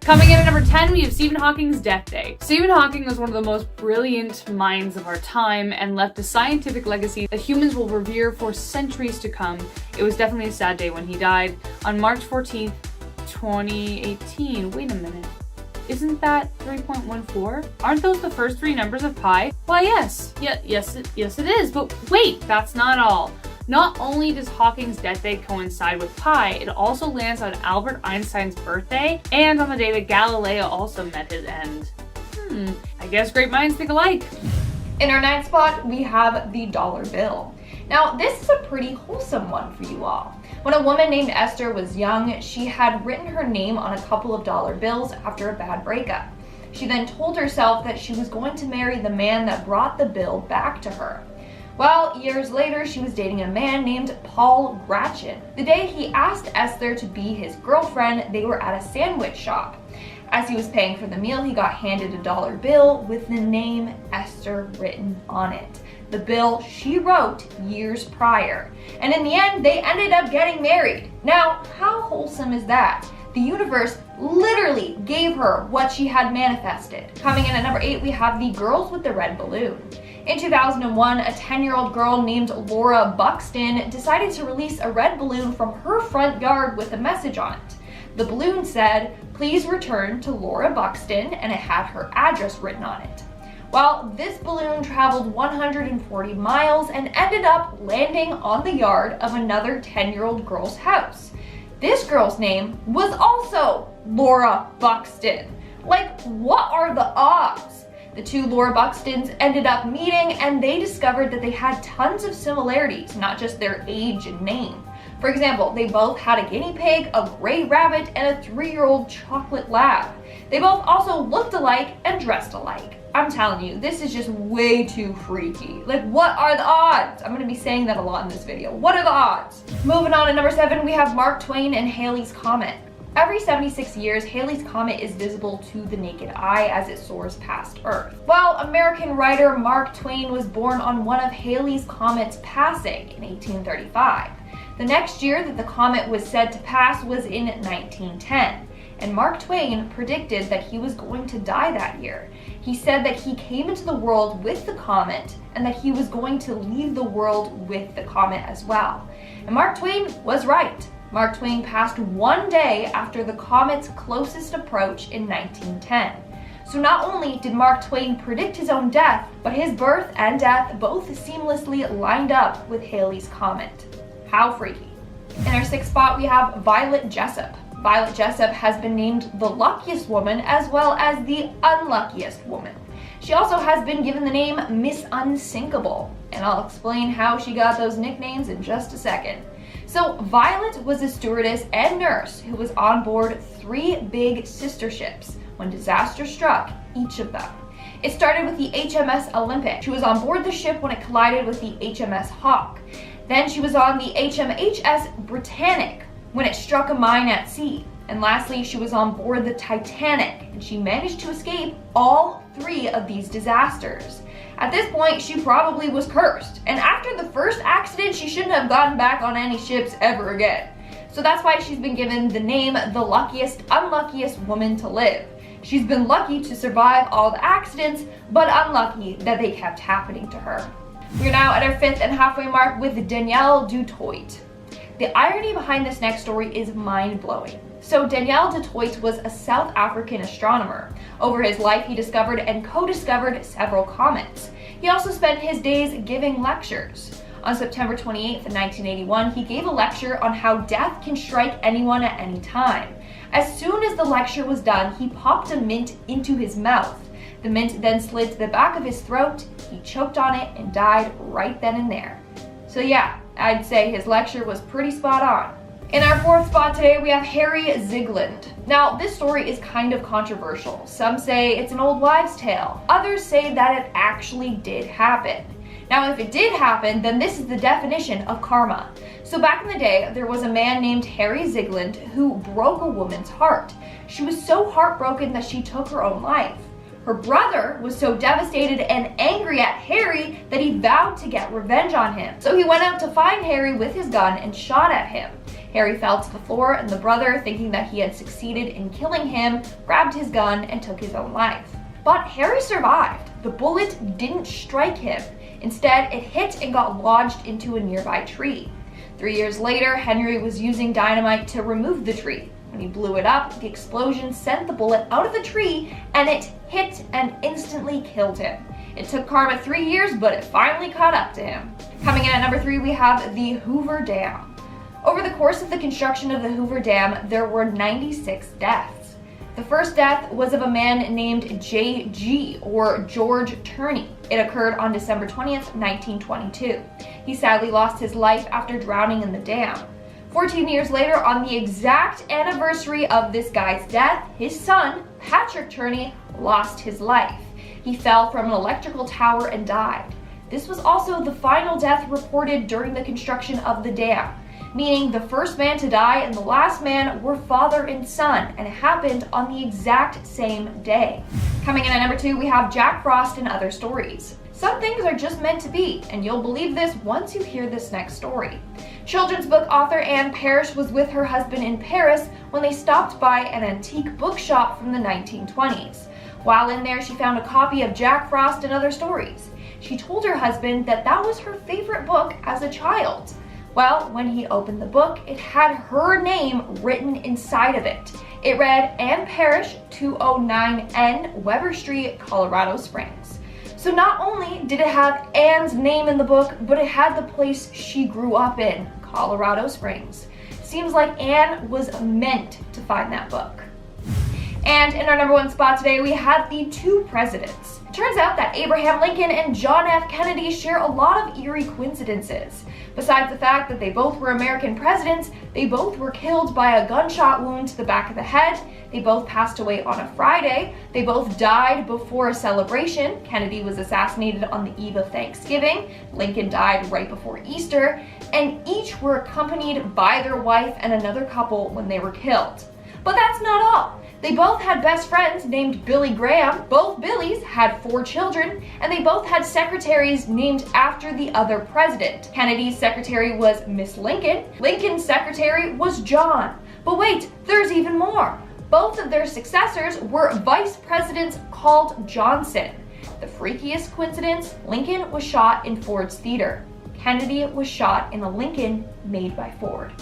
Coming in at number 10, we have Stephen Hawking's death day. Stephen Hawking was one of the most brilliant minds of our time and left a scientific legacy that humans will revere for centuries to come. It was definitely a sad day when he died on March 14th, 2018. Wait a minute. Isn't that 3.14? Aren't those the first three numbers of pi? Why, yes. Yes, it is. But wait, that's not all. Not only does Hawking's death day coincide with pi, it also lands on Albert Einstein's birthday and on the day that Galileo also met his end. I guess great minds think alike. In our ninth spot, we have the dollar bill. Now, this is a pretty wholesome one for you all. When a woman named Esther was young, she had written her name on a couple of dollar bills after a bad breakup. She then told herself that she was going to marry the man that brought the bill back to her. Well, years later, she was dating a man named Paul Gratchen. The day he asked Esther to be his girlfriend, they were at a sandwich shop. As he was paying for the meal, he got handed a dollar bill with the name Esther written on it. The bill she wrote years prior. And in the end, they ended up getting married. Now, how wholesome is that? The universe literally gave her what she had manifested. Coming in at number 8, we have the girls with the red balloon. In 2001, a 10-year-old girl named Laura Buxton decided to release a red balloon from her front yard with a message on it. The balloon said, "Please return to Laura Buxton," and it had her address written on it. Well, this balloon traveled 140 miles and ended up landing on the yard of another 10-year-old girl's house. This girl's name was also Laura Buxton. Like, what are the odds? The two Laura Buxtons ended up meeting and they discovered that they had tons of similarities, not just their age and name. For example, they both had a guinea pig, a gray rabbit, and a 3-year-old chocolate lab. They both also looked alike and dressed alike. I'm telling you, this is just way too freaky. Like, what are the odds? I'm gonna be saying that a lot in this video. What are the odds? Moving on to number 7, we have Mark Twain and Haley's Comet. Every 76 years, Haley's Comet is visible to the naked eye as it soars past Earth. Well, American writer Mark Twain was born on one of Haley's Comets passing in 1835. The next year that the comet was said to pass was in 1910, and Mark Twain predicted that he was going to die that year. He said that he came into the world with the comet and that he was going to leave the world with the comet as well. And Mark Twain was right. Mark Twain passed one day after the comet's closest approach in 1910. So not only did Mark Twain predict his own death, but his birth and death both seamlessly lined up with Haley's Comet. How freaky. In our 6th spot, we have Violet Jessup. Violet Jessup has been named the luckiest woman as well as the unluckiest woman. She also has been given the name Miss Unsinkable, and I'll explain how she got those nicknames in just a second. So Violet was a stewardess and nurse who was on board 3 big sister ships when disaster struck each of them. It started with the HMS Olympic. She was on board the ship when it collided with the HMS Hawk. Then she was on the HMHS Britannic when it struck a mine at sea. And lastly, she was on board the Titanic, and she managed to escape all 3 of these disasters. At this point, she probably was cursed, and after the first accident, she shouldn't have gotten back on any ships ever again. So that's why she's been given the name the luckiest, unluckiest woman to live. She's been lucky to survive all the accidents, but unlucky that they kept happening to her. We're now at our 5th and halfway mark with Daniel du Toit. The irony behind this next story is mind-blowing. So Daniel du Toit was a South African astronomer. Over his life, he discovered and co-discovered several comets. He also spent his days giving lectures. On September 28th, 1981, he gave a lecture on how death can strike anyone at any time. As soon as the lecture was done, he popped a mint into his mouth. The mint then slid to the back of his throat, he choked on it, and died right then and there. So yeah, I'd say his lecture was pretty spot on. In our 4th spot today, we have Harry Zigland. Now, this story is kind of controversial. Some say it's an old wives' tale. Others say that it actually did happen. Now, if it did happen, then this is the definition of karma. So back in the day, there was a man named Harry Zigland who broke a woman's heart. She was so heartbroken that she took her own life. Her brother was so devastated and angry at Harry that he vowed to get revenge on him. So he went out to find Harry with his gun and shot at him. Harry fell to the floor, and the brother, thinking that he had succeeded in killing him, grabbed his gun and took his own life. But Harry survived. The bullet didn't strike him. Instead, it hit and got lodged into a nearby tree. 3 years later, Henry was using dynamite to remove the tree. When he blew it up, the explosion sent the bullet out of the tree, and it hit and instantly killed him. It took Karma 3 years, but it finally caught up to him. Coming in at number 3, we have the Hoover Dam. Over the course of the construction of the Hoover Dam, there were 96 deaths. The first death was of a man named J.G. or George Turney. It occurred on December 20th, 1922. He sadly lost his life after drowning in the dam. 14 years later, on the exact anniversary of this guy's death, his son, Patrick Turney, lost his life. He fell from an electrical tower and died. This was also the final death reported during the construction of the dam, meaning the first man to die and the last man were father and son, and it happened on the exact same day. Coming in at number 2, we have Jack Frost and Other Stories. Some things are just meant to be, and you'll believe this once you hear this next story. Children's book author Anne Parrish was with her husband in Paris when they stopped by an antique bookshop from the 1920s. While in there, she found a copy of Jack Frost and Other Stories. She told her husband that that was her favorite book as a child. Well, when he opened the book, it had her name written inside of it. It read Anne Parrish, 209N Weber Street, Colorado Springs. So not only did it have Anne's name in the book, but it had the place she grew up in, Colorado Springs. Seems like Anne was meant to find that book. And in our number 1 spot today, we have the 2 presidents. It turns out that Abraham Lincoln and John F. Kennedy share a lot of eerie coincidences. Besides the fact that they both were American presidents, they both were killed by a gunshot wound to the back of the head. They both passed away on a Friday. They both died before a celebration. Kennedy was assassinated on the eve of Thanksgiving. Lincoln died right before Easter. And each were accompanied by their wife and another couple when they were killed. But that's not all. They both had best friends named Billy Graham. Both Billies had 4 children, and they both had secretaries named after the other president. Kennedy's secretary was Miss Lincoln. Lincoln's secretary was John. But wait, there's even more. Both of their successors were vice presidents called Johnson. The freakiest coincidence, Lincoln was shot in Ford's theater. Kennedy was shot in a Lincoln made by Ford.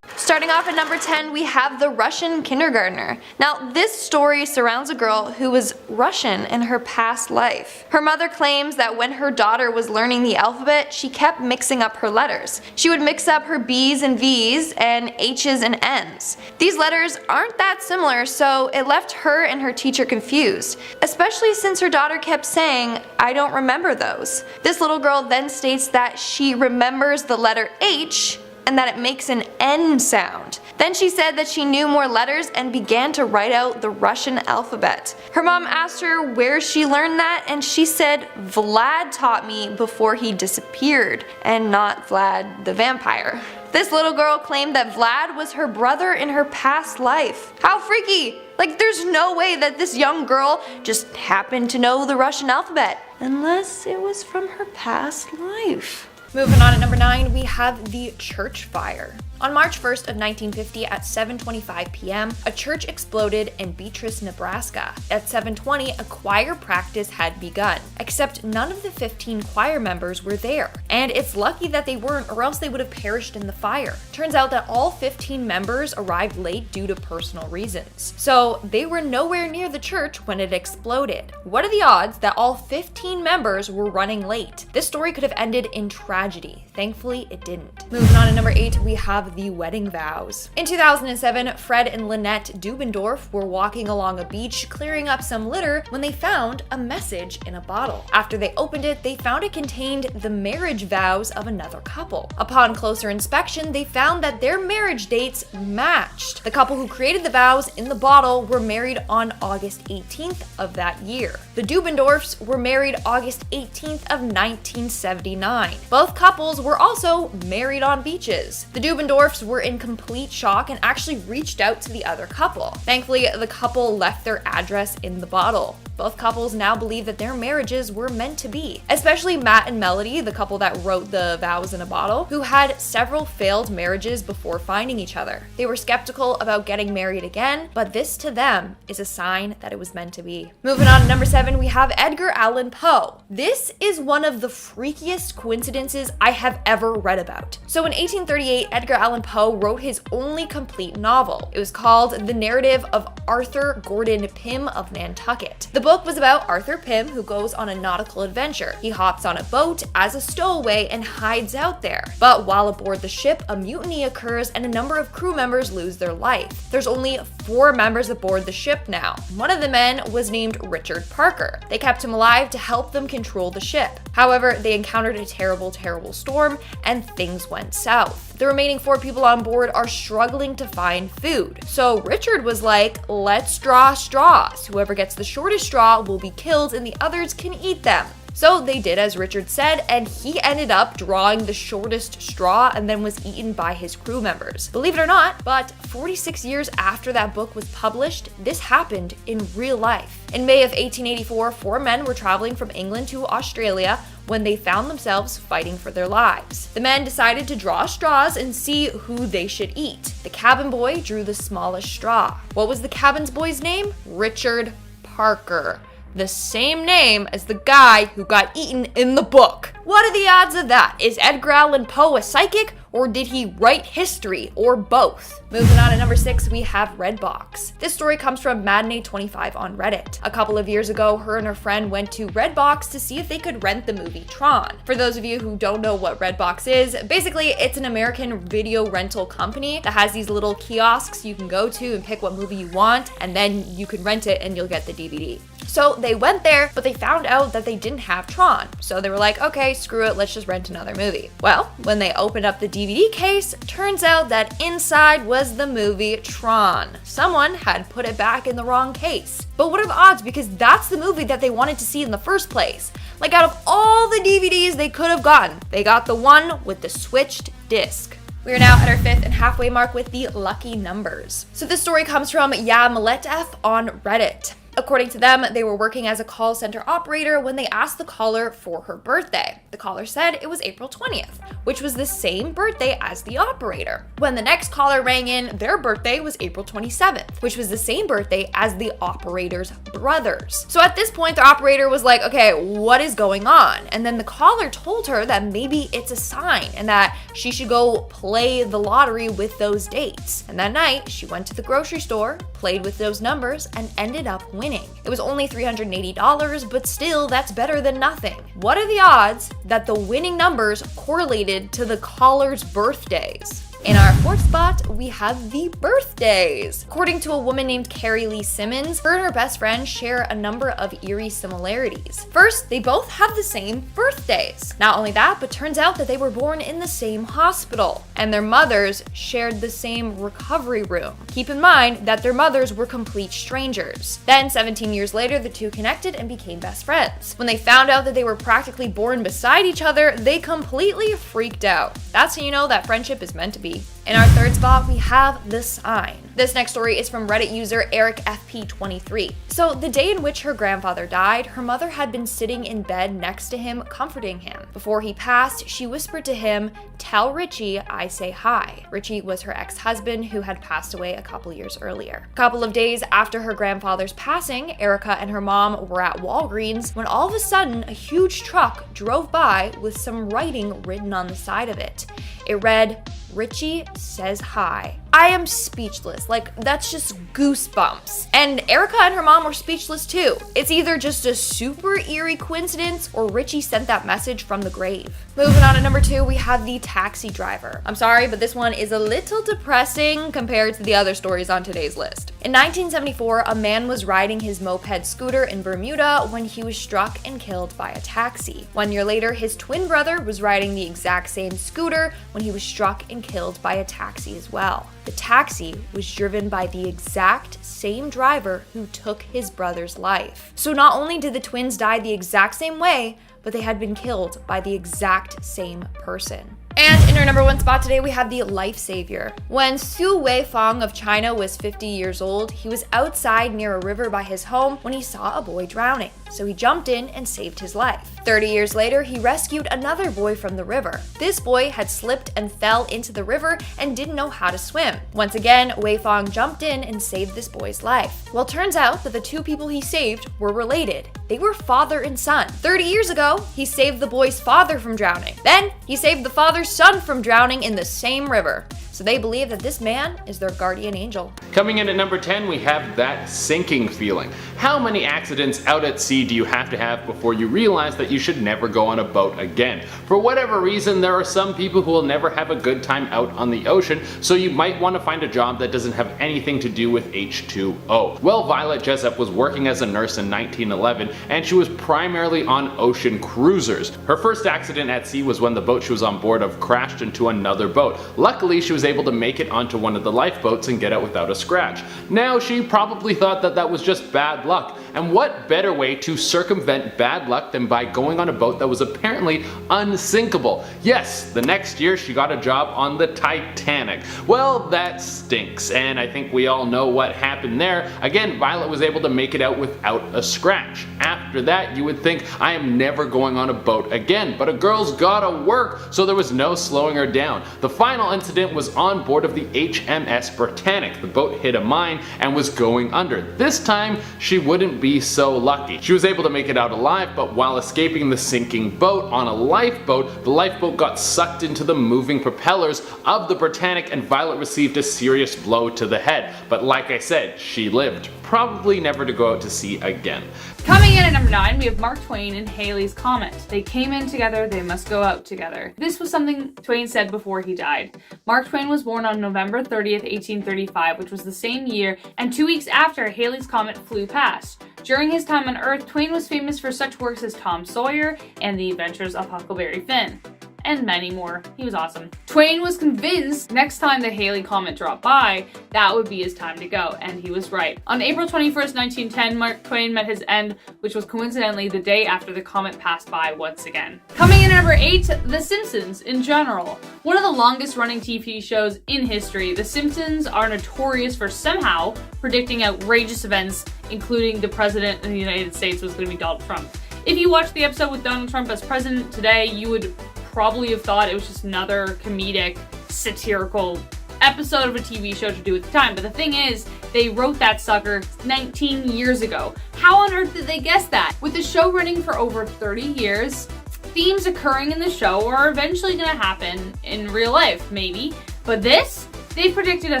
Starting off at number 10, we have the Russian kindergartner. Now, this story surrounds a girl who was Russian in her past life. Her mother claims that when her daughter was learning the alphabet, she kept mixing up her letters. She would mix up her B's and V's and H's and N's. These letters aren't that similar, so it left her and her teacher confused, especially since her daughter kept saying, "I don't remember those." This little girl then states that she remembers the letter H and that it makes an N sound. Then she said that she knew more letters and began to write out the Russian alphabet. Her mom asked her where she learned that, and she said Vlad taught me before he disappeared, and not Vlad the vampire. This little girl claimed that Vlad was her brother in her past life. How freaky! Like, there's no way that this young girl just happened to know the Russian alphabet, unless it was from her past life. Moving on at number 9, we have the church fire. On March 1st of 1950 at 7:25 p.m., a church exploded in Beatrice, Nebraska. At 7:20, a choir practice had begun, except none of the 15 choir members were there. And it's lucky that they weren't, or else they would have perished in the fire. Turns out that all 15 members arrived late due to personal reasons. So they were nowhere near the church when it exploded. What are the odds that all 15 members were running late? This story could have ended in tragedy. Thankfully, it didn't. Moving on to number 8, we have the wedding vows. In 2007, Fred and Lynette Dubendorf were walking along a beach clearing up some litter when they found a message in a bottle. After they opened it, they found it contained the marriage vows of another couple. Upon closer inspection, they found that their marriage dates matched. The couple who created the vows in the bottle were married on August 18th of that year. The Dubendorfs were married August 18th of 1979. Both couples were also married on beaches. The Dubendorfs were in complete shock and actually reached out to the other couple. Thankfully, the couple left their address in the bottle. Both couples now believe that their marriages were meant to be, especially Matt and Melody, the couple that wrote the vows in a bottle, who had several failed marriages before finding each other. They were skeptical about getting married again, but this to them is a sign that it was meant to be. Moving on to number 7, we have Edgar Allan Poe. This is one of the freakiest coincidences I have ever read about. So in 1838, Edgar Allan Poe wrote his only complete novel. It was called The Narrative of Arthur Gordon Pym of Nantucket. The book was about Arthur Pym, who goes on a nautical adventure. He hops on a boat as a stowaway and hides out there. But while aboard the ship, a mutiny occurs and a number of crew members lose their life. There's only 4 members aboard the ship now. One of the men was named Richard Parker. They kept him alive to help them control the ship. However, they encountered a terrible storm and things went south. The remaining 4 people on board are struggling to find food. So Richard was like, let's draw straws. Whoever gets the shortest straw will be killed and the others can eat them. So they did as Richard said, and he ended up drawing the shortest straw and then was eaten by his crew members. Believe it or not, but 46 years after that book was published, this happened in real life. In May of 1884, 4 men were traveling from England to Australia when they found themselves fighting for their lives. The men decided to draw straws and see who they should eat. The cabin boy drew the smallest straw. What was the cabin boy's name? Richard Parker. The same name as the guy who got eaten in the book. What are the odds of that? Is Edgar Allan Poe a psychic, or did he write history, or both? Moving on to number 6, we have Redbox. This story comes from Matinee25 on Reddit. A couple of years ago, her and her friend went to Redbox to see if they could rent the movie Tron. For those of you who don't know what Redbox is, basically it's an American video rental company that has these little kiosks you can go to and pick what movie you want, and then you can rent it and you'll get the DVD. So they went there, but they found out that they didn't have Tron. So they were like, okay, screw it, let's just rent another movie. Well, when they opened up the DVD case, turns out that inside was the movie Tron. Someone had put it back in the wrong case. But what are the odds? Because that's the movie that they wanted to see in the first place. Like, out of all the DVDs they could have gotten, they got the one with the switched disc. We are now at our 5th and halfway mark with the lucky numbers. So this story comes from Yamletef on Reddit. According to them, they were working as a call center operator when they asked the caller for her birthday. The caller said it was April 20th, which was the same birthday as the operator. When the next caller rang in, their birthday was April 27th, which was the same birthday as the operator's brothers. So at this point, the operator was like, okay, what is going on? And then the caller told her that maybe it's a sign and that she should go play the lottery with those dates. And that night, she went to the grocery store, played with those numbers, and ended up winning. It was only $380, but still, that's better than nothing. What are the odds that the winning numbers correlated to the caller's birthdays? In our 4th spot, we have the birthdays. According to a woman named Carrie Lee Simmons, her and her best friend share a number of eerie similarities. First, they both have the same birthdays. Not only that, but turns out that they were born in the same hospital, and their mothers shared the same recovery room. Keep in mind that their mothers were complete strangers. Then, 17 years later, the two connected and became best friends. When they found out that they were practically born beside each other, they completely freaked out. That's how you know that friendship is meant to be. In our 3rd spot, we have the sign. This next story is from Reddit user EricFP23. So the day in which her grandfather died, her mother had been sitting in bed next to him, comforting him. Before he passed, she whispered to him, "Tell Richie I say hi." Richie was her ex-husband who had passed away a couple years earlier. A couple of days after her grandfather's passing, Erica and her mom were at Walgreens when all of a sudden a huge truck drove by with some writing written on the side of it. It read, "Richie says hi." I am speechless. Like, that's just goosebumps. And Erica and her mom were speechless too. It's either just a super eerie coincidence or Richie sent that message from the grave. Moving on to number 2, we have the taxi driver. I'm sorry, but this one is a little depressing compared to the other stories on today's list. In 1974, a man was riding his moped scooter in Bermuda when he was struck and killed by a taxi. 1 year later, his twin brother was riding the exact same scooter when he was struck and killed by a taxi as well. The taxi was driven by the exact same driver who took his brother's life. So not only did the twins die the exact same way, but they had been killed by the exact same person. And in our number 1 spot today, we have the life savior. When Su Weifang of China was 50 years old, he was outside near a river by his home when he saw a boy drowning. So he jumped in and saved his life. 30 years later, he rescued another boy from the river. This boy had slipped and fell into the river and didn't know how to swim. Once again, Weifang jumped in and saved this boy's life. Well, turns out that the 2 people he saved were related. They were father and son. 30 years ago, he saved the boy's father from drowning. Then, he saved the father's son from drowning in the same river. So they believe that this man is their guardian angel. Coming in at number 10, we have that sinking feeling. How many accidents out at sea do you have to have before you realize that you should never go on a boat again? For whatever reason, there are some people who will never have a good time out on the ocean, so you might want to find a job that doesn't have anything to do with H2O. Well, Violet Jessup was working as a nurse in 1911, and she was primarily on ocean cruisers. Her first accident at sea was when the boat she was on board of crashed into another boat. Luckily, she was able to make it onto one of the lifeboats and get out without a scratch. Now, she probably thought that that was just bad luck. And what better way to circumvent bad luck than by going on a boat that was apparently unsinkable? Yes, the next year she got a job on the Titanic. Well, that stinks, and I think we all know what happened there. Again, Violet was able to make it out without a scratch. After that, you would think, I am never going on a boat again, but a girl's gotta work, so there was no slowing her down. The final incident was on board of the HMS Britannic. The boat hit a mine and was going under. This time, she wouldn't be so lucky. She was able to make it out alive, but while escaping the sinking boat on a lifeboat, the lifeboat got sucked into the moving propellers of the Britannic and Violet received a serious blow to the head. But like I said, she lived. Probably never to go out to sea again. Coming in at number 9, we have Mark Twain and Haley's Comet. They came in together, they must go out together. This was something Twain said before he died. Mark Twain was born on November 30th, 1835, which was the same year, and 2 weeks after Haley's Comet flew past. During his time on Earth, Twain was famous for such works as Tom Sawyer and The Adventures of Huckleberry Finn. And many more. He was awesome. Twain was convinced next time the Halley Comet dropped by, that would be his time to go, and he was right. On April 21st, 1910, Mark Twain met his end, which was coincidentally the day after the comet passed by once again. Coming in at number 8, The Simpsons in general. One of the longest running TV shows in history, The Simpsons are notorious for somehow predicting outrageous events, including the president of the United States was going to be Donald Trump. If you watched the episode with Donald Trump as president today, you would probably have thought it was just another comedic, satirical episode of a TV show to do at the time. But the thing is, they wrote that sucker 19 years ago. How on earth did they guess that? With the show running for over 30 years, themes occurring in the show are eventually going to happen in real life, maybe. But this? They predicted a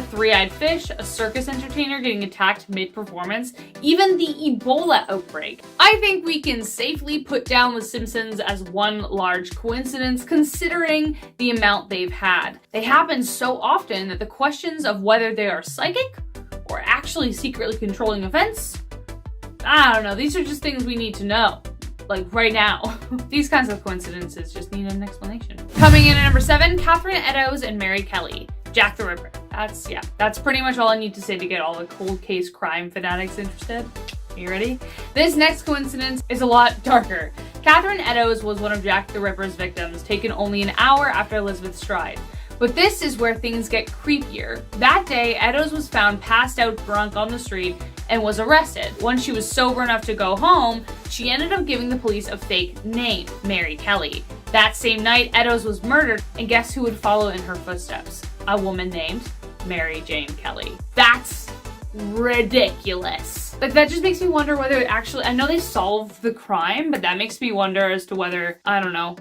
three-eyed fish, a circus entertainer getting attacked mid-performance, even the Ebola outbreak. I think we can safely put down The Simpsons as one large coincidence considering the amount they've had. They happen so often that the questions of whether they are psychic or actually secretly controlling events, I don't know, these are just things we need to know. Like right now. These kinds of coincidences just need an explanation. Coming in at number 7, Catherine Eddowes and Mary Kelly. Jack the Ripper. That's pretty much all I need to say to get all the cold case crime fanatics interested. Are you ready? This next coincidence is a lot darker. Catherine Eddowes was one of Jack the Ripper's victims, taken only an hour after Elizabeth Stride. But this is where things get creepier. That day, Eddowes was found passed out drunk on the street and was arrested. Once she was sober enough to go home, she ended up giving the police a fake name, Mary Kelly. That same night, Eddowes was murdered, and guess who would follow in her footsteps? A woman named Mary Jane Kelly. That's ridiculous. Like, that just makes me wonder whether it actually, I know they solved the crime, but that makes me wonder as to whether, I don't know,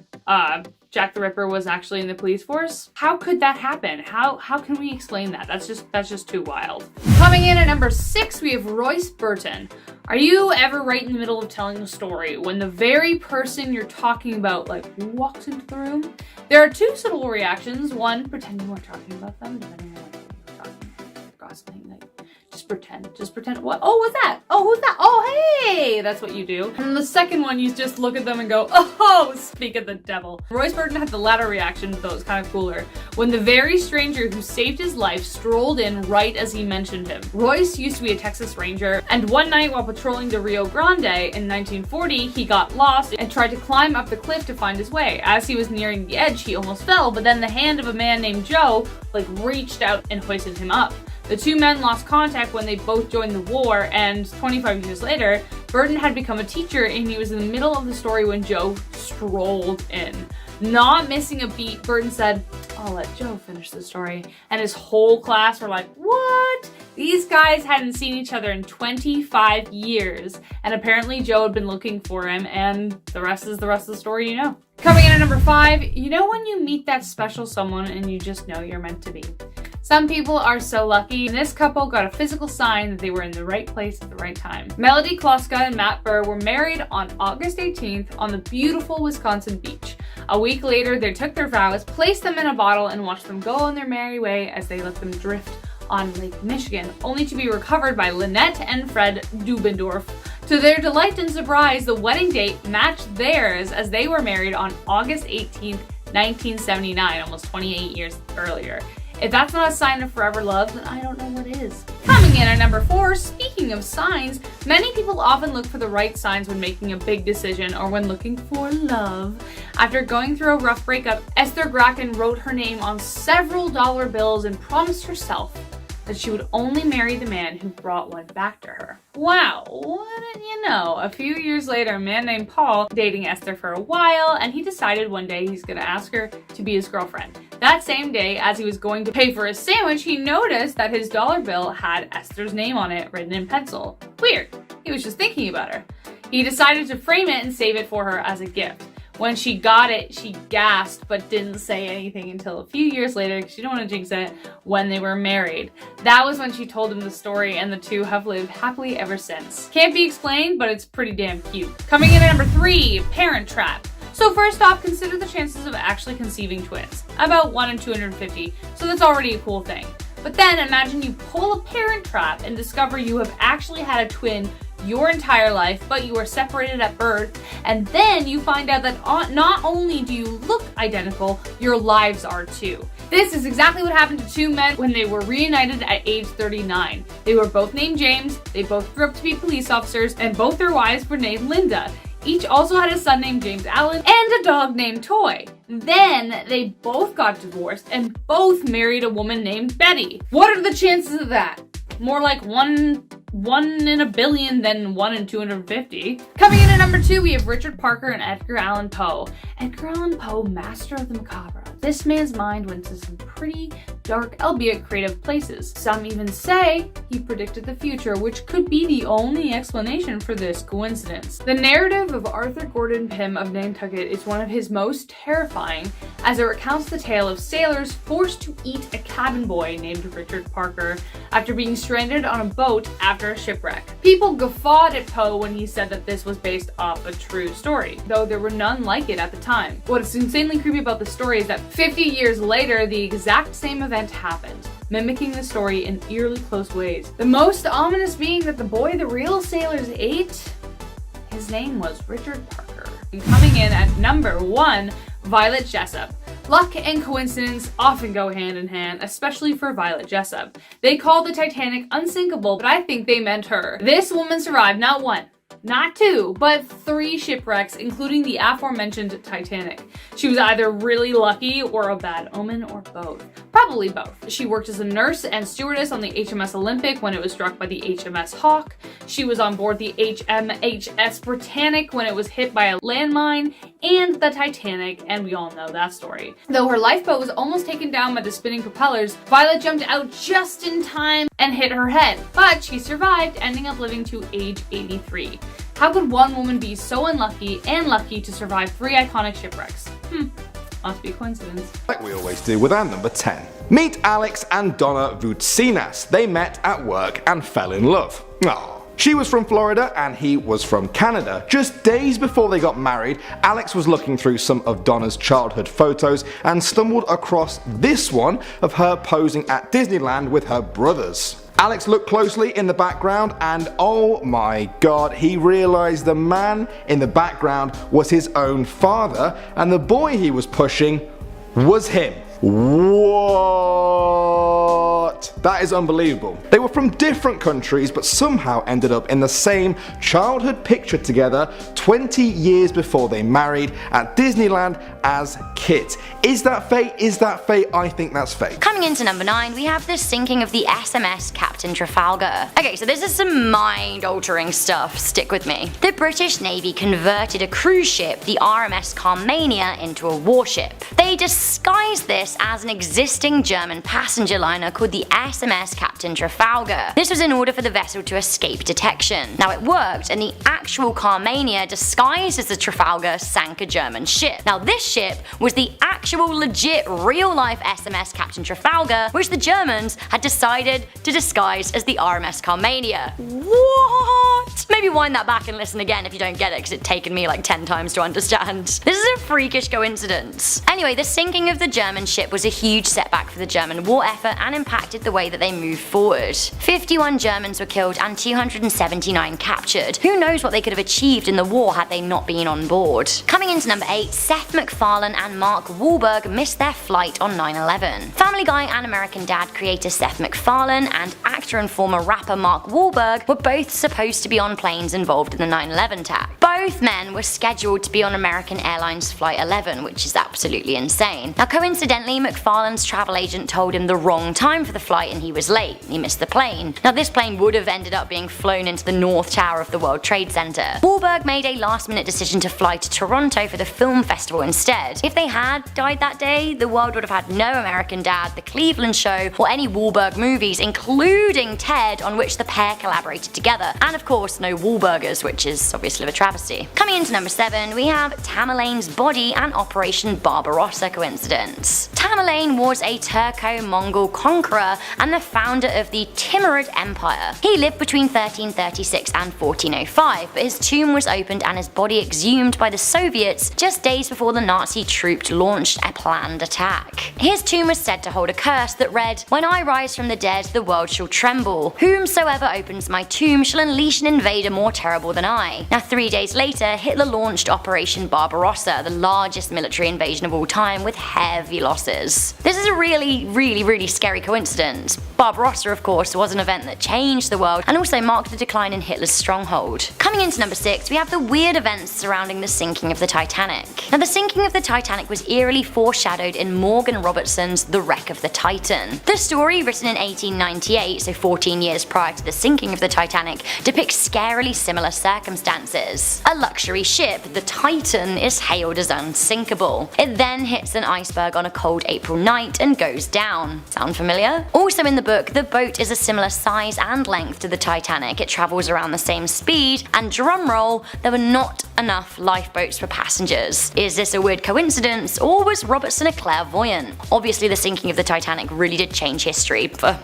Jack the Ripper was actually in the police force. How could that happen? How can we explain that? That's just too wild. Coming in at number 6, we have Royce Burton. Are you ever right in the middle of telling a story when the very person you're talking about like walks into the room? There are two subtle reactions. One, pretend you weren't talking about them, depending on what you're talking about. Gossiping, like, just pretend. What? Oh, what's that? Oh, who's that? Oh, hey, that's what you do. And the second one, you just look at them and go, oh, speak of the devil. Royce Burton had the latter reaction, though it was kind of cooler, when the very stranger who saved his life strolled in right as he mentioned him. Royce used to be a Texas Ranger, and one night while patrolling the Rio Grande in 1940, he got lost and tried to climb up the cliff to find his way. As he was nearing the edge, he almost fell, but then the hand of a man named Joe, reached out and hoisted him up. The two men lost contact when they both joined the war, and 25 years later, Burton had become a teacher, and he was in the middle of the story when Joe strolled in. Not missing a beat, Burton said, I'll let Joe finish the story. And his whole class were like, what? These guys hadn't seen each other in 25 years. And apparently Joe had been looking for him, and the rest is the rest of the story you know. Coming in at number 5, you know when you meet that special someone and you just know you're meant to be. Some people are so lucky, and this couple got a physical sign that they were in the right place at the right time. Melody Kloska and Matt Burr were married on August 18th on the beautiful Wisconsin beach. A week later, they took their vows, placed them in a bottle, and watched them go on their merry way as they let them drift on Lake Michigan, only to be recovered by Lynette and Fred Dubendorf. To their delight and surprise, the wedding date matched theirs as they were married on August 18th, 1979, almost 28 years earlier. If that's not a sign of forever love, then I don't know what is. Coming in at number 4, speaking of signs, many people often look for the right signs when making a big decision or when looking for love. After going through a rough breakup, Esther Gracken wrote her name on several dollar bills and promised herself that she would only marry the man who brought one back to her. Wow, wouldn't you know? A few years later, a man named Paul dating Esther for a while, and he decided one day he's gonna ask her to be his girlfriend. That same day, as he was going to pay for his sandwich, he noticed that his dollar bill had Esther's name on it, written in pencil. Weird, he was just thinking about her. He decided to frame it and save it for her as a gift. When she got it, she gasped but didn't say anything until a few years later, because she didn't want to jinx it, when they were married. That was when she told him the story, and the two have lived happily ever since. Can't be explained, but it's pretty damn cute. Coming in at number 3, Parent Trap. So first off, consider the chances of actually conceiving twins. About 1 in 250, so that's already a cool thing. But then imagine you pull a parent trap and discover you have actually had a twin your entire life, but you were separated at birth, and then you find out that not only do you look identical, your lives are too. This is exactly what happened to two men when they were reunited at age 39. They were both named James, they both grew up to be police officers, and both their wives were named Linda. Each also had a son named James Allen and a dog named Toy. Then they both got divorced and both married a woman named Betty. What are the chances of that? More like one in a billion than 1 in 250. Coming in at number 2, we have Richard Parker and Edgar Allan Poe. Edgar Allan Poe, master of the macabre. This man's mind went to some pretty dark, albeit creative places. Some even say he predicted the future, which could be the only explanation for this coincidence. The narrative of Arthur Gordon Pym of Nantucket is one of his most terrifying, as it recounts the tale of sailors forced to eat a cabin boy named Richard Parker after being stranded on a boat after a shipwreck. People guffawed at Poe when he said that this was based off a true story, though there were none like it at the time. What's insanely creepy about the story is that 50 years later, the exact same event happened, mimicking the story in eerily close ways. The most ominous being that the boy the real sailors ate, his name was Richard Parker. And coming in at number 1, Violet Jessop. Luck and coincidence often go hand in hand, especially for Violet Jessop. They called the Titanic unsinkable, but I think they meant her. This woman survived not 1, not 2, but 3 shipwrecks, including the aforementioned Titanic. She was either really lucky or a bad omen, or both. Probably both. She worked as a nurse and stewardess on the HMS Olympic when it was struck by the HMS Hawk. She was on board the HMHS Britannic when it was hit by a landmine, and the Titanic, and we all know that story. Though her lifeboat was almost taken down by the spinning propellers, Violet jumped out just in time and hit her head, but she survived, ending up living to age 83. How could one woman be so unlucky and lucky to survive 3 iconic shipwrecks? Must be a coincidence. Like we always do with our number 10. Meet Alex and Donna Vutsinas. They met at work and fell in love. Aww. She was from Florida and he was from Canada. Just days before they got married, Alex was looking through some of Donna's childhood photos and stumbled across this one of her posing at Disneyland with her brothers. Alex looked closely in the background and oh my god, he realized the man in the background was his own father and the boy he was pushing was him. What? That is unbelievable. They were from different countries but somehow ended up in the same childhood picture together 20 years before they married at Disneyland as kids. Is that fate? Is that fate? I think that's fate. Coming into number 9, we have the sinking of the SMS Captain Trafalgar. Okay, so this is some mind-altering stuff, stick with me. The British Navy converted a cruise ship, the RMS Carmania, into a warship. They disguised this as an existing German passenger liner called the SMS Captain Trafalgar. This was in order for the vessel to escape detection. Now it worked, and the actual Carmania, disguised as the Trafalgar, sank a German ship. Now this ship was the actual legit real-life SMS Captain Trafalgar, which the Germans had decided to disguise as the RMS Carmania. What? Maybe wind that back and listen again if you don't get it, because it's taken me like 10 times to understand. This is a freakish coincidence. Anyway, the sinking of the German ship was a huge setback for the German war effort and impacted the way that they moved forward. 51 Germans were killed and 279 captured. Who knows what they could have achieved in the war had they not been on board. Coming into number 8, Seth MacFarlane and Mark Wahlberg missed their flight on 9/11. Family Guy and American Dad creator Seth MacFarlane and actor and former rapper Mark Wahlberg were both supposed to be on planes involved in the 9/11 attack. Both men were scheduled to be on American Airlines Flight 11, which is absolutely insane. Now coincidentally, MacFarlane's travel agent told him the wrong time for the flight and he was late. He missed the plane. Now this plane would have ended up being flown into the North Tower of the World Trade Center. Wahlberg made a last-minute decision to fly to Toronto for the film festival instead. If they had died that day, the world would have had no American Dad, The Cleveland Show, or any Wahlberg movies, including Ted, on which the pair collaborated together. And of course, no Wahlburgers, which is obviously a travesty. Coming into number 7, we have Tamerlane's body and Operation Barbarossa coincidence. Tamerlane was a Turco-Mongol conqueror and the founder of the Timurid Empire. He lived between 1336 and 1405, but his tomb was opened and his body exhumed by the Soviets just days before the Nazi troops launched a planned attack. His tomb was said to hold a curse that read, "When I rise from the dead, the world shall tremble. Whomsoever opens my tomb shall unleash an invader more terrible than I." Now 3 days later, Hitler launched Operation Barbarossa, the largest military invasion of all time with heavy losses. This is a really scary coincidence. Barbarossa, of course, was an event that changed the world and also marked the decline in Hitler's stronghold. Coming into number 6, we have the weird events surrounding the sinking of the Titanic. Now the sinking of the Titanic was eerily foreshadowed in Morgan Robertson's The Wreck of the Titan. The story, written in 1898, so 14 years prior to the sinking of the Titanic, depicts scarily similar circumstances. A luxury ship, the Titan, is hailed as unsinkable. It then hits an iceberg on a cold April night and goes down. Sound familiar? Also in the book, the boat is a similar size and length to the Titanic. It travels around the same speed, and drumroll, there were not enough lifeboats for passengers. Is this a weird coincidence, or was Robertson a clairvoyant? Obviously the sinking of the Titanic really did change history for,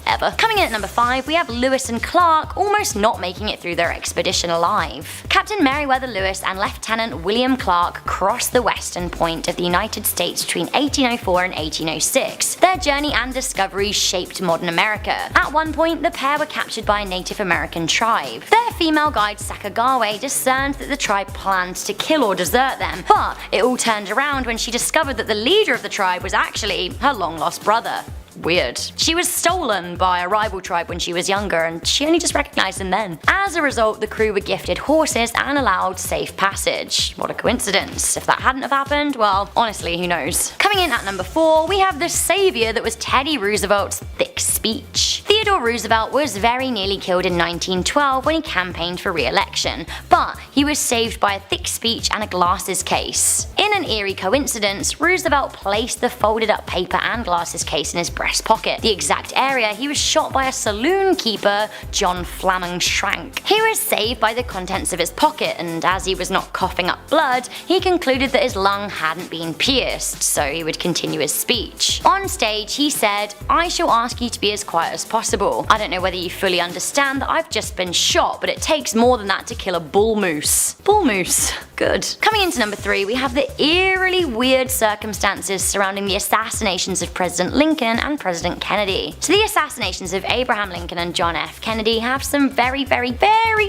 ever. Coming in at number 5, we have Lewis and Clark almost not making it through their expedition alive. Captain Meriwether Lewis and Lieutenant William Clark crossed the western point of the United States between 1804 and 1806. Their journey and discovery shaped modern America. At one point, the pair were captured by a Native American tribe. Their female guide Sacagawea discerned that the tribe planned to kill or desert them, but it all turned around when she discovered that the leader of the tribe was actually her long-lost brother. Weird. She was stolen by a rival tribe when she was younger, and she only just recognized him then. As a result, the crew were gifted horses and allowed safe passage. What a coincidence. If that hadn't have happened, well, honestly, who knows. Coming in at number 4, we have the savior that was Teddy Roosevelt's thick speech. Theodore Roosevelt was very nearly killed in 1912 when he campaigned for re-election, but he was saved by a thick speech and a glasses case. In an eerie coincidence, Roosevelt placed the folded up paper and glasses case in his breast pocket, the exact area he was shot by a saloon keeper, John Flaming Schrank. He was saved by the contents of his pocket, and as he was not coughing up blood, he concluded that his lung hadn't been pierced, so he would continue his speech. On stage, he said, "I shall ask you to be as quiet as possible. I don't know whether you fully understand that I've just been shot, but it takes more than that to kill a bull moose." Bull moose. Good. Coming into number 3, we have the eerily weird circumstances surrounding the assassinations of President Lincoln and President Kennedy. So the assassinations of Abraham Lincoln and John F. Kennedy have some very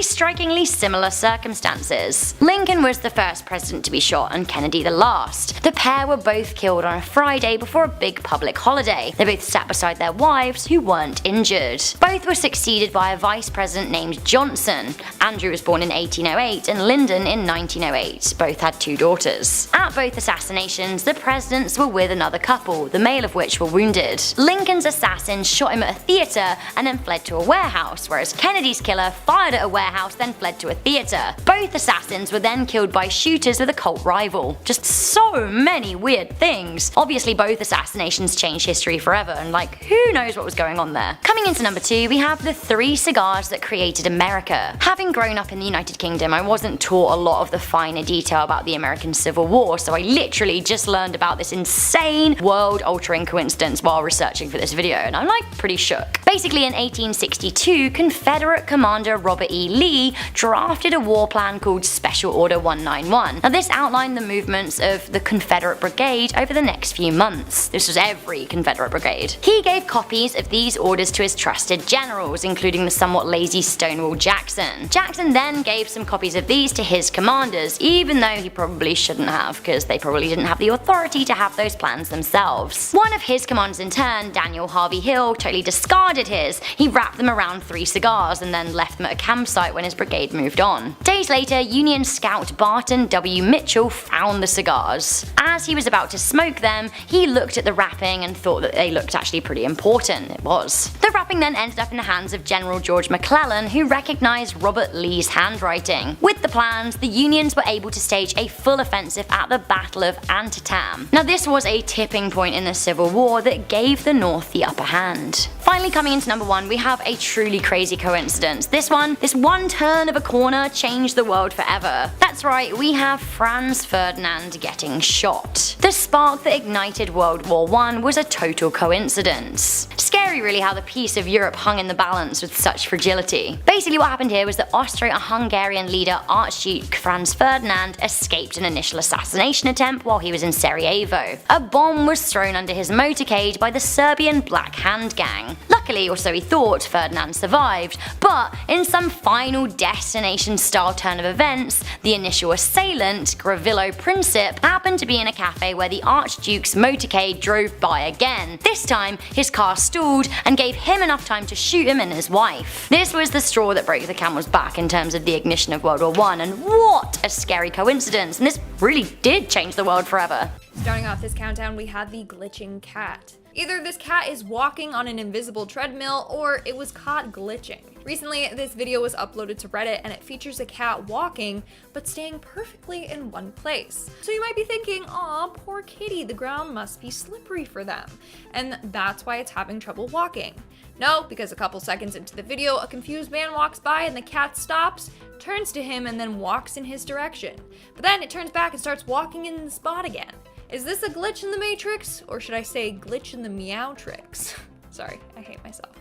strikingly similar circumstances. Lincoln was the first president to be shot and Kennedy the last. The pair were both killed on a Friday before a big public holiday. They both sat beside their wives who weren't injured. Both were succeeded by a vice president named Johnson. Andrew was born in 1808 and Lyndon in 1908. Both had 2 daughters. At both assassinations, the presidents were with another couple, the male of which were wounded. Lincoln's assassin shot him at a theatre and then fled to a warehouse, whereas Kennedy's killer fired at a warehouse then fled to a theatre. Both assassins were then killed by shooters with a cult rival. Just so many weird things. Obviously both assassinations changed history forever and who knows what was going on there. Coming into number 2, we have the 3 cigars that created America. Having grown up in the United Kingdom, I wasn't taught a lot of the finer detail about the American Civil War, so I literally just learned about this insane world-altering coincidence while researching for this video, and I'm pretty shook. Basically in 1862, Confederate Commander Robert E. Lee drafted a war plan called Special Order 191. Now this outlined the movements of the Confederate Brigade over the next few months. This was every Confederate brigade. He gave copies of these orders to his trusted generals, including the somewhat lazy Stonewall Jackson. Jackson then gave some copies of these to his commanders, even though he probably shouldn't have, because they probably didn't have the authority to have those plans themselves. One of his commanders in turn, Daniel Harvey Hill, totally discarded his. He wrapped them around 3 cigars and then left them at a campsite when his brigade moved on. Days later, Union Scout Barton W. Mitchell found the cigars. As he was about to smoke them, he looked at the wrapping and thought that they looked actually pretty important. It was. The wrapping then ended up in the hands of General George McClellan, who recognized Robert Lee's handwriting. With the plans, the Unions were able to stage a full offensive at the Battle of Antietam. Now this was a tipping point in the Civil War that gave the North the upper hand. Finally coming into number 1, we have a truly crazy coincidence. This one turn of a corner changed the world forever. That's right, we have Franz Ferdinand getting shot. The spark that ignited World War I was a total coincidence. Scary really how the peace of Europe hung in the balance with such fragility. Basically what happened here was that Austro-Hungarian leader Archduke Franz Ferdinand escaped an initial assassination attempt while he was in Sarajevo. A bomb was thrown under his motorcade by the Serbian Black Hand Gang. Luckily, or so he thought, Ferdinand survived, but in some Final Destination style turn of events, the initial assailant, Gravillo Princip, happened to be in a cafe where the Archduke's motorcade drove by again. This time, his car stalled and gave him enough time to shoot him and his wife. This was the straw that broke the camel's back in terms of the ignition of World War I, and what a scary coincidence, and this really did change the world forever. Starting off this countdown, we have the glitching cat. Either this cat is walking on an invisible treadmill or it was caught glitching. Recently, this video was uploaded to Reddit and it features a cat walking but staying perfectly in one place. So you might be thinking, aw, poor kitty, the ground must be slippery for them. And that's why it's having trouble walking. No, because a couple seconds into the video, a confused man walks by and the cat stops, turns to him, and then walks in his direction. But then it turns back and starts walking in the spot again. Is this a glitch in the Matrix? Or should I say glitch in the Meowtrix? Sorry, I hate myself.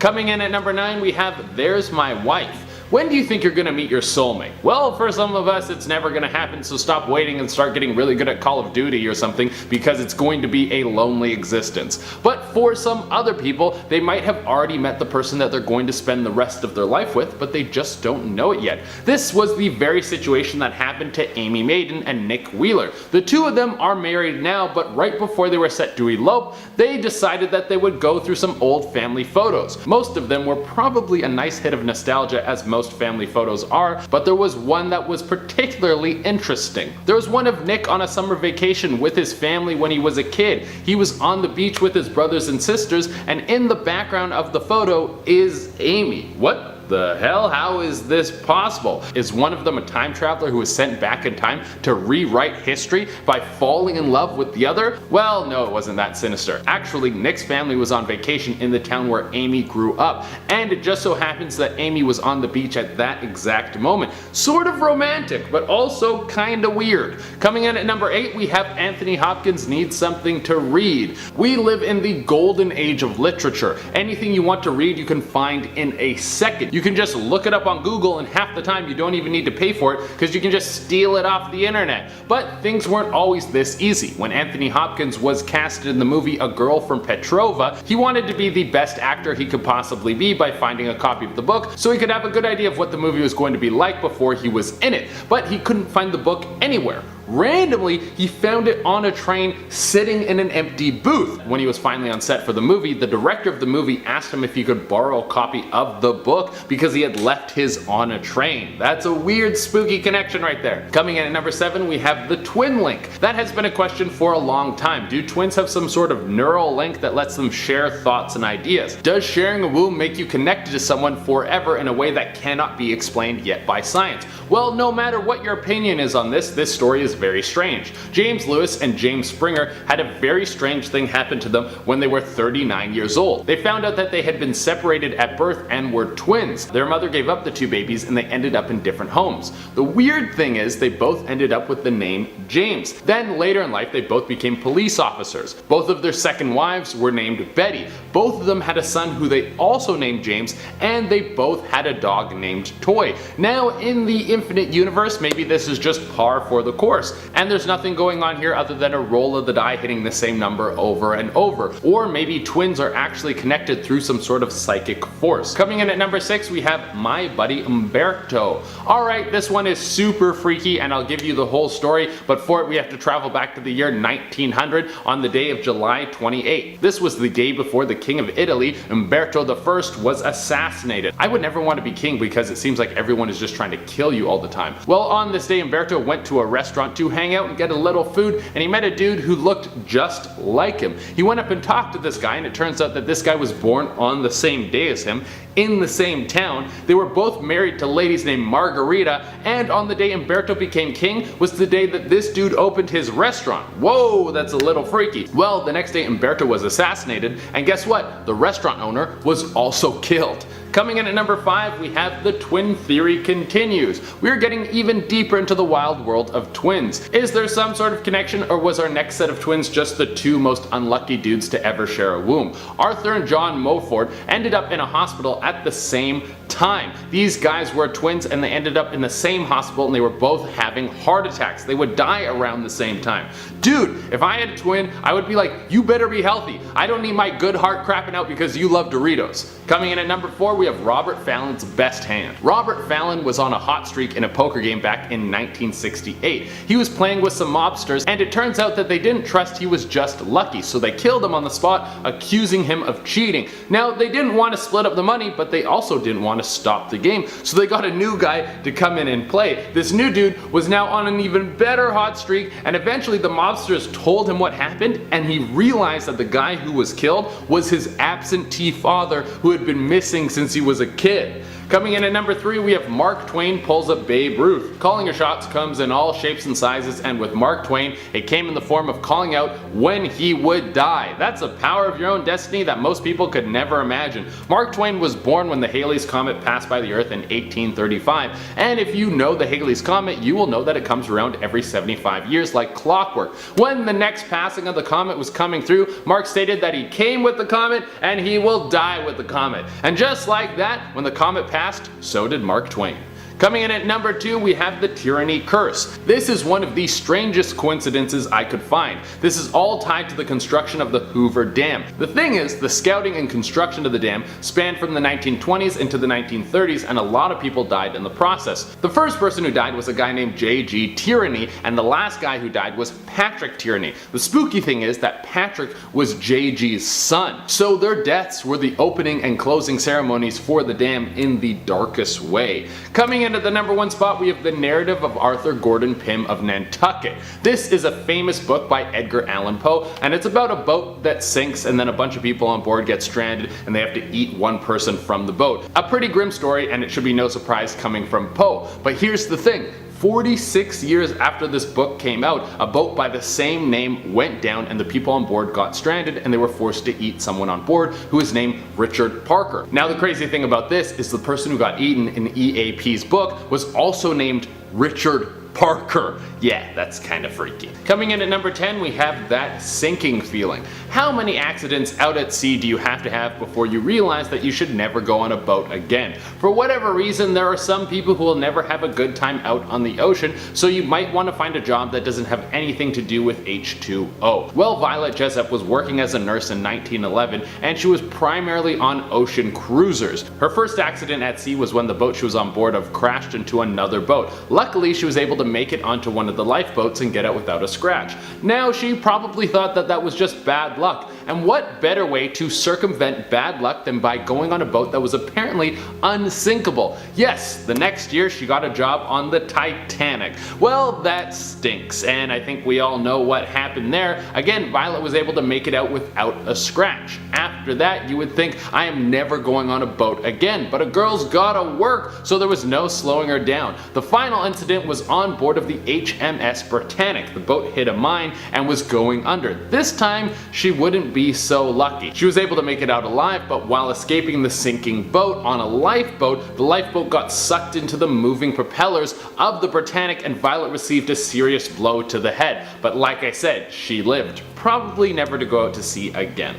Coming in at number 9, we have There's My Wife. When do you think you're gonna meet your soulmate? Well, for some of us it's never gonna happen, so stop waiting and start getting really good at Call of Duty or something, because it's going to be a lonely existence. But for some other people, they might have already met the person that they're going to spend the rest of their life with, but they just don't know it yet. This was the very situation that happened to Amy Maiden and Nick Wheeler. The two of them are married now, but right before they were set to elope, they decided that they would go through some old family photos. Most of them were probably a nice hit of nostalgia, as most family photos are, but there was one that was particularly interesting. There was one of Nick on a summer vacation with his family when he was a kid. He was on the beach with his brothers and sisters, and in the background of the photo is Amy. What the hell? How is this possible? Is one of them a time traveler who was sent back in time to rewrite history by falling in love with the other? Well, no, it wasn't that sinister. Actually, Nick's family was on vacation in the town where Amy grew up, and it just so happens that Amy was on the beach at that exact moment. Sort of romantic, but also kinda weird. Coming in at number 8, we have Anthony Hopkins Needs Something to Read. We live in the golden age of literature. Anything you want to read you can find in a second. You can just look it up on Google, and half the time you don't even need to pay for it because you can just steal it off the internet. But things weren't always this easy. When Anthony Hopkins was casted in the movie A Girl from Petrova, he wanted to be the best actor he could possibly be by finding a copy of the book so he could have a good idea of what the movie was going to be like before he was in it. But he couldn't find the book anywhere. Randomly, he found it on a train sitting in an empty booth. When he was finally on set for the movie, the director of the movie asked him if he could borrow a copy of the book because he had left his on a train. That's a weird, spooky connection right there. Coming in at number 7, we have the twin link. That has been a question for a long time. Do twins have some sort of neural link that lets them share thoughts and ideas? Does sharing a womb make you connected to someone forever in a way that cannot be explained yet by science? Well, no matter what your opinion is on this story is very strange. James Lewis and James Springer had a very strange thing happen to them when they were 39 years old. They found out that they had been separated at birth and were twins. Their mother gave up the two babies and they ended up in different homes. The weird thing is they both ended up with the name James. Then later in life they both became police officers. Both of their second wives were named Betty. Both of them had a son who they also named James, and they both had a dog named Toy. Now in the infinite universe, maybe this is just par for the course, and there's nothing going on here other than a roll of the die hitting the same number over and over. Or maybe twins are actually connected through some sort of psychic force. Coming in at number 6, we have My Buddy Umberto. Alright, this one is super freaky and I'll give you the whole story, but for it we have to travel back to the year 1900 on the day of July 28th. This was the day before the King of Italy, Umberto I, was assassinated. I would never want to be king because it seems like everyone is just trying to kill you all the time. Well, on this day Umberto went to a restaurant to hang out and get a little food, and he met a dude who looked just like him. He went up and talked to this guy, and it turns out that this guy was born on the same day as him, in the same town. They were both married to ladies named Margarita, and on the day Umberto became king was the day that this dude opened his restaurant. Whoa, that's a little freaky. Well, the next day Umberto was assassinated, and guess what? The restaurant owner was also killed. Coming in at number 5, we have the twin theory continues. We're getting even deeper into the wild world of twins. Is there some sort of connection, or was our next set of twins just the two most unlucky dudes to ever share a womb? Arthur and John Moford ended up in a hospital at the same time. These guys were twins and they ended up in the same hospital and they were both having heart attacks. They would die around the same time. Dude, if I had a twin, I would be like, you better be healthy. I don't need my good heart crapping out because you love Doritos. Coming in at number 4, we have Robert Fallon's best hand. Robert Fallon was on a hot streak in a poker game back in 1968. He was playing with some mobsters, and it turns out that they didn't trust he was just lucky, so they killed him on the spot, accusing him of cheating. Now, they didn't want to split up the money, but they also didn't want to stop the game, so they got a new guy to come in and play. This new dude was now on an even better hot streak, and eventually the mobsters told him what happened, and he realized that the guy who was killed was his absentee father who had been missing since he was a kid. Coming in at number 3, we have Mark Twain pulls a Babe Ruth. Calling your shots comes in all shapes and sizes, and with Mark Twain, it came in the form of calling out when he would die. That's a power of your own destiny that most people could never imagine. Mark Twain was born when the Halleys Comet passed by the Earth in 1835, and if you know the Halleys Comet, you will know that it comes around every 75 years like clockwork. When the next passing of the comet was coming through, Mark stated that he came with the comet and he will die with the comet. And just like that, when the comet passed, so did Mark Twain. Coming in at number 2, we have the Tyranny Curse. This is one of the strangest coincidences I could find. This is all tied to the construction of the Hoover Dam. The thing is, the scouting and construction of the dam spanned from the 1920s into the 1930s, and a lot of people died in the process. The first person who died was a guy named J.G. Tyranny, and the last guy who died was Patrick Tyranny. The spooky thing is that Patrick was J.G.'s son, so their deaths were the opening and closing ceremonies for the dam in the darkest way. Coming in at the number 1 spot, we have The Narrative of Arthur Gordon Pym of Nantucket. This is a famous book by Edgar Allan Poe, and it's about a boat that sinks and then a bunch of people on board get stranded and they have to eat one person from the boat. A pretty grim story, and it should be no surprise coming from Poe. But here's the thing. 46 years after this book came out, a boat by the same name went down and the people on board got stranded and they were forced to eat someone on board who is named Richard Parker. Now the crazy thing about this is the person who got eaten in EAP's book was also named Richard Parker. Yeah, that's kind of freaky. Coming in at number 10, we have that sinking feeling. How many accidents out at sea do you have before you realize that you should never go on a boat again? For whatever reason, there are some people who will never have a good time out on the ocean, so you might want to find a job that doesn't have anything to do with H2O. Well, Violet Jessup was working as a nurse in 1911, and she was primarily on ocean cruisers. Her first accident at sea was when the boat she was on board of crashed into another boat. Luckily, she was able to make it onto one of the lifeboats and get out without a scratch. Now, she probably thought that that was just bad luck, and what better way to circumvent bad luck than by going on a boat that was apparently unsinkable? Yes, the next year she got a job on the Titanic. Well, that stinks, and I think we all know what happened there. Again, Violet was able to make it out without a scratch. After that, you would think, I am never going on a boat again, but a girl's gotta work, so there was no slowing her down. The final incident was on board of the HMS Britannic. The boat hit a mine and was going under. This time, she wouldn't be so lucky. She was able to make it out alive, but while escaping the sinking boat on a lifeboat, the lifeboat got sucked into the moving propellers of the Britannic and Violet received a serious blow to the head. But like I said, she lived. Probably never to go out to sea again.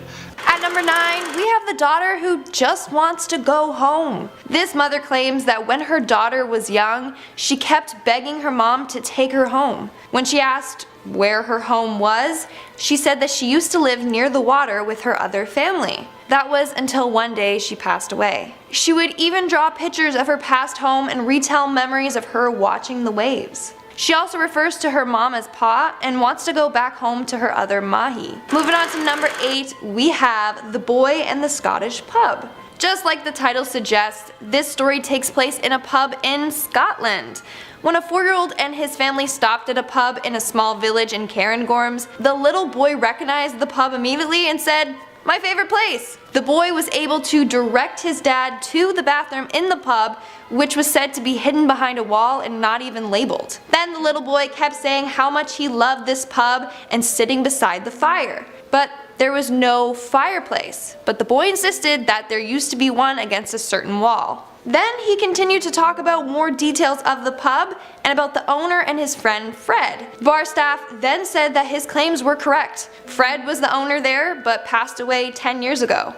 At number 9, we have the daughter who just wants to go home. This mother claims that when her daughter was young, she kept begging her mom to take her home. When she asked where her home was, she said that she used to live near the water with her other family. That was until one day she passed away. She would even draw pictures of her past home and retell memories of her watching the waves. She also refers to her mom as Pa and wants to go back home to her other mahi. Moving on to number 8, we have The Boy and the Scottish Pub. Just like the title suggests, this story takes place in a pub in Scotland. When a 4-year-old and his family stopped at a pub in a small village in Cairngorms, the little boy recognized the pub immediately and said, "My favorite place." The boy was able to direct his dad to the bathroom in the pub, which was said to be hidden behind a wall and not even labeled. Then the little boy kept saying how much he loved this pub and sitting beside the fire. But there was no fireplace, but the boy insisted that there used to be one against a certain wall. Then he continued to talk about more details of the pub and about the owner and his friend Fred. Bar staff then said that his claims were correct. Fred was the owner there, but passed away 10 years ago.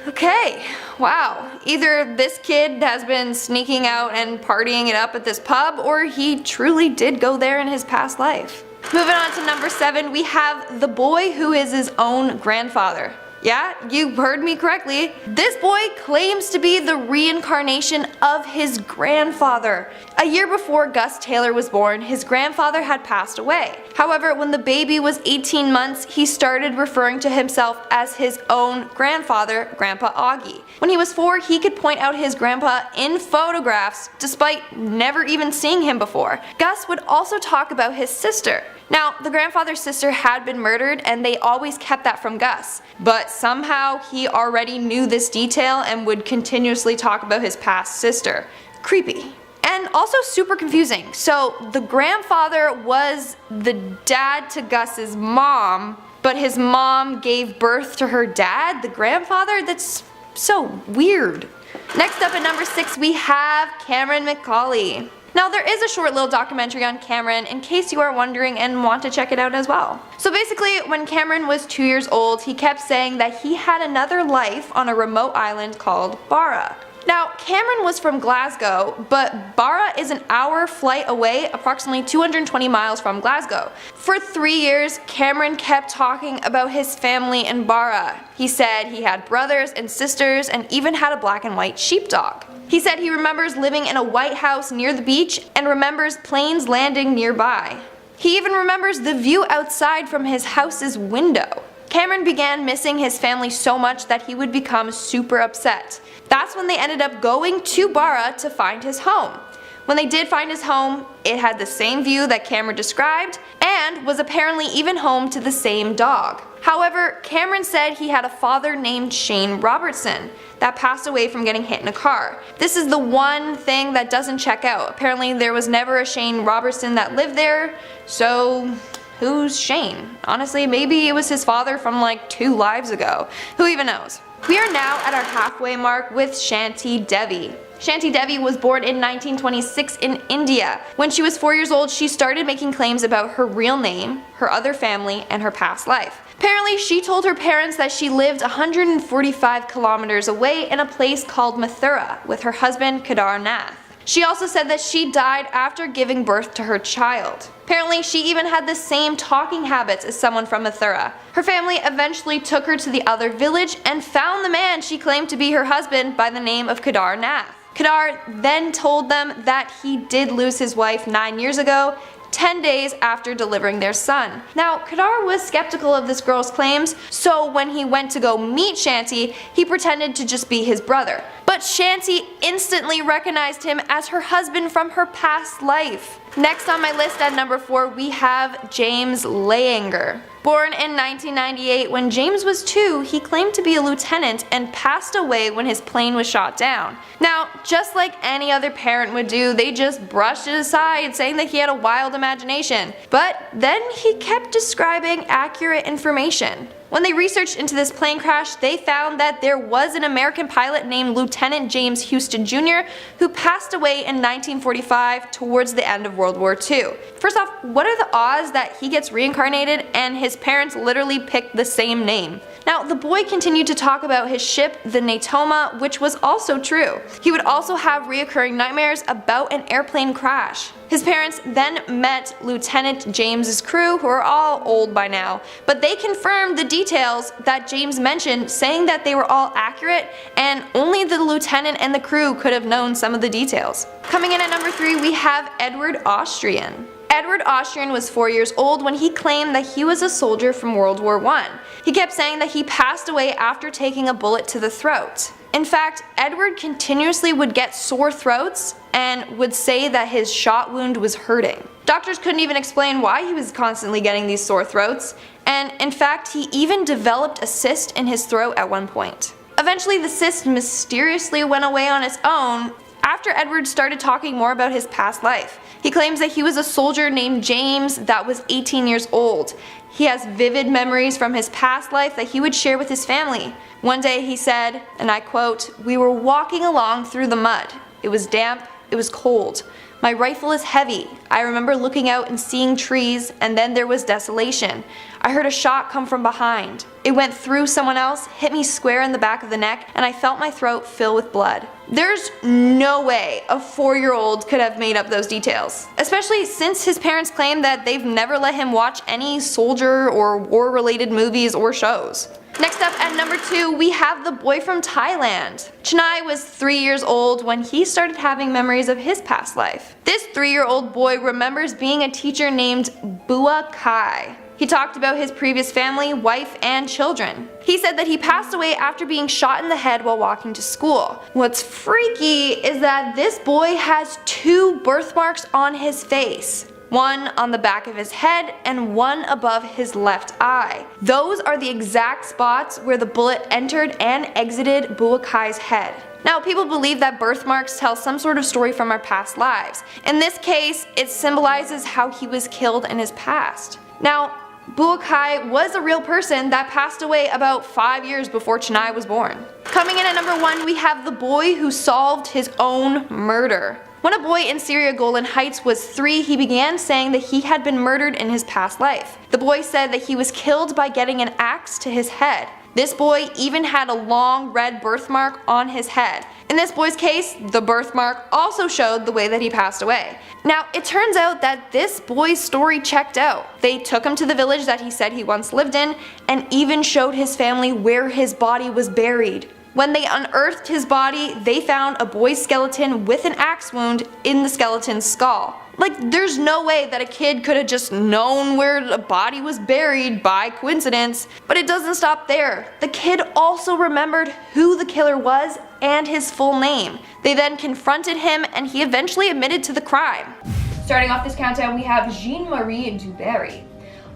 Okay, wow. Either this kid has been sneaking out and partying it up at this pub, or he truly did go there in his past life. Moving on to number 7, we have the boy who is his own grandfather. Yeah, you heard me correctly. This boy claims to be the reincarnation of his grandfather. A year before Gus Taylor was born, his grandfather had passed away. However, when the baby was 18 months, he started referring to himself as his own grandfather, Grandpa Augie. When he was 4, he could point out his grandpa in photographs despite never even seeing him before. Gus would also talk about his sister. Now, the grandfather's sister had been murdered and they always kept that from Gus, but somehow he already knew this detail and would continuously talk about his past sister. Creepy. And also super confusing. So the grandfather was the dad to Gus's mom, but his mom gave birth to her dad, the grandfather? That's so weird. Next up at number 6 we have Cameron McCouley. Now there is a short little documentary on Cameron in case you are wondering and want to check it out as well. So basically when Cameron was 2 years old, he kept saying that he had another life on a remote island called Barra. Now Cameron was from Glasgow, but Barra is an hour flight away, approximately 220 miles from Glasgow. For 3 years, Cameron kept talking about his family in Barra. He said he had brothers and sisters and even had a black and white sheepdog. He said he remembers living in a white house near the beach and remembers planes landing nearby. He even remembers the view outside from his house's window. Cameron began missing his family so much that he would become super upset. That's when they ended up going to Barra to find his home. When they did find his home, it had the same view that Cameron described and was apparently even home to the same dog. However, Cameron said he had a father named Shane Robertson that passed away from getting hit in a car. This is the one thing that doesn't check out. Apparently there was never a Shane Robertson that lived there, so who's Shane? Honestly, maybe it was his father from like 2 lives ago. Who even knows? We are now at our halfway mark with Shanti Devi. Shanti Devi was born in 1926 in India. When she was 4 years old, she started making claims about her real name, her other family, and her past life. Apparently, she told her parents that she lived 145 kilometers away in a place called Mathura with her husband Kedar Nath. She also said that she died after giving birth to her child. Apparently, she even had the same talking habits as someone from Mathura. Her family eventually took her to the other village and found the man she claimed to be her husband by the name of Kedar Nath. Kedar then told them that he did lose his wife 9 years ago, 10 days after delivering their son. Now, Kedar was skeptical of this girl's claims, so when he went to go meet Shanti, he pretended to just be his brother. But Shanti instantly recognized him as her husband from her past life. Next on my list at number 4, we have James Layker. Born in 1998, when James was 2, he claimed to be a lieutenant and passed away when his plane was shot down. Now, just like any other parent would do, they just brushed it aside, saying that he had a wild imagination. But then he kept describing accurate information. When they researched into this plane crash, they found that there was an American pilot named Lieutenant James Houston Jr. who passed away in 1945 towards the end of World War II. First off, what are the odds that he gets reincarnated and his parents literally picked the same name? Now, the boy continued to talk about his ship, the Natoma, which was also true. He would also have reoccurring nightmares about an airplane crash. His parents then met Lieutenant James's crew, who are all old by now, but they confirmed the details that James mentioned, saying that they were all accurate and only the lieutenant and the crew could have known some of the details. Coming in at number 3, we have Edward Austrian. Edward Austrian was 4 years old when he claimed that he was a soldier from World War I. He kept saying that he passed away after taking a bullet to the throat. In fact, Edward continuously would get sore throats and would say that his shot wound was hurting. Doctors couldn't even explain why he was constantly getting these sore throats, and in fact, he even developed a cyst in his throat at one point. Eventually, the cyst mysteriously went away on its own after Edward started talking more about his past life. He claims that he was a soldier named James that was 18 years old. He has vivid memories from his past life that he would share with his family. One day he said, and I quote, "We were walking along through the mud. It was damp, it was cold. My rifle is heavy. I remember looking out and seeing trees, and then there was desolation. I heard a shot come from behind. It went through someone else, hit me square in the back of the neck, and I felt my throat fill with blood." There's no way a 4-year-old could have made up those details, especially since his parents claim that they've never let him watch any soldier or war-related movies or shows. Next up at number 2, we have the boy from Thailand. Chennai was 3 years old when he started having memories of his past life. This 3-year-old boy remembers being a teacher named Bua Kai. He talked about his previous family, wife, and children. He said that he passed away after being shot in the head while walking to school. What's freaky is that this boy has 2 birthmarks on his face. One on the back of his head and one above his left eye. Those are the exact spots where the bullet entered and exited Buakai's head. Now, people believe that birthmarks tell some sort of story from our past lives. In this case, it symbolizes how he was killed in his past. Now, Buakai was a real person that passed away about 5 years before Chennai was born. Coming in at number 1, we have the boy who solved his own murder. When a boy in Syria Golan Heights was 3, he began saying that he had been murdered in his past life. The boy said that he was killed by getting an axe to his head. This boy even had a long red birthmark on his head. In this boy's case, the birthmark also showed the way that he passed away. Now, it turns out that this boy's story checked out. They took him to the village that he said he once lived in, and even showed his family where his body was buried. When they unearthed his body, they found a boy's skeleton with an axe wound in the skeleton's skull. Like, there's no way that a kid could have just known where a body was buried by coincidence. But it doesn't stop there. The kid also remembered who the killer was and his full name. They then confronted him and he eventually admitted to the crime. Starting off this countdown, we have Jean-Marie Dubry.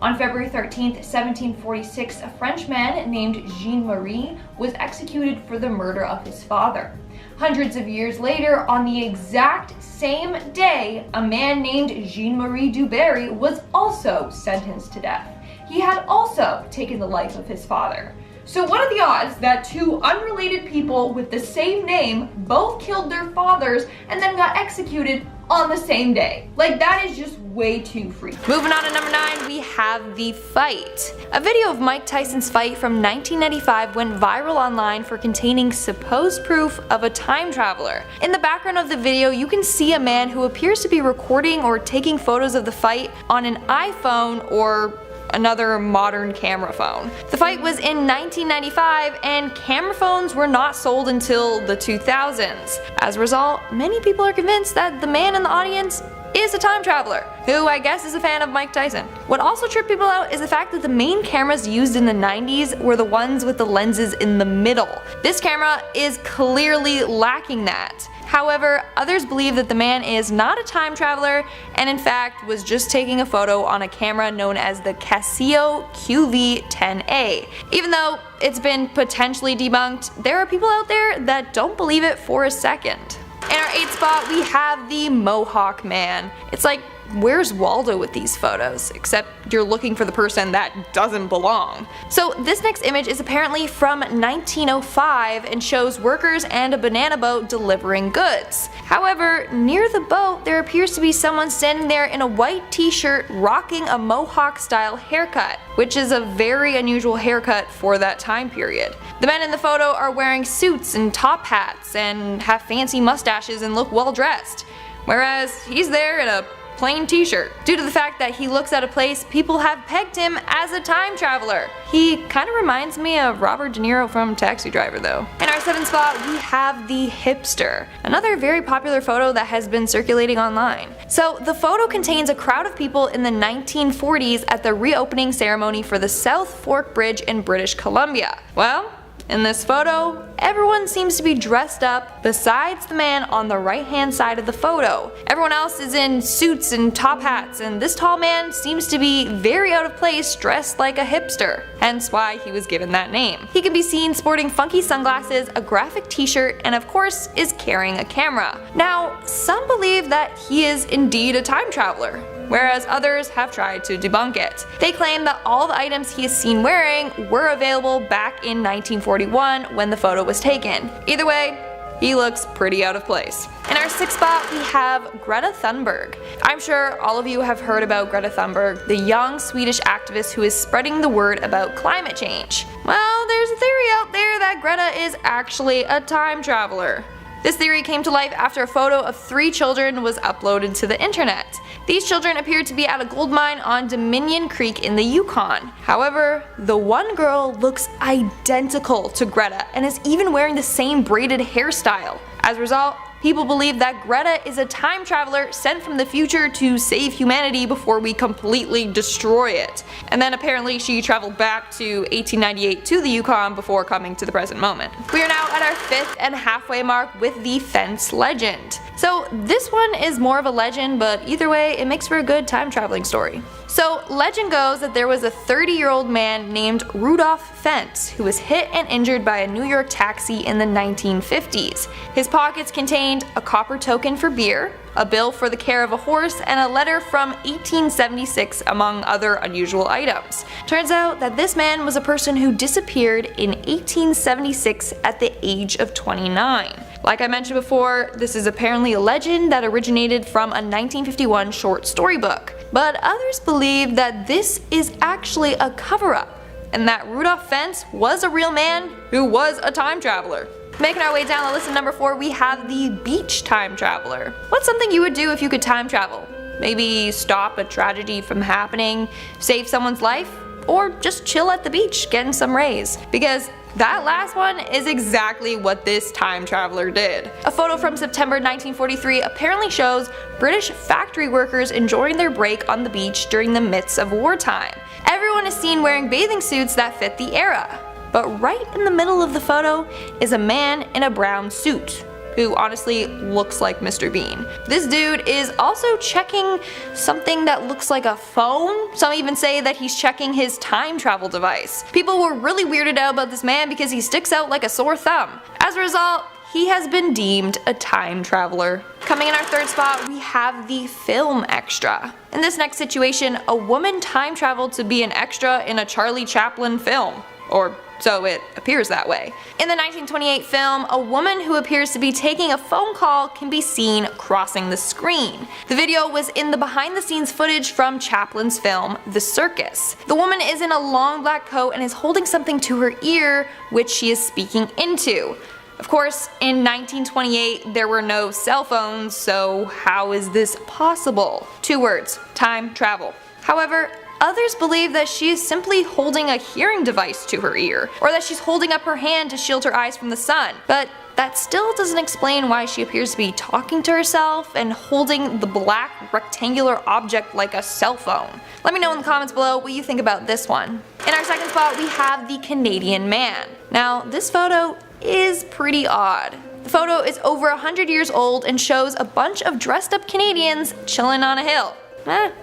On February 13th, 1746, a French man named Jean-Marie was executed for the murder of his father. Hundreds of years later, on the exact same day, a man named Jean-Marie Dubry was also sentenced to death. He had also taken the life of his father. So what are the odds that two unrelated people with the same name both killed their fathers and then got executed on the same day? Like, that is just way too freaky. Moving on to number 9, we have The Fight. A video of Mike Tyson's fight from 1995 went viral online for containing supposed proof of a time traveler. In the background of the video, you can see a man who appears to be recording or taking photos of the fight on an iPhone or another modern camera phone. The fight was in 1995 and camera phones were not sold until the 2000s. As a result, many people are convinced that the man in the audience is a time traveler, who I guess is a fan of Mike Tyson. What also tripped people out is the fact that the main cameras used in the 90s were the ones with the lenses in the middle. This camera is clearly lacking that. However, others believe that the man is not a time traveler and in fact was just taking a photo on a camera known as the Casio QV10A. Even though it's been potentially debunked, there are people out there that don't believe it for a second. In our 8th spot, we have the Mohawk Man. It's like, where's Waldo with these photos? Except you're looking for the person that doesn't belong. So this next image is apparently from 1905 and shows workers and a banana boat delivering goods. However, near the boat there appears to be someone standing there in a white t-shirt rocking a Mohawk style haircut, which is a very unusual haircut for that time period. The men in the photo are wearing suits and top hats and have fancy mustaches and look well dressed, whereas he's there in a plain t-shirt. Due to the fact that he looks out of place, people have pegged him as a time traveler. He kind of reminds me of Robert De Niro from Taxi Driver though. In our 7th spot, we have the Hipster, another very popular photo that has been circulating online. So the photo contains a crowd of people in the 1940s at the reopening ceremony for the South Fork Bridge in British Columbia. Well, in this photo, everyone seems to be dressed up besides the man on the right hand side of the photo. Everyone else is in suits and top hats, and this tall man seems to be very out of place dressed like a hipster, hence why he was given that name. He can be seen sporting funky sunglasses, a graphic t-shirt, and of course is carrying a camera. Now, some believe that he is indeed a time traveler, whereas others have tried to debunk it. They claim that all the items he is seen wearing were available back in 1941 when the photo was taken. Either way, he looks pretty out of place. In our 6th spot, we have Greta Thunberg. I'm sure all of you have heard about Greta Thunberg, the young Swedish activist who is spreading the word about climate change. Well, there's a theory out there that Greta is actually a time traveler. This theory came to life after a photo of 3 children was uploaded to the internet. These children appeared to be at a gold mine on Dominion Creek in the Yukon. However, the one girl looks identical to Greta and is even wearing the same braided hairstyle. As a result, people believe that Greta is a time traveler sent from the future to save humanity before we completely destroy it. And then apparently she traveled back to 1898 to the Yukon before coming to the present moment. We are now at our 5th and halfway mark with the Fence legend. So this one is more of a legend, but either way it makes for a good time traveling story. So legend goes that there was a 30-year-old man named Rudolph Fence who was hit and injured by a New York taxi in the 1950s. His pockets contained a copper token for beer, a bill for the care of a horse, and a letter from 1876 among other unusual items. Turns out that this man was a person who disappeared in 1876 at the age of 29. Like I mentioned before, this is apparently a legend that originated from a 1951 short story book, but others believe that this is actually a cover-up, and that Rudolph Fence was a real man who was a time traveler. Making our way down the list at number 4, we have the beach time traveler. What's something you would do if you could time travel? Maybe stop a tragedy from happening, save someone's life, or just chill at the beach getting some rays? Because that last one is exactly what this time traveler did. A photo from September 1943 apparently shows British factory workers enjoying their break on the beach during the midst of wartime. Everyone is seen wearing bathing suits that fit the era. But right in the middle of the photo is a man in a brown suit, who honestly looks like Mr. Bean. This dude is also checking something that looks like a phone. Some even say that he's checking his time travel device. People were really weirded out about this man because he sticks out like a sore thumb. As a result, he has been deemed a time traveler. Coming in our 3rd spot, we have the film extra. In this next situation, a woman time traveled to be an extra in a Charlie Chaplin film. Or so it appears that way. In the 1928 film, a woman who appears to be taking a phone call can be seen crossing the screen. The video was in the behind-the-scenes footage from Chaplin's film, The Circus. The woman is in a long black coat and is holding something to her ear, which she is speaking into. Of course, in 1928, there were no cell phones, so how is this possible? 2 words: time travel. However, others believe that she is simply holding a hearing device to her ear, or that she's holding up her hand to shield her eyes from the sun. But that still doesn't explain why she appears to be talking to herself and holding the black rectangular object like a cell phone. Let me know in the comments below what you think about this one. In our second spot, we have the Canadian man. Now, this photo is pretty odd. The photo is over 100 years old and shows a bunch of dressed up Canadians chilling on a hill.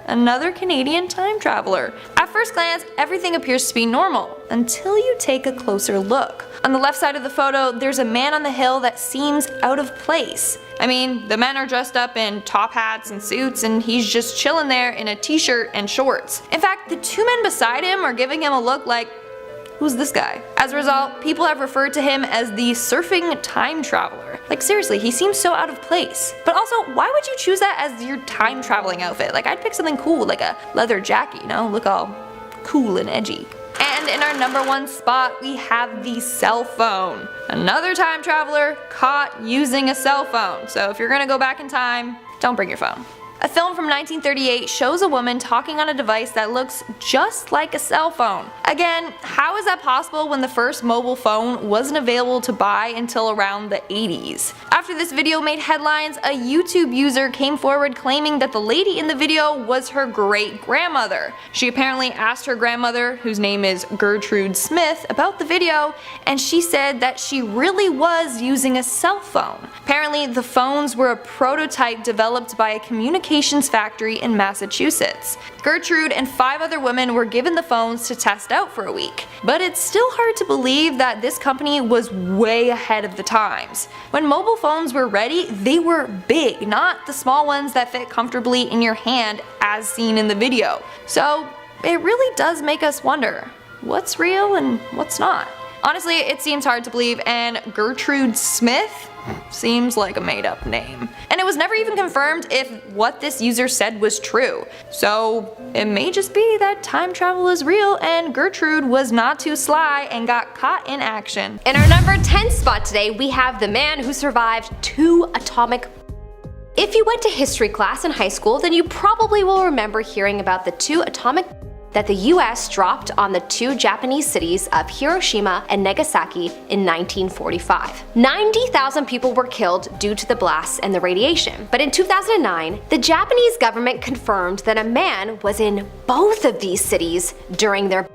Another Canadian time traveler. At first glance, everything appears to be normal, until you take a closer look. On the left side of the photo, there's a man on the hill that seems out of place. I mean, the men are dressed up in top hats and suits, and he's just chilling there in a t-shirt and shorts. In fact, the 2 men beside him are giving him a look like, who's this guy? As a result, people have referred to him as the surfing time traveler. Like seriously, he seems so out of place. But also, why would you choose that as your time traveling outfit? Like I'd pick something cool, like a leather jacket, you know, look all cool and edgy. And in our number 1 spot, we have the cell phone. Another time traveler caught using a cell phone. So if you're gonna go back in time, don't bring your phone. A film from 1938 shows a woman talking on a device that looks just like a cell phone. Again, how is that possible when the first mobile phone wasn't available to buy until around the 80s? After this video made headlines, a YouTube user came forward claiming that the lady in the video was her great-grandmother. She apparently asked her grandmother, whose name is Gertrude Smith, about the video, and she said that she really was using a cell phone. Apparently, the phones were a prototype developed by a communications factory in Massachusetts. Gertrude and 5 other women were given the phones to test out for a week. But it's still hard to believe that this company was way ahead of the times. When mobile phones were ready, they were big, not the small ones that fit comfortably in your hand as seen in the video. So it really does make us wonder, what's real and what's not? Honestly, it seems hard to believe, and Gertrude Smith seems like a made-up name. And it was never even confirmed if what this user said was true. So it may just be that time travel is real and Gertrude was not too sly and got caught in action. In our number 10 spot today, we have the man who survived 2 atomic. If you went to history class in high school, then you probably will remember hearing about the 2 atomic that the US dropped on the 2 Japanese cities of Hiroshima and Nagasaki in 1945. 90,000 people were killed due to the blasts and the radiation. But in 2009, the Japanese government confirmed that a man was in both of these cities during their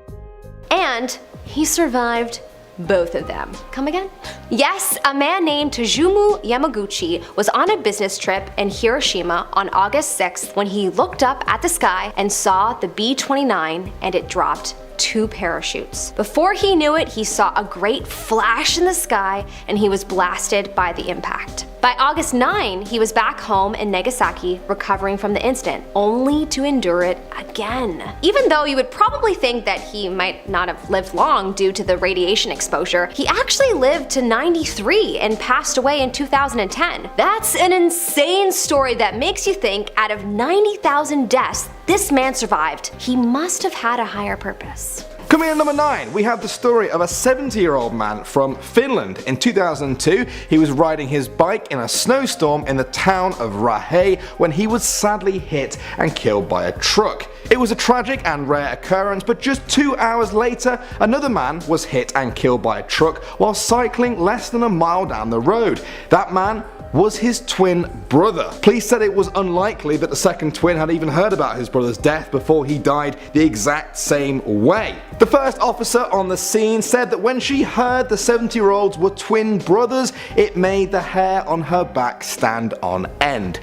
and he survived both of them. Come again? Yes, a man named Tajumu Yamaguchi was on a business trip in Hiroshima on August 6th when he looked up at the sky and saw the B-29 and it dropped 2 parachutes. Before he knew it, he saw a great flash in the sky and he was blasted by the impact. By August 9, he was back home in Nagasaki recovering from the incident, only to endure it again. Even though you would probably think that he might not have lived long due to the radiation exposure, he actually lived to 93 and passed away in 2010. That's an insane story that makes you think out of 90,000 deaths this man survived, he must have had a higher purpose. Coming in at number 9, we have the story of a 70-year-old man from Finland. In 2002, he was riding his bike in a snowstorm in the town of Rahe when he was sadly hit and killed by a truck. It was a tragic and rare occurrence, but just 2 hours later, another man was hit and killed by a truck while cycling less than a mile down the road. That man was his twin brother. Police said it was unlikely that the second twin had even heard about his brother's death before he died the exact same way. The first officer on the scene said that when she heard the 70-year-olds were twin brothers, it made the hair on her back stand on end.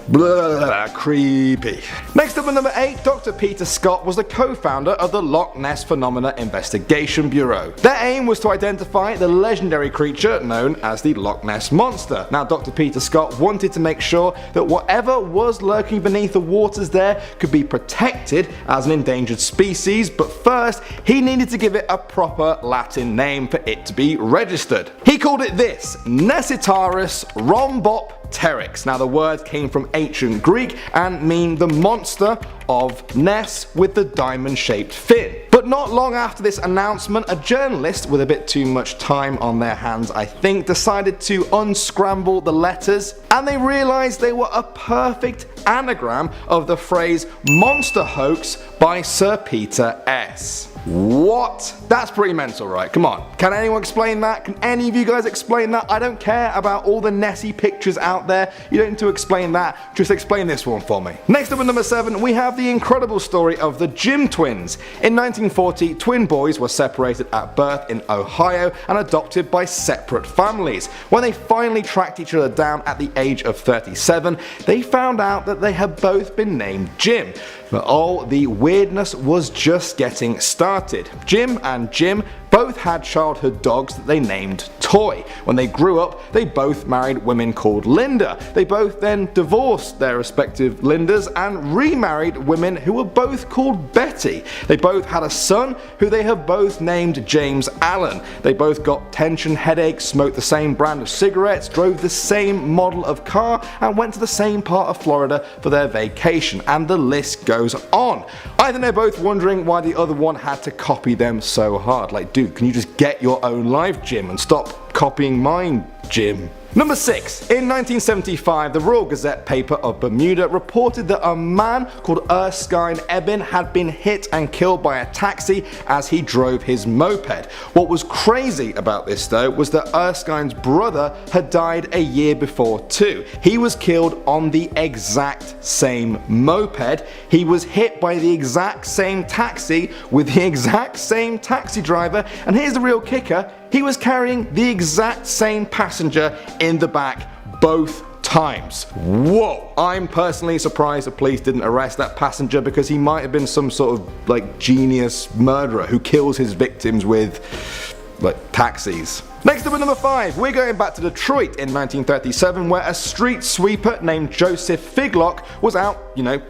Blah, creepy. Next up at number 8, Dr. Peter Scott was the co-founder of the Loch Ness Phenomena Investigation Bureau. Their aim was to identify the legendary creature known as the Loch Ness Monster. Now, Dr. Peter Scott wanted to make sure that whatever was lurking beneath the waters there could be protected as an endangered species, but first he needed to give it a proper Latin name for it to be registered. He called it this, Nessitaris rhombopteryx. Now, the word came from ancient Greek and mean the monster of Ness with the diamond-shaped fin. But not long after this announcement, a journalist with a bit too much time on their hands, I think, decided to unscramble the letters, and they realized they were a perfect anagram of the phrase monster hoax by Sir Peter S. What? That's pretty mental, right? Come on. Can anyone explain that? Can any of you guys explain that? I don't care about all the Nessie pictures out there. You don't need to explain that. Just explain this one for me. Next up at number 7, we have the incredible story of the Jim twins. In 1940, twin boys were separated at birth in Ohio and adopted by separate families. When they finally tracked each other down at the age of 37, they found out that they had both been named Jim. But oh, the weirdness was just getting started. Jim and Jim both had childhood dogs that they named Toy. When they grew up, they both married women called Linda. They both then divorced their respective Lindas and remarried women who were both called Betty. They both had a son who they have both named James Allen. They both got tension headaches, smoked the same brand of cigarettes, drove the same model of car, and went to the same part of Florida for their vacation, and the list goes on. I think they're both wondering why the other one had to copy them so hard. Like, dude, can you just get your own life, Jim, and stop copying mine, Jim? Number 6. In 1975, the Royal Gazette paper of Bermuda reported that a man called Erskine Ebbin had been hit and killed by a taxi as he drove his moped. What was crazy about this though was that Erskine's brother had died a year before too. He was killed on the exact same moped. He was hit by the exact same taxi with the exact same taxi driver, and here's the real kicker, he was carrying the exact same passenger in the back both times. Whoa! I'm personally surprised the police didn't arrest that passenger because he might have been some sort of like genius murderer who kills his victims with like taxis. Next up at number 5, we're going back to Detroit in 1937 where a street sweeper named Joseph Figlock was out,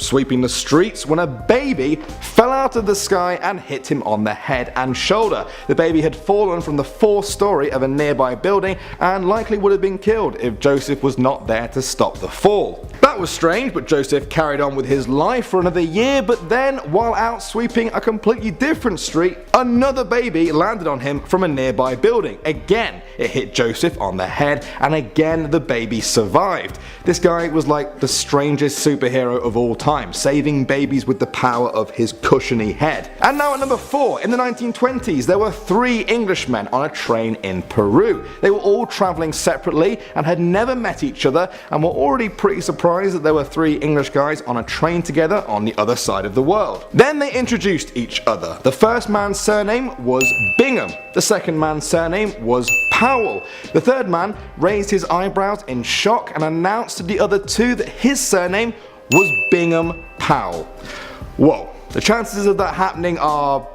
sweeping the streets when a baby fell out of the sky and hit him on the head and shoulder. The baby had fallen from the 4th story of a nearby building and likely would have been killed if Joseph was not there to stop the fall. That was strange, but Joseph carried on with his life for another year, but then while out sweeping a completely different street, another baby landed on him from a nearby building. Again, it hit Joseph on the head, and again the baby survived. This guy was like the strangest superhero of all time, saving babies with the power of his cushiony head. And now at number 4, in the 1920s there were 3 Englishmen on a train in Peru. They were all travelling separately and had never met each other, and were already pretty surprised that there were 3 English guys on a train together on the other side of the world. Then they introduced each other. The first man's surname was Bingham. The second man's surname was Powell. The third man raised his eyebrows in shock and announced to the other 2 that his surname was Bingham Powell. Whoa, the chances of that happening are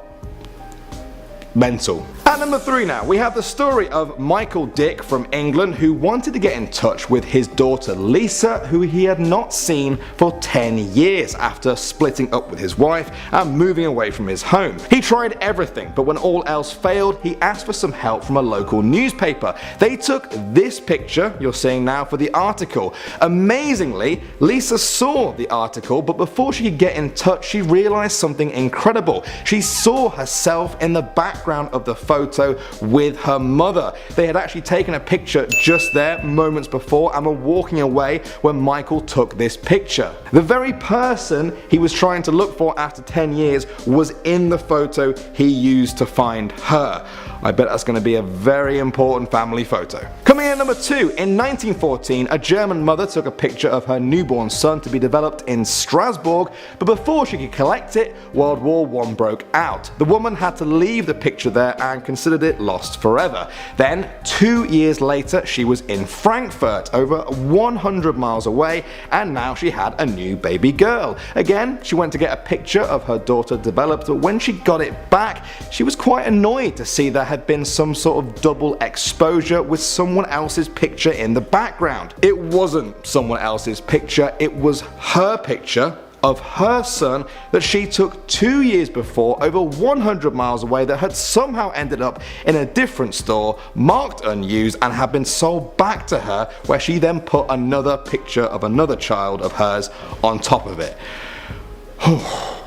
mental. At number 3 now, we have the story of Michael Dick from England who wanted to get in touch with his daughter Lisa, who he had not seen for 10 years after splitting up with his wife and moving away from his home. He tried everything, but when all else failed, he asked for some help from a local newspaper. They took this picture you're seeing now for the article. Amazingly, Lisa saw the article, but before she could get in touch, she realized something incredible. She saw herself in the background of the photo with her mother. They had actually taken a picture just there moments before and were walking away when Michael took this picture. The very person he was trying to look for after 10 years was in the photo he used to find her. I bet that's going to be a very important family photo. Coming in at number 2, in 1914, a German mother took a picture of her newborn son to be developed in Strasbourg, but before she could collect it, World War I broke out. The woman had to leave the picture there and considered it lost forever. Then, 2 years later, she was in Frankfurt, over 100 miles away, and now she had a new baby girl. Again, she went to get a picture of her daughter developed, but when she got it back, she was quite annoyed to see there had been some sort of double exposure with someone else's picture in the background. It wasn't someone else's picture, it was her picture of her son that she took 2 years before, over 100 miles away, that had somehow ended up in a different store, marked unused, and had been sold back to her, where she then put another picture of another child of hers on top of it.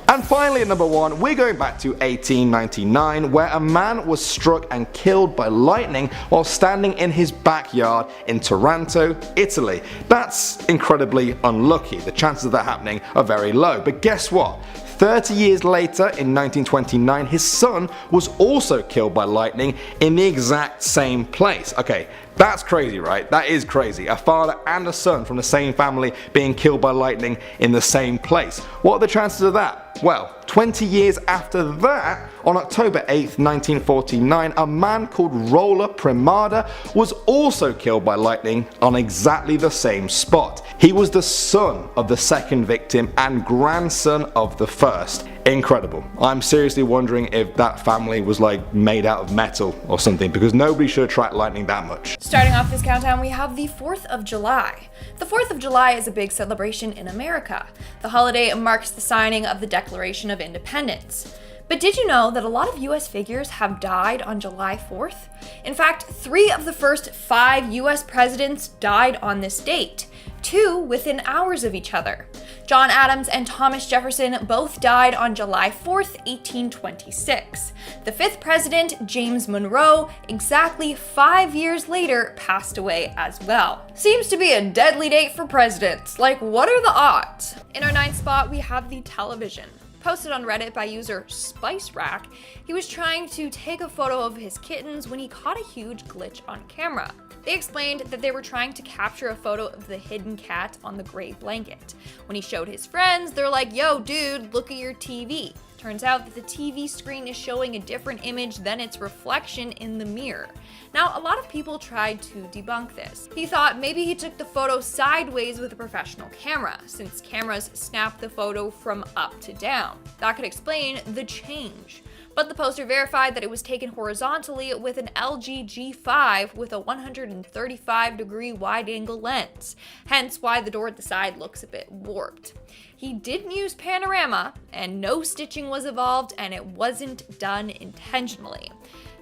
And finally at number 1, we're going back to 1899, where a man was struck and killed by lightning while standing in his backyard in Taranto, Italy. That's incredibly unlucky. The chances of that happening are very low. But guess what? 30 years later, in 1929, his son was also killed by lightning in the exact same place. Okay, that's crazy, right? That is crazy. A father and a son from the same family being killed by lightning in the same place. What are the chances of that? Well, 20 years after that, on October 8th, 1949, a man called Roller Primada was also killed by lightning on exactly the same spot. He was the son of the second victim and grandson of the first. Incredible. I'm seriously wondering if that family was like made out of metal or something, because nobody should attract lightning that much. Starting off this countdown, we have the 4th of July. The 4th of July is a big celebration in America. The holiday marks the signing of the Declaration of Independence. But did you know that a lot of US figures have died on July 4th? In fact, 3 of the first 5 US presidents died on this date, 2 within hours of each other. John Adams and Thomas Jefferson both died on July 4th, 1826. The 5th president, James Monroe, exactly 5 years later passed away as well. Seems to be a deadly date for presidents. Like, what are the odds? In our 9th spot, we have the television. Posted on Reddit by user Spice Rack, he was trying to take a photo of his kittens when he caught a huge glitch on camera. They explained that they were trying to capture a photo of the hidden cat on the gray blanket. When he showed his friends, they're like, "Yo, dude, look at your TV." Turns out that the TV screen is showing a different image than its reflection in the mirror. Now, a lot of people tried to debunk this. He thought maybe he took the photo sideways with a professional camera, since cameras snap the photo from up to down. That could explain the change. But the poster verified that it was taken horizontally with an LG G5 with a 135-degree wide-angle lens, hence why the door at the side looks a bit warped. He didn't use panorama, and no stitching was involved, and it wasn't done intentionally.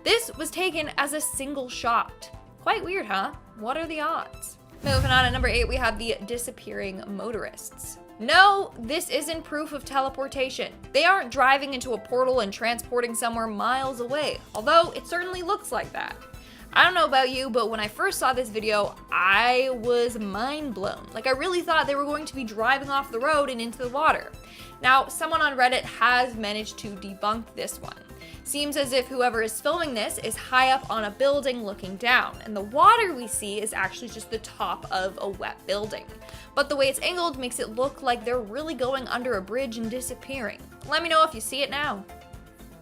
This was taken as a single shot. Quite weird, huh? What are the odds? Moving on, at number 8, we have the disappearing motorists. No, this isn't proof of teleportation. They aren't driving into a portal and transporting somewhere miles away, although it certainly looks like that. I don't know about you, but when I first saw this video, I was mind blown. Like, I really thought they were going to be driving off the road and into the water. Now, someone on Reddit has managed to debunk this one. Seems as if whoever is filming this is high up on a building looking down, and the water we see is actually just the top of a wet building. But the way it's angled makes it look like they're really going under a bridge and disappearing. Let me know if you see it now.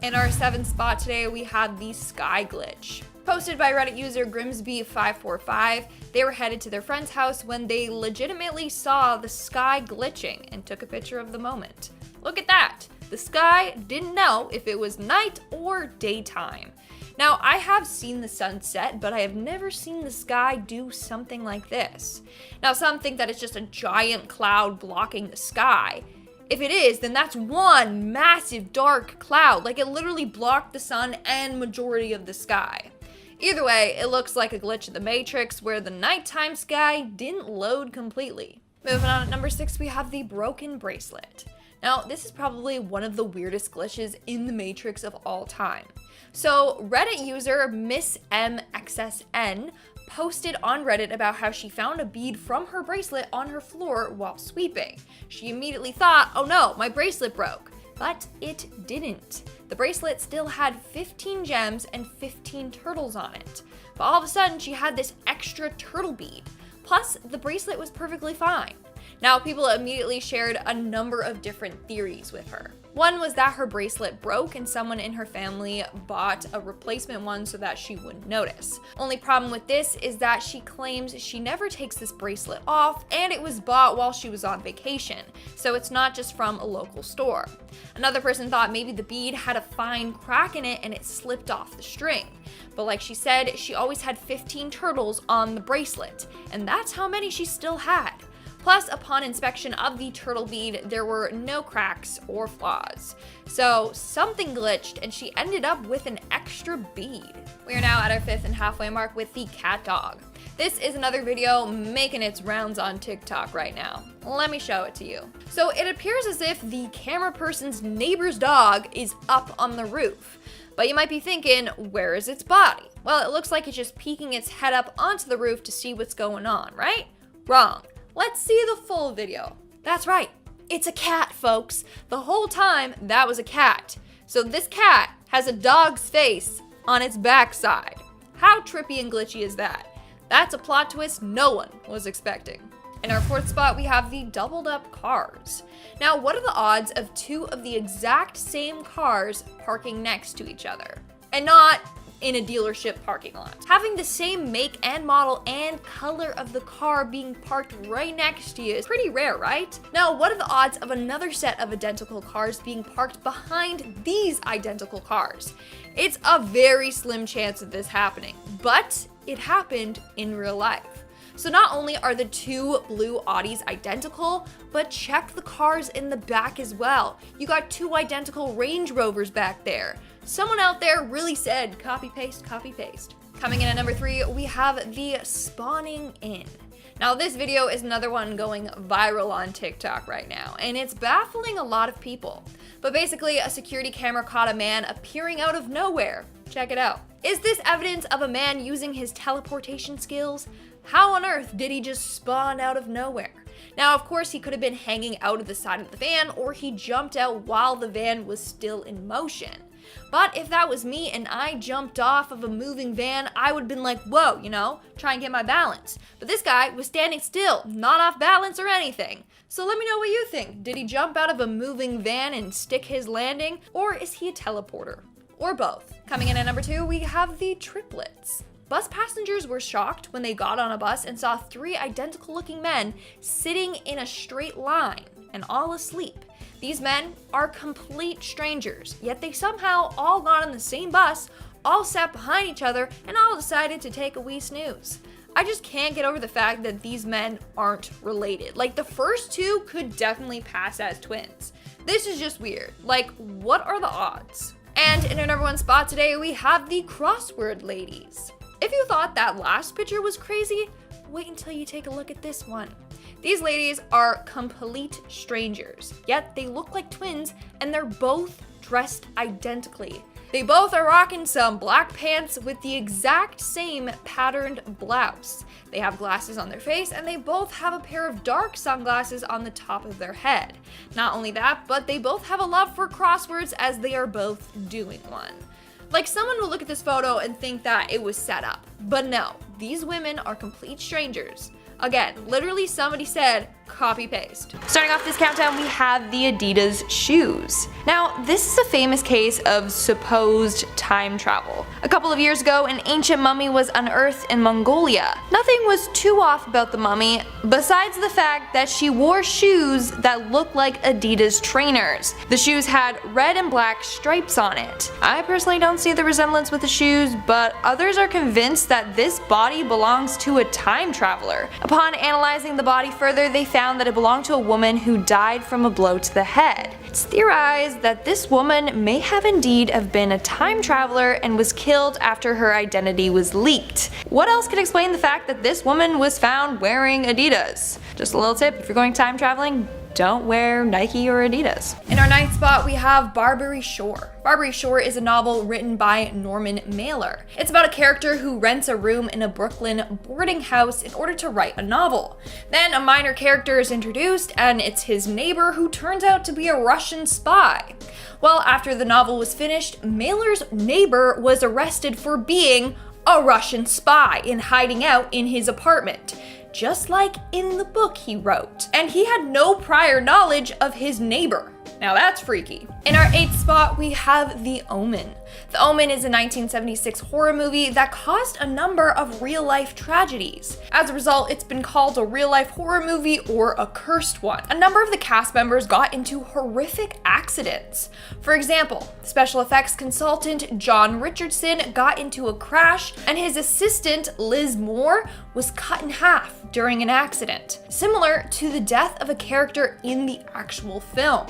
In our 7th spot today, we have the sky glitch. Posted by Reddit user Grimsby545, they were headed to their friend's house when they legitimately saw the sky glitching and took a picture of the moment. Look at that! The sky didn't know if it was night or daytime. Now, I have seen the sunset, but I have never seen the sky do something like this. Now, some think that it's just a giant cloud blocking the sky. If it is, then that's one massive dark cloud, like it literally blocked the sun and majority of the sky. Either way, it looks like a glitch in the Matrix where the nighttime sky didn't load completely. Moving on, at number 6, we have the broken bracelet. Now, this is probably one of the weirdest glitches in the Matrix of all time. So, Reddit user Miss MXSN posted on Reddit about how she found a bead from her bracelet on her floor while sweeping. She immediately thought, "Oh no, my bracelet broke." But it didn't. The bracelet still had 15 gems and 15 turtles on it. But all of a sudden, she had this extra turtle bead. Plus, the bracelet was perfectly fine. Now, people immediately shared a number of different theories with her. One was that her bracelet broke and someone in her family bought a replacement one so that she wouldn't notice. Only problem with this is that she claims she never takes this bracelet off and it was bought while she was on vacation, so it's not just from a local store. Another person thought maybe the bead had a fine crack in it and it slipped off the string. But like she said, she always had 15 turtles on the bracelet, and that's how many she still had. Plus, upon inspection of the turtle bead, there were no cracks or flaws. So something glitched and she ended up with an extra bead. We are now at our 5th and halfway mark with the cat dog. This is another video making its rounds on TikTok right now. Let me show it to you. So it appears as if the camera person's neighbor's dog is up on the roof. But you might be thinking, where is its body? Well, it looks like it's just peeking its head up onto the roof to see what's going on, right? Wrong. Let's see the full video. That's right, it's a cat, folks. The whole time, that was a cat. So this cat has a dog's face on its backside. How trippy and glitchy is that? That's a plot twist no one was expecting. In our 4th spot, we have the doubled up cars. Now, what are the odds of 2 of the exact same cars parking next to each other? And not in a dealership parking lot. Having the same make and model and color of the car being parked right next to you is pretty rare, right? Now, what are the odds of another set of identical cars being parked behind these identical cars? It's a very slim chance of this happening, but it happened in real life. So not only are the 2 blue Audis identical, but check the cars in the back as well. You got 2 identical Range Rovers back there. Someone out there really said copy paste, copy paste. Coming in at number 3, we have the spawning in. Now this video is another one going viral on TikTok right now, and it's baffling a lot of people. But basically, a security camera caught a man appearing out of nowhere. Check it out. Is this evidence of a man using his teleportation skills? How on earth did he just spawn out of nowhere? Now, of course, he could have been hanging out of the side of the van, or he jumped out while the van was still in motion. But if that was me and I jumped off of a moving van, I would have been like, whoa, you know, try and get my balance. But this guy was standing still, not off balance or anything. So let me know what you think. Did he jump out of a moving van and stick his landing? Or is he a teleporter? Or both? Coming in at number 2, we have the triplets. Bus passengers were shocked when they got on a bus and saw 3 identical looking men sitting in a straight line and all asleep. These men are complete strangers, yet they somehow all got on the same bus, all sat behind each other, and all decided to take a wee snooze. I just can't get over the fact that these men aren't related. Like, the first 2 could definitely pass as twins. This is just weird. Like, what are the odds? And in our number 1 spot today, we have the crossword ladies. If you thought that last picture was crazy, wait until you take a look at this one. These ladies are complete strangers, yet they look like twins and they're both dressed identically. They both are rocking some black pants with the exact same patterned blouse. They have glasses on their face and they both have a pair of dark sunglasses on the top of their head. Not only that, but they both have a love for crosswords as they are both doing one. Like, someone will look at this photo and think that it was set up, but no, these women are complete strangers. Again, literally somebody said, copy paste. Starting off this countdown, we have the Adidas shoes. Now, this is a famous case of supposed time travel. A couple of years ago, an ancient mummy was unearthed in Mongolia. Nothing was too off about the mummy, besides the fact that she wore shoes that looked like Adidas trainers. The shoes had red and black stripes on it. I personally don't see the resemblance with the shoes, but others are convinced that this body belongs to a time traveler. Upon analyzing the body further, they found that it belonged to a woman who died from a blow to the head. It's theorized that this woman may have indeed have been a time traveler and was killed after her identity was leaked. What else could explain the fact that this woman was found wearing Adidas? Just a little tip, if you're going time traveling, don't wear Nike or Adidas. In our ninth spot, we have Barbary Shore. Barbary Shore is a novel written by Norman Mailer. It's about a character who rents a room in a Brooklyn boarding house in order to write a novel. Then a minor character is introduced, and it's his neighbor who turns out to be a Russian spy. Well, after the novel was finished, Mailer's neighbor was arrested for being a Russian spy and hiding out in his apartment, just like in the book he wrote. And he had no prior knowledge of his neighbor. Now that's freaky. In our eighth spot, we have The Omen. The Omen is a 1976 horror movie that caused a number of real-life tragedies. As a result, it's been called a real-life horror movie or a cursed one. A number of the cast members got into horrific accidents. For example, special effects consultant John Richardson got into a crash, and his assistant Liz Moore was cut in half during an accident, similar to the death of a character in the actual film.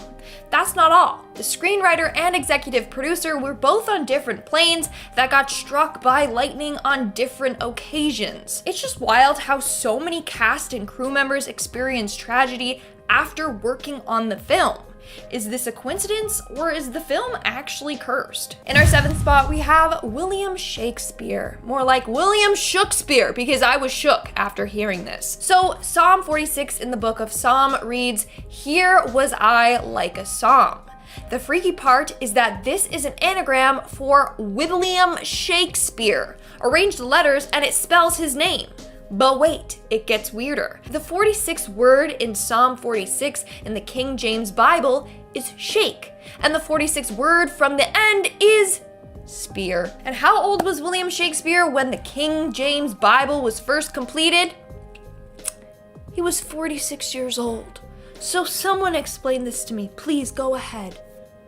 That's not all. The screenwriter and executive producer were both on different planes that got struck by lightning on different occasions. It's just wild how so many cast and crew members experienced tragedy after working on the film. Is this a coincidence, or is the film actually cursed? In our seventh spot, we have William Shakespeare. More like William Shookspeare, because I was shook after hearing this. So Psalm 46 in the book of Psalm reads, "Here was I like a psalm." The freaky part is that this is an anagram for William Shakespeare. Arrange the letters and it spells his name. But wait, it gets weirder. The 46th word in Psalm 46 in the King James Bible is shake, and the 46th word from the end is spear. And how old was William Shakespeare when the King James Bible was first completed? He was 46 years old. So someone explain this to me. Please go ahead.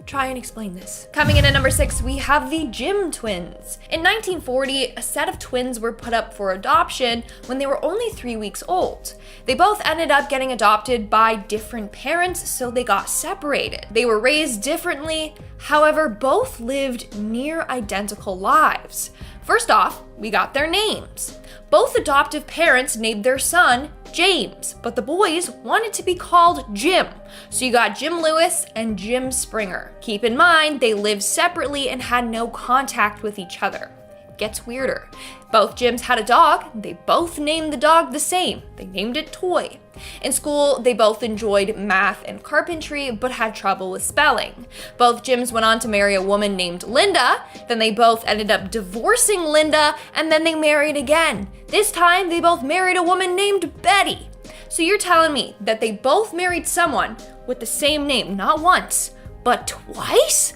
Try and explain this. Coming in at number 6, we have the Jim twins. In 1940, a set of twins were put up for adoption when they were only 3 weeks old. They both ended up getting adopted by different parents, so they got separated. They were raised differently, however, both lived near identical lives. First off, we got their names. Both adoptive parents named their son James, but the boys wanted to be called Jim. So you got Jim Lewis and Jim Springer. Keep in mind, they lived separately and had no contact with each other. Gets weirder. Both Jims had a dog. They both named the dog the same. They named it Toy. In school, they both enjoyed math and carpentry, but had trouble with spelling. Both Jims went on to marry a woman named Linda. Then they both ended up divorcing Linda, and then they married again. This time, they both married a woman named Betty. So you're telling me that they both married someone with the same name, not once, but twice?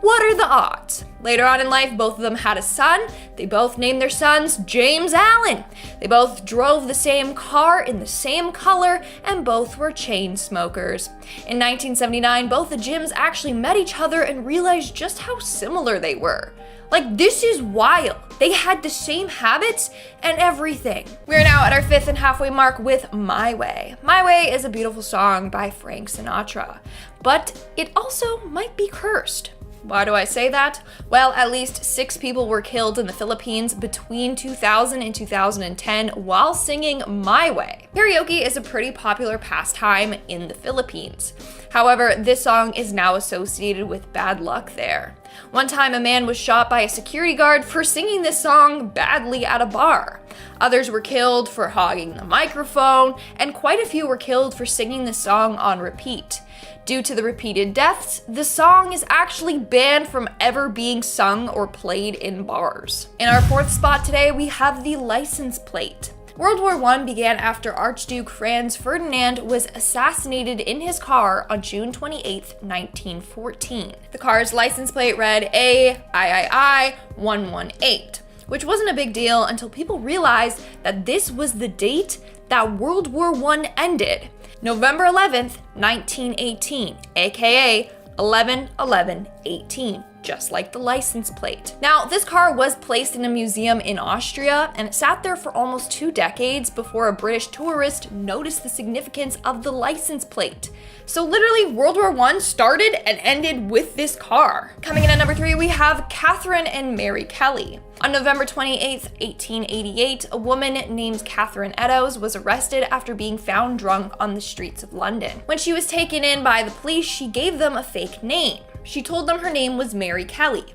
What are the odds? Later on in life, both of them had a son. They both named their sons James Allen. They both drove the same car in the same color, and both were chain smokers. In 1979, both the Jims actually met each other and realized just how similar they were. Like, this is wild. They had the same habits and everything. We're now at our 5th and halfway mark with My Way. My Way is a beautiful song by Frank Sinatra, but it also might be cursed. Why do I say that? Well, at least 6 people were killed in the Philippines between 2000 and 2010 while singing My Way. Karaoke is a pretty popular pastime in the Philippines. However, this song is now associated with bad luck there. One time, a man was shot by a security guard for singing this song badly at a bar. Others were killed for hogging the microphone, and quite a few were killed for singing the song on repeat. Due to the repeated deaths, the song is actually banned from ever being sung or played in bars. In our 4th spot today, we have the license plate. World War I began after Archduke Franz Ferdinand was assassinated in his car on June 28, 1914. The car's license plate read AII-118, which wasn't a big deal until people realized that this was the date that World War I ended. November 11th, 1918, aka 11/11/18. just like the license plate. Now, this car was placed in a museum in Austria, and it sat there for almost 2 decades before a British tourist noticed the significance of the license plate. So literally, World War I started and ended with this car. Coming in at number 3, we have Catherine and Mary Kelly. On November 28, 1888, a woman named Catherine Eddowes was arrested after being found drunk on the streets of London. When she was taken in by the police, she gave them a fake name. She told them her name was Mary Kelly.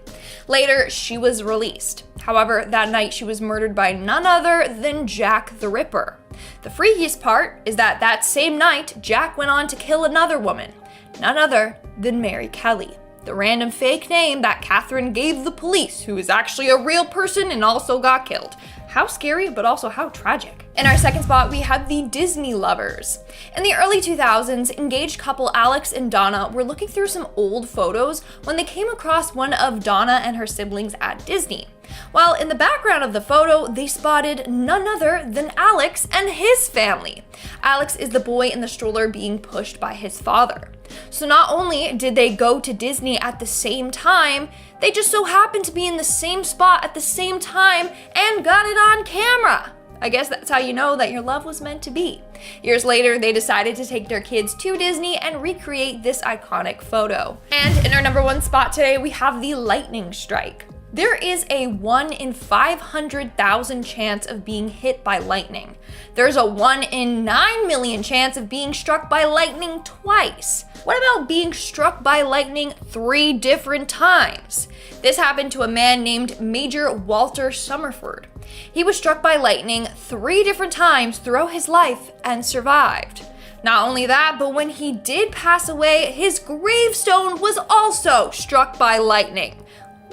Later, she was released. However, that night she was murdered by none other than Jack the Ripper. The freakiest part is that that same night, Jack went on to kill another woman, none other than Mary Kelly, the random fake name that Catherine gave the police, who is actually a real person and also got killed. How scary, but also how tragic. In our second spot, we have the Disney lovers. In the early 2000s, engaged couple Alex and Donna were looking through some old photos when they came across one of Donna and her siblings at Disney. While in the background of the photo, they spotted none other than Alex and his family. Alex is the boy in the stroller being pushed by his father. So not only did they go to Disney at the same time, they just so happened to be in the same spot at the same time and got it on camera. I guess that's how you know that your love was meant to be. Years later, they decided to take their kids to Disney and recreate this iconic photo. And in our number 1 spot today, we have the lightning strike. There is a 1 in 500,000 chance of being hit by lightning. There's a 1 in 9 million chance of being struck by lightning twice. What about being struck by lightning 3 different times? This happened to a man named Major Walter Summerford. He was struck by lightning 3 different times throughout his life and survived. Not only that, but when he did pass away, his gravestone was also struck by lightning.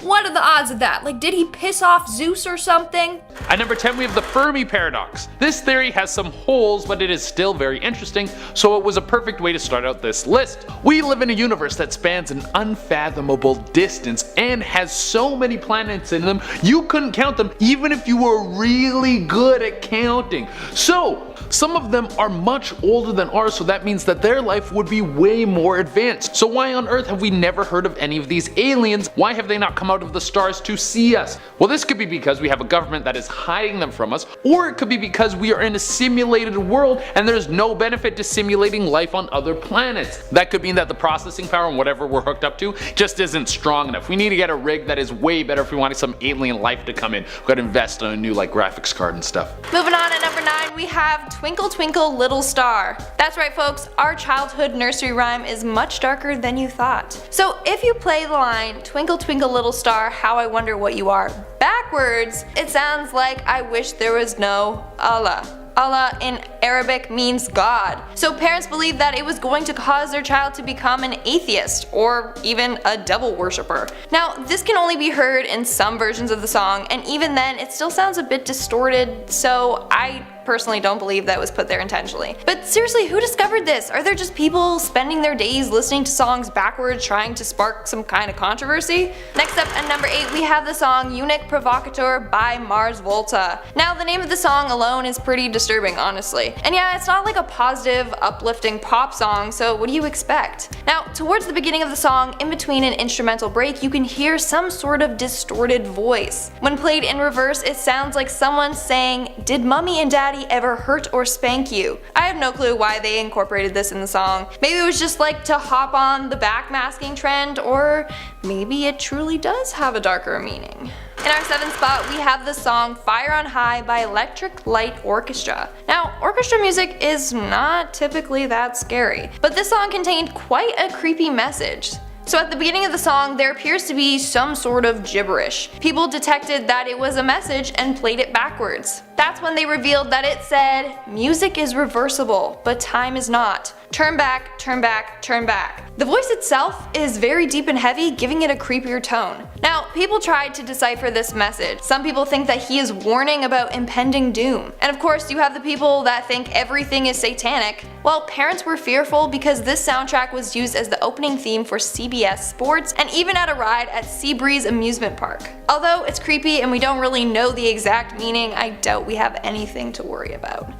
What are the odds of that? Like, did he piss off Zeus or something? At number 10, we have the Fermi paradox. This theory has some holes, but it is still very interesting, so it was a perfect way to start out this list. We live in a universe that spans an unfathomable distance and has so many planets in them, you couldn't count them even if you were really good at counting. So, some of them are much older than ours, so that means that their life would be way more advanced. So why on earth have we never heard of any of these aliens? Why have they not come out of the stars to see us? Well, this could be because we have a government that is hiding them from us, or it could be because we are in a simulated world and there's no benefit to simulating life on other planets. That could mean that the processing power and whatever we're hooked up to just isn't strong enough. We need to get a rig that is way better if we want some alien life to come in. We've got to invest in a new graphics card and stuff. Moving on at number 9, we have Twinkle Twinkle Little Star. That's right folks, our childhood nursery rhyme is much darker than you thought. So if you play the line, Twinkle Twinkle Little Star, how I wonder what you are, backwards, it sounds like I wish there was no Allah. Allah in Arabic means God. So parents believed that it was going to cause their child to become an atheist or even a devil worshipper. Now this can only be heard in some versions of the song, and even then it still sounds a bit distorted, so I personally don't believe that was put there intentionally. But seriously, who discovered this? Are there just people spending their days listening to songs backwards trying to spark some kind of controversy? Next up at number 8, we have the song Eunuch Provocateur by Mars Volta. Now the name of the song alone is pretty disturbing, honestly. And yeah, it's not like a positive, uplifting pop song, so what do you expect? Now, towards the beginning of the song, in between an instrumental break, you can hear some sort of distorted voice. When played in reverse, it sounds like someone saying, "Did mommy and daddy ever hurt or spank you?" I have no clue why they incorporated this in the song. Maybe it was just like to hop on the backmasking trend, or maybe it truly does have a darker meaning. In our 7th spot, we have the song Fire on High by Electric Light Orchestra. Now, orchestra music is not typically that scary, but this song contained quite a creepy message. So at the beginning of the song, there appears to be some sort of gibberish. People detected that it was a message and played it backwards. That's when they revealed that it said, "Music is reversible, but time is not. Turn back, turn back, turn back." The voice itself is very deep and heavy, giving it a creepier tone. Now, people tried to decipher this message. Some people think that he is warning about impending doom. And of course, you have the people that think everything is satanic. Well, parents were fearful because this soundtrack was used as the opening theme for CBS Sports and even at a ride at Seabreeze Amusement Park. Although it's creepy and we don't really know the exact meaning, I doubt we have anything to worry about.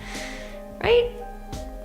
Right?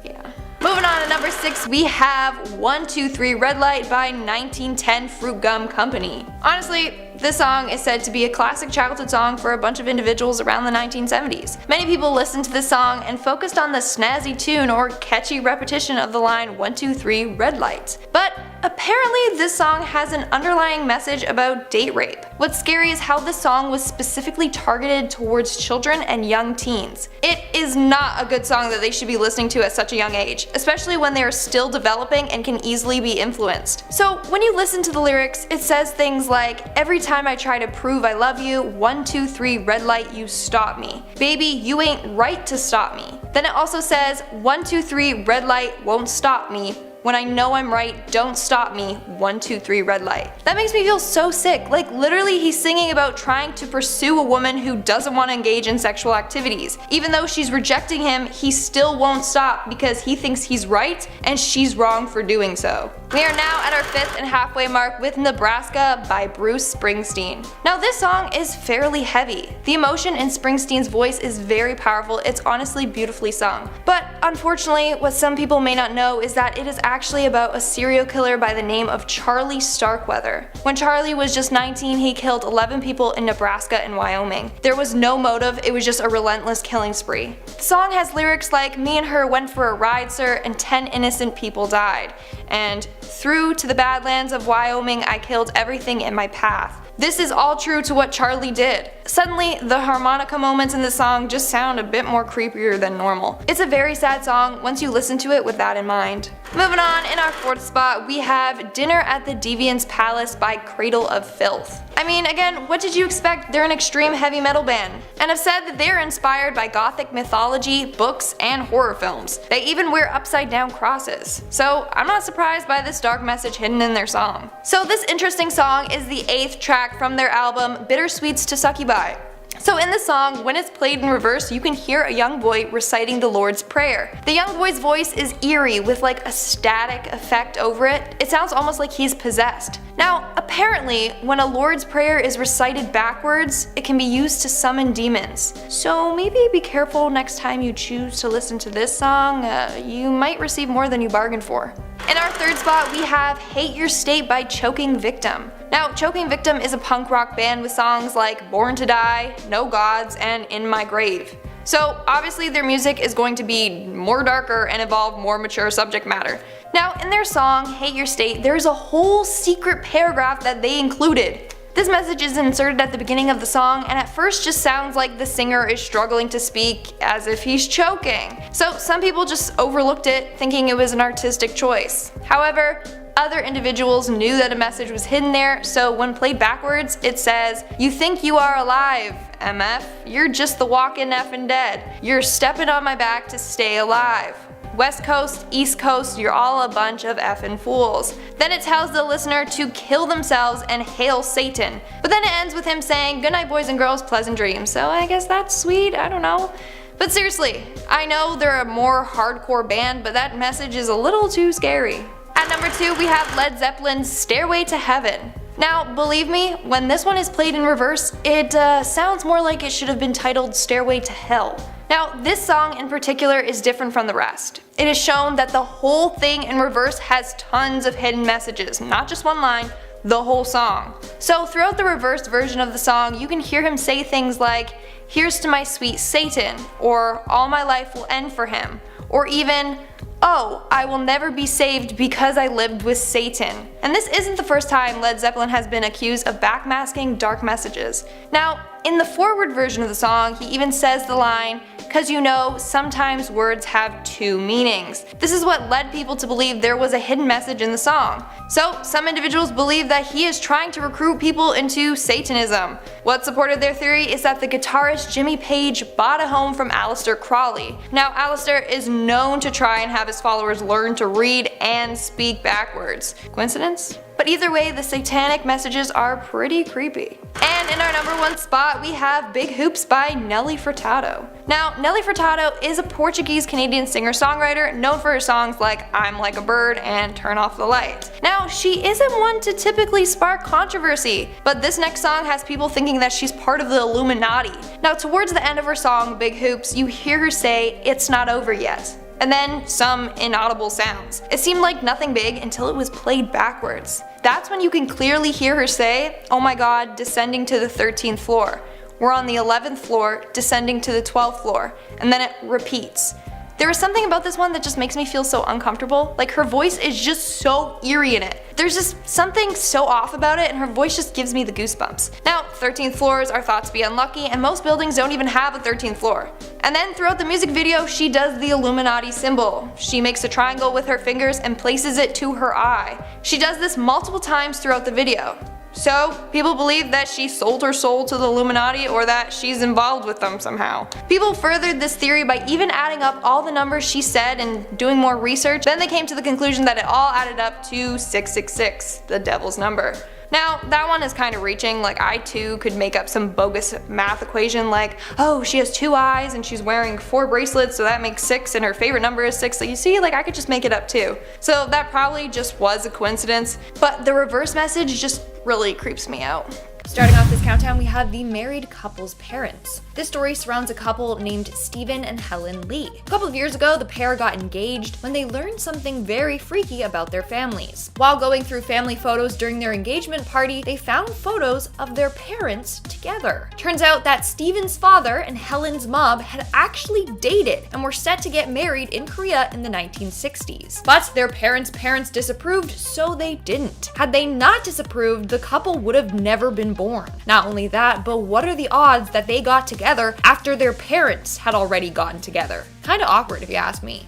Yeah. Moving on to number 6, we have 123 Red Light by 1910 Fruit Gum Company. Honestly, this song is said to be a classic childhood song for a bunch of individuals around the 1970s. Many people listened to this song and focused on the snazzy tune or catchy repetition of the line 123 Red Light. But apparently this song has an underlying message about date rape. What's scary is how this song was specifically targeted towards children and young teens. It is not a good song that they should be listening to at such a young age, especially when they are still developing and can easily be influenced. So when you listen to the lyrics, it says things like, every time I try to prove I love you, 123 red light, you stop me. Baby, you ain't right to stop me. Then it also says, 123 red light won't stop me. When I know I'm right, don't stop me, 123 red light. That makes me feel so sick. Like literally he's singing about trying to pursue a woman who doesn't want to engage in sexual activities. Even though she's rejecting him, he still won't stop because he thinks he's right and she's wrong for doing so. We are now at our 5th and halfway mark with Nebraska by Bruce Springsteen. Now this song is fairly heavy. The emotion in Springsteen's voice is very powerful. It's honestly beautifully sung. But unfortunately, what some people may not know is that it is actually about a serial killer by the name of Charlie Starkweather. When Charlie was just 19, he killed 11 people in Nebraska and Wyoming. There was no motive, it was just a relentless killing spree. The song has lyrics like, me and her went for a ride, sir, and 10 innocent people died. And through to the Badlands of Wyoming, I killed everything in my path. This is all true to what Charlie did. Suddenly, the harmonica moments in the song just sound a bit more creepier than normal. It's a very sad song once you listen to it with that in mind. Moving on, in our 4th spot, we have Dinner at the Deviant's Palace by Cradle of Filth. I mean, again, what did you expect? They're an extreme heavy metal band, and have said that they're inspired by gothic mythology, books, and horror films. They even wear upside down crosses. So I'm not surprised by this dark message hidden in their song. So this interesting song is the 8th track from their album Bittersweets to Succubi. So in the song, when it's played in reverse, you can hear a young boy reciting the Lord's Prayer. The young boy's voice is eerie with like a static effect over it. It sounds almost like he's possessed. Now, apparently, when a Lord's Prayer is recited backwards, it can be used to summon demons. So maybe be careful next time you choose to listen to this song, you might receive more than you bargained for. In our 3rd spot, we have Hate Your State by Choking Victim. Now, Choking Victim is a punk rock band with songs like Born to Die, No Gods, and In My Grave. So obviously their music is going to be more darker and involve more mature subject matter. Now, in their song Hate Your State, there's a whole secret paragraph that they included. This message is inserted at the beginning of the song and at first just sounds like the singer is struggling to speak as if he's choking. So some people just overlooked it, thinking it was an artistic choice. However, other individuals knew that a message was hidden there, so when played backwards, it says, you think you are alive, MF, you're just the walking effing dead. You're stepping on my back to stay alive. West Coast, East Coast, you're all a bunch of effing fools. Then it tells the listener to kill themselves and hail Satan. But then it ends with him saying, good night boys and girls, pleasant dreams. So I guess that's sweet, I don't know. But seriously, I know they're a more hardcore band, but that message is a little too scary. At number 2, we have Led Zeppelin's Stairway to Heaven. Now, believe me, when this one is played in reverse, it sounds more like it should have been titled Stairway to Hell. Now, this song in particular is different from the rest. It is shown that the whole thing in reverse has tons of hidden messages, not just one line, the whole song. So throughout the reversed version of the song, you can hear him say things like, here's to my sweet Satan, or all my life will end for him, or even, oh, I will never be saved because I lived with Satan. And this isn't the first time Led Zeppelin has been accused of backmasking dark messages. Now, in the forward version of the song, he even says the line, "'Cause you know, sometimes words have two meanings." This is what led people to believe there was a hidden message in the song. So, some individuals believe that he is trying to recruit people into Satanism. What supported their theory is that the guitarist Jimmy Page bought a home from Aleister Crowley. Now, Aleister is known to try and have his followers learn to read and speak backwards. Coincidence? But either way, the satanic messages are pretty creepy. And in our number 1 spot, we have Big Hoops by Nelly Furtado. Now, Nelly Furtado is a Portuguese-Canadian singer-songwriter known for her songs like I'm Like a Bird and Turn Off the Light. Now, she isn't one to typically spark controversy, but this next song has people thinking that she's part of the Illuminati. Now, towards the end of her song, Big Hoops, you hear her say, "It's not over yet." and then some inaudible sounds. It seemed like nothing big until it was played backwards. That's when you can clearly hear her say, "Oh my god, descending to the 13th floor. We're on the 11th floor, descending to the 12th floor," and then it repeats. There is something about this one that just makes me feel so uncomfortable. Like, her voice is just so eerie in it. There's just something so off about it, and her voice just gives me the goosebumps. Now, 13th floors are thought to be unlucky, and most buildings don't even have a 13th floor. And then throughout the music video, she does the Illuminati symbol. She makes a triangle with her fingers and places it to her eye. She does this multiple times throughout the video. So, people believe that she sold her soul to the Illuminati or that she's involved with them somehow. People furthered this theory by even adding up all the numbers she said and doing more research. Then they came to the conclusion that it all added up to 666, the devil's number. Now, that one is kind of reaching. Like, I too could make up some bogus math equation like, oh, she has 2 eyes and she's wearing 4 bracelets, so that makes 6 and her favorite number is 6. So you see, like, I could just make it up too. So that probably just was a coincidence, but the reverse message just really creeps me out. Starting off this countdown, we have the married couple's parents. This story surrounds a couple named Stephen and Helen Lee. A couple of years ago, the pair got engaged when they learned something very freaky about their families. While going through family photos during their engagement party, they found photos of their parents together. Turns out that Stephen's father and Helen's mom had actually dated and were set to get married in Korea in the 1960s. But their parents' disapproved, so they didn't. Had they not disapproved, the couple would have never been born. Not only that, but what are the odds that they got together after their parents had already gotten together? Kinda awkward if you ask me.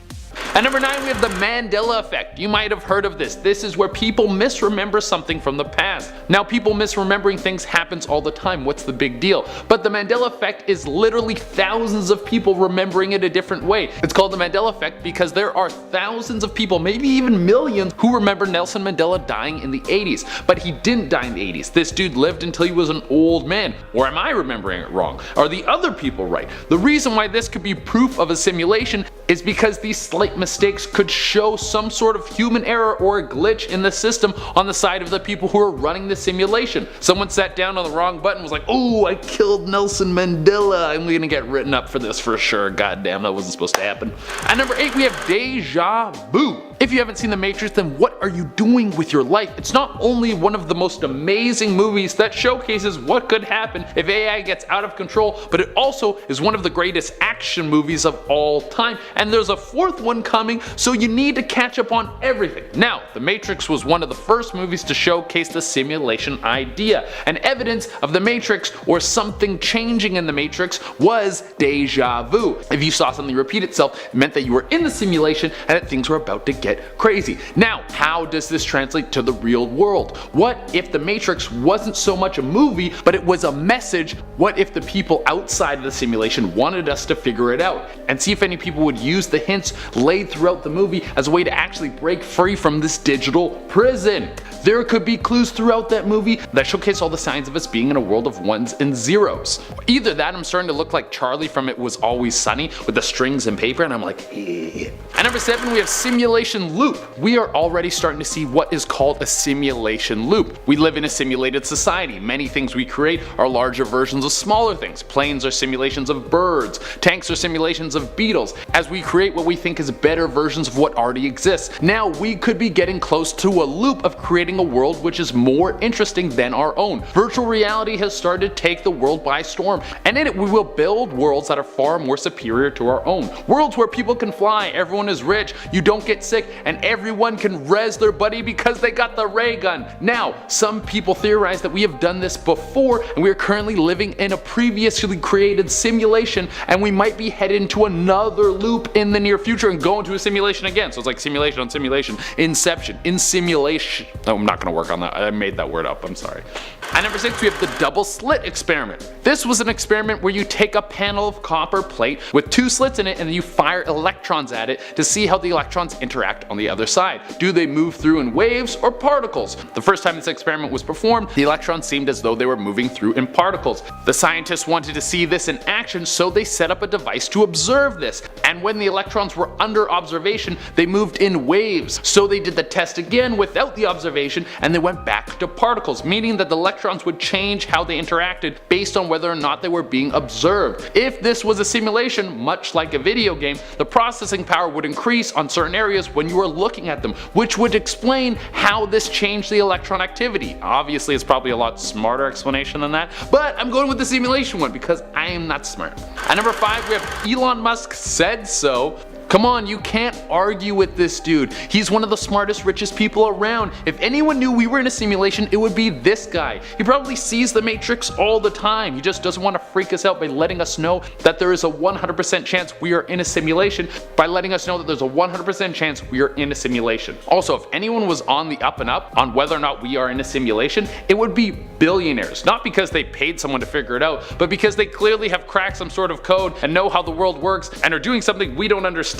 At number 9, we have the Mandela effect. You might have heard of this. This is where people misremember something from the past. Now, people misremembering things happens all the time. What's the big deal? But the Mandela effect is literally thousands of people remembering it a different way. It's called the Mandela effect because there are thousands of people, maybe even millions, who remember Nelson Mandela dying in the 80s. But he didn't die in the 80s. This dude lived until he was an old man. Or am I remembering it wrong? Are the other people right? The reason why this could be proof of a simulation is because these slight mistakes could show some sort of human error or a glitch in the system on the side of the people who are running the simulation. Someone sat down on the wrong button and was like, oh, I killed Nelson Mandela. I'm gonna get written up for this for sure. God damn, that wasn't supposed to happen. At number 8, we have deja vu. If you haven't seen The Matrix, then what are you doing with your life? It's not only one of the most amazing movies that showcases what could happen if AI gets out of control, but it also is one of the greatest action movies of all time. And there's a 4th one coming, so you need to catch up on everything. Now, The Matrix was one of the first movies to showcase the simulation idea, and evidence of The Matrix or something changing in The Matrix was deja vu. If you saw something repeat itself, it meant that you were in the simulation and that things were about to get crazy. Now, how does this translate to the real world? What if The Matrix wasn't so much a movie, but it was a message? What if the people outside of the simulation wanted us to figure it out? And see if any people would use the hints laid throughout the movie as a way to actually break free from this digital prison. There could be clues throughout that movie that showcase all the signs of us being in a world of ones and zeros. Either that, I'm starting to look like Charlie from It Was Always Sunny with the strings and paper, and I'm like, eh. At number 7, we have simulation loop. We are already starting to see what is called a simulation loop. We live in a simulated society. Many things we create are larger versions of smaller things. Planes are simulations of birds. Tanks are simulations of beetles. As we create what we think is better versions of what already exists. Now we could be getting close to a loop of creating a world which is more interesting than our own. Virtual reality has started to take the world by storm, and in it we will build worlds that are far more superior to our own. Worlds where people can fly, everyone is rich, you don't get sick, and everyone can res their buddy because they got the ray gun. Now, some people theorize that we have done this before and we are currently living in a previously created simulation, and we might be headed into another loop in the near future and go into a simulation again. So it's like simulation on simulation. Inception. In simulation. No, I'm not gonna work on that. I made that word up. I'm sorry. At number 6, we have the double slit experiment. This was an experiment where you take a panel of copper plate with 2 slits in it and then you fire electrons at it to see how the electrons interact on the other side. Do they move through in waves or particles? The first time this experiment was performed, the electrons seemed as though they were moving through in particles. The scientists wanted to see this in action, so they set up a device to observe this. And when the electrons were under observation, they moved in waves. So they did the test again without the observation simulation and they went back to particles, meaning that the electrons would change how they interacted based on whether or not they were being observed. If this was a simulation, much like a video game, the processing power would increase on certain areas when you were looking at them, which would explain how this changed the electron activity. Obviously it's probably a lot smarter explanation than that, but I'm going with the simulation one because I am not smart. At number 5 we have Elon Musk said so. Come on, you can't argue with this dude. He's one of the smartest, richest people around. If anyone knew we were in a simulation, it would be this guy. He probably sees the Matrix all the time. He just doesn't want to freak us out by letting us know that there is a 100% chance we are in a simulation, by letting us know that there's a 100% chance we are in a simulation. Also, if anyone was on the up and up on whether or not we are in a simulation, it would be billionaires. Not because they paid someone to figure it out, but because they clearly have cracked some sort of code and know how the world works and are doing something we don't understand.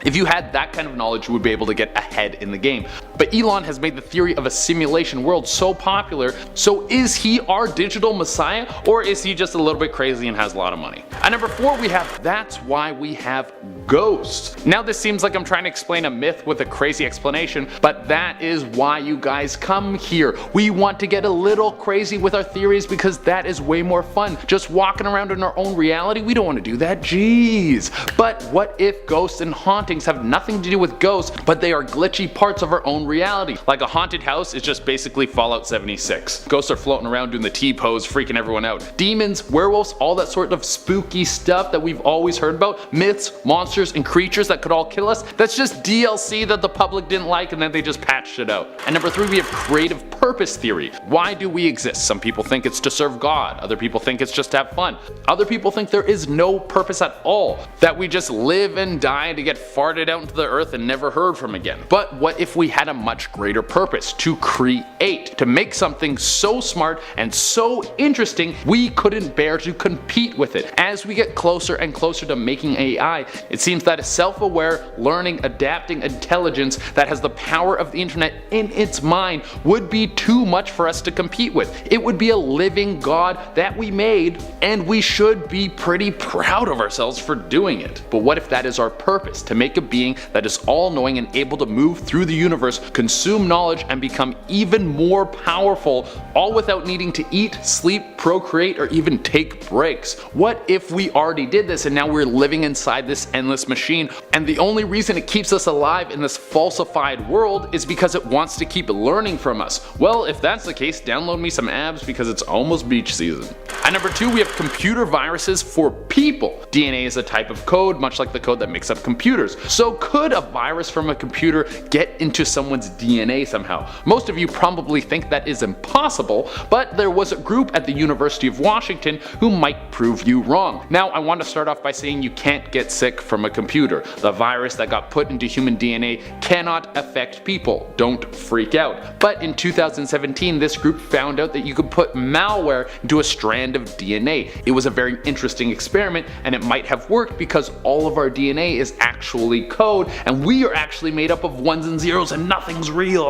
If you had that kind of knowledge, you would be able to get ahead in the game. But Elon has made the theory of a simulation world so popular, so is he our digital messiah, or is he just a little bit crazy and has a lot of money? At number 4 we have That's Why We Have Ghosts. Now this seems like I'm trying to explain a myth with a crazy explanation, but that is why you guys come here. We want to get a little crazy with our theories because that is way more fun. Just walking around in our own reality, we don't want to do that, jeez. But what if ghosts and hauntings have nothing to do with ghosts, but they are glitchy parts of our own reality? Like a haunted house is just basically Fallout 76. Ghosts are floating around doing the T-pose, freaking everyone out. Demons, werewolves, all that sort of spooky stuff that we've always heard about, myths, monsters, and creatures that could all kill us, that's just DLC that the public didn't like and then they just patched it out. And number 3 we have creative purpose theory. Why do we exist? Some people think it's to serve God, other people think it's just to have fun, other people think there is no purpose at all, that we just live and die to get farted out into the earth and never heard from again. But what if we had a much greater purpose? To create, to make something so smart and so interesting we couldn't bear to compete with it. As we get closer and closer to making AI, it seems that a self-aware, learning, adapting intelligence that has the power of the internet in its mind would be too much for us to compete with. It would be a living god that we made, and we should be pretty proud of ourselves for doing it. But what if that is our purpose? To make a being that is all-knowing and able to move through the universe, consume knowledge, and become even more powerful, all without needing to eat, sleep, procreate, or even take breaks. What if we already did this and now we're living inside this endless machine, and the only reason it keeps us alive in this falsified world is because it wants to keep learning from us? Well, if that's the case, download me some abs because it's almost beach season. At number 2 we have computer viruses for people. DNA is a type of code, much like the code that makes up computers. So could a virus from a computer get into someone's DNA somehow? Most of you probably think that is impossible, but there was a group at the University of Washington who might prove you wrong. Now I want to start off by saying you can't get sick from a computer. The virus that got put into human DNA cannot affect people. Don't freak out. But in 2017 this group found out that you could put malware into a strand of DNA. It was a very interesting experiment and it might have worked because all of our DNA is actually code and we are actually made up of ones and zeros and nothing's real.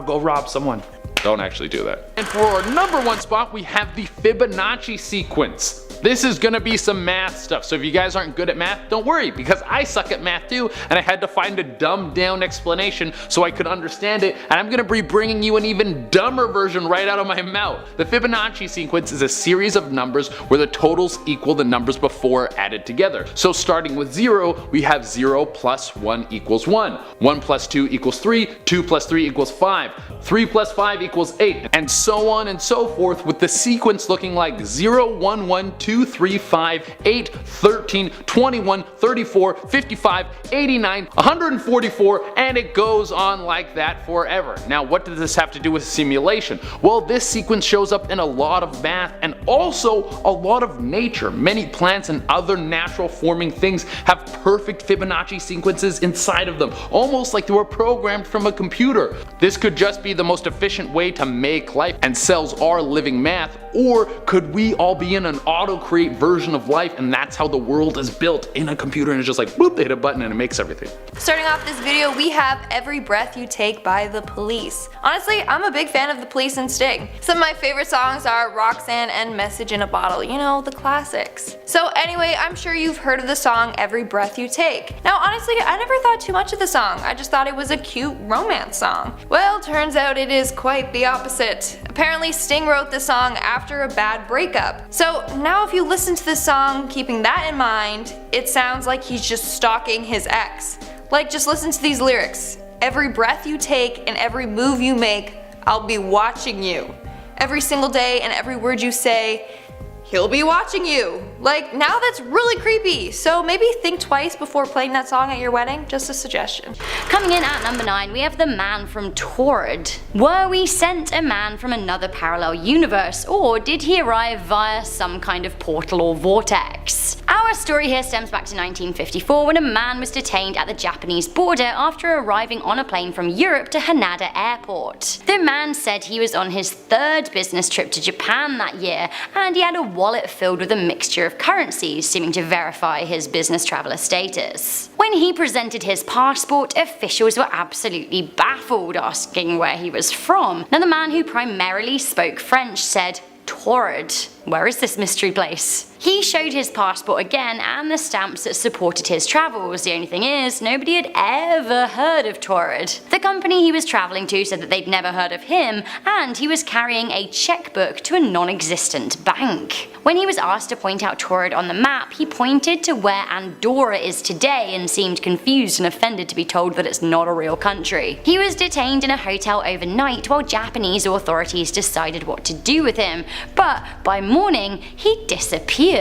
Go rob someone. Don't actually do that. And for our number 1 spot we have the Fibonacci sequence. This is gonna be some math stuff, so if you guys aren't good at math, don't worry, because I suck at math too, and I had to find a dumbed down explanation so I could understand it, and I'm gonna be bringing you an even dumber version right out of my mouth. The Fibonacci sequence is a series of numbers where the totals equal the numbers before added together. So starting with 0, we have 0 plus 1 equals 1, 1 plus 2 equals 3, 2 plus 3 equals 5, 3 plus 5 equals 8, and so on and so forth, with the sequence looking like 0, 1, 1, 2, 3, 5, 8, 13, 21, 34, 55, 89, 144, and it goes on like that forever. Now what does this have to do with simulation? Well, this sequence shows up in a lot of math and also a lot of nature. Many plants and other natural forming things have perfect Fibonacci sequences inside of them, almost like they were programmed from a computer. This could just be the most efficient way to make life and cells are living math, or could we all be in an auto concrete version of life, and that's how the world is built in a computer, and it's just like boop, they hit a button and it makes everything. Starting off this video, we have Every Breath You Take by The Police. Honestly, I'm a big fan of The Police and Sting. Some of my favorite songs are Roxanne and Message in a Bottle, you know, the classics. So anyway, I'm sure you've heard of the song Every Breath You Take. Now honestly, I never thought too much of the song, I just thought it was a cute romance song. Well, turns out it is quite the opposite. Apparently Sting wrote the song after a bad breakup. So now if you listen to the song keeping that in mind, it sounds like he's just stalking his ex. Like, just listen to these lyrics. Every breath you take and every move you make, I'll be watching you. Every single day and every word you say, he'll be watching you. Like, now that's really creepy, so maybe think twice before playing that song at your wedding, just a suggestion. Coming in at number 9, we have the man from Torrid. Were we sent a man from another parallel universe, or did he arrive via some kind of portal or vortex? Our story here stems back to 1954 when a man was detained at the Japanese border after arriving on a plane from Europe to Haneda Airport. The man said he was on his 3rd business trip to Japan that year, and he had a wallet filled with a mixture of currencies, seeming to verify his business traveller status. When he presented his passport, officials were absolutely baffled, asking where he was from. Now the man, who primarily spoke French, said, "Torrid. Where is this mystery place?" He showed his passport again and the stamps that supported his travels. The only thing is, nobody had ever heard of Torrid. The company he was travelling to said that they'd never heard of him, and he was carrying a checkbook to a non-existent bank. When he was asked to point out Torrid on the map, he pointed to where Andorra is today and seemed confused and offended to be told that it's not a real country. He was detained in a hotel overnight while Japanese authorities decided what to do with him, but by morning he disappeared.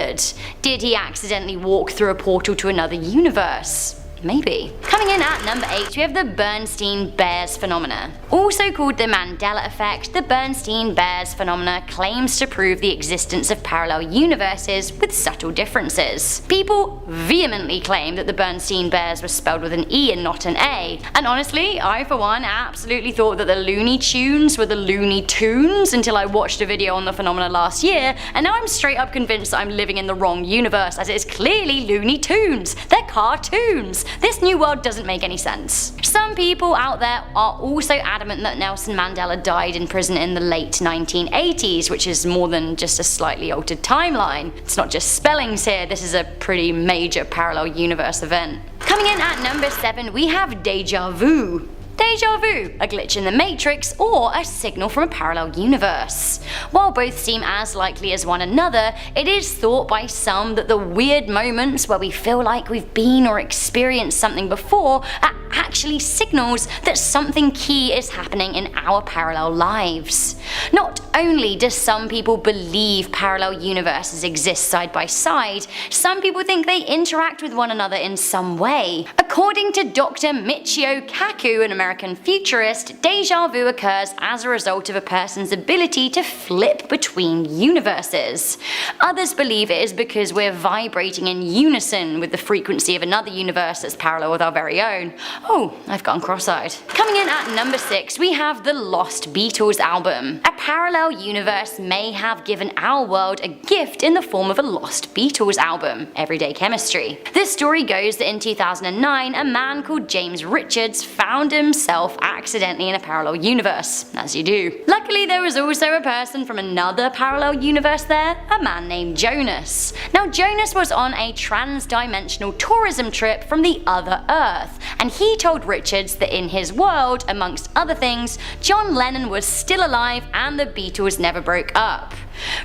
Did he accidentally walk through a portal to another universe? Maybe. Coming in at number 8, we have the Bernstein-Bears phenomena. Also called the Mandela effect, the Bernstein-Bears phenomena claims to prove the existence of parallel universes with subtle differences. People vehemently claim that the Bernstein-Bears were spelled with an E and not an A, and honestly, I for one absolutely thought that the Looney Tunes were the Looney Tunes until I watched a video on the phenomena last year, and now I'm straight up convinced that I'm living in the wrong universe, as it is clearly Looney Tunes. They're cartoons. This new world doesn't make any sense. Some people out there are also adamant that Nelson Mandela died in prison in the late 1980s, which is more than just a slightly altered timeline. It's not just spellings here, this is a pretty major parallel universe event. Coming in at number 7, we have Deja Vu. Deja vu, a glitch in the Matrix, or a signal from a parallel universe. While both seem as likely as one another, it is thought by some that the weird moments where we feel like we've been or experienced something before are actually signals that something key is happening in our parallel lives. Not only do some people believe parallel universes exist side by side, some people think they interact with one another in some way. According to Dr. Michio Kaku, an American futurist, deja vu occurs as a result of a person's ability to flip between universes. Others believe it is because we're vibrating in unison with the frequency of another universe that's parallel with our very own. Oh, I've gone cross-eyed. Coming in at number 6, we have the Lost Beatles album. A parallel universe may have given our world a gift in the form of a Lost Beatles album, Everyday Chemistry. The story goes that in 2009, a man called James Richards found himself accidentally in a parallel universe, as you do. Luckily, there was also a person from another parallel universe there, a man named Jonas. Now, Jonas was on a trans-dimensional tourism trip from the other Earth, and he told Richards that in his world, amongst other things, John Lennon was still alive and the Beatles never broke up.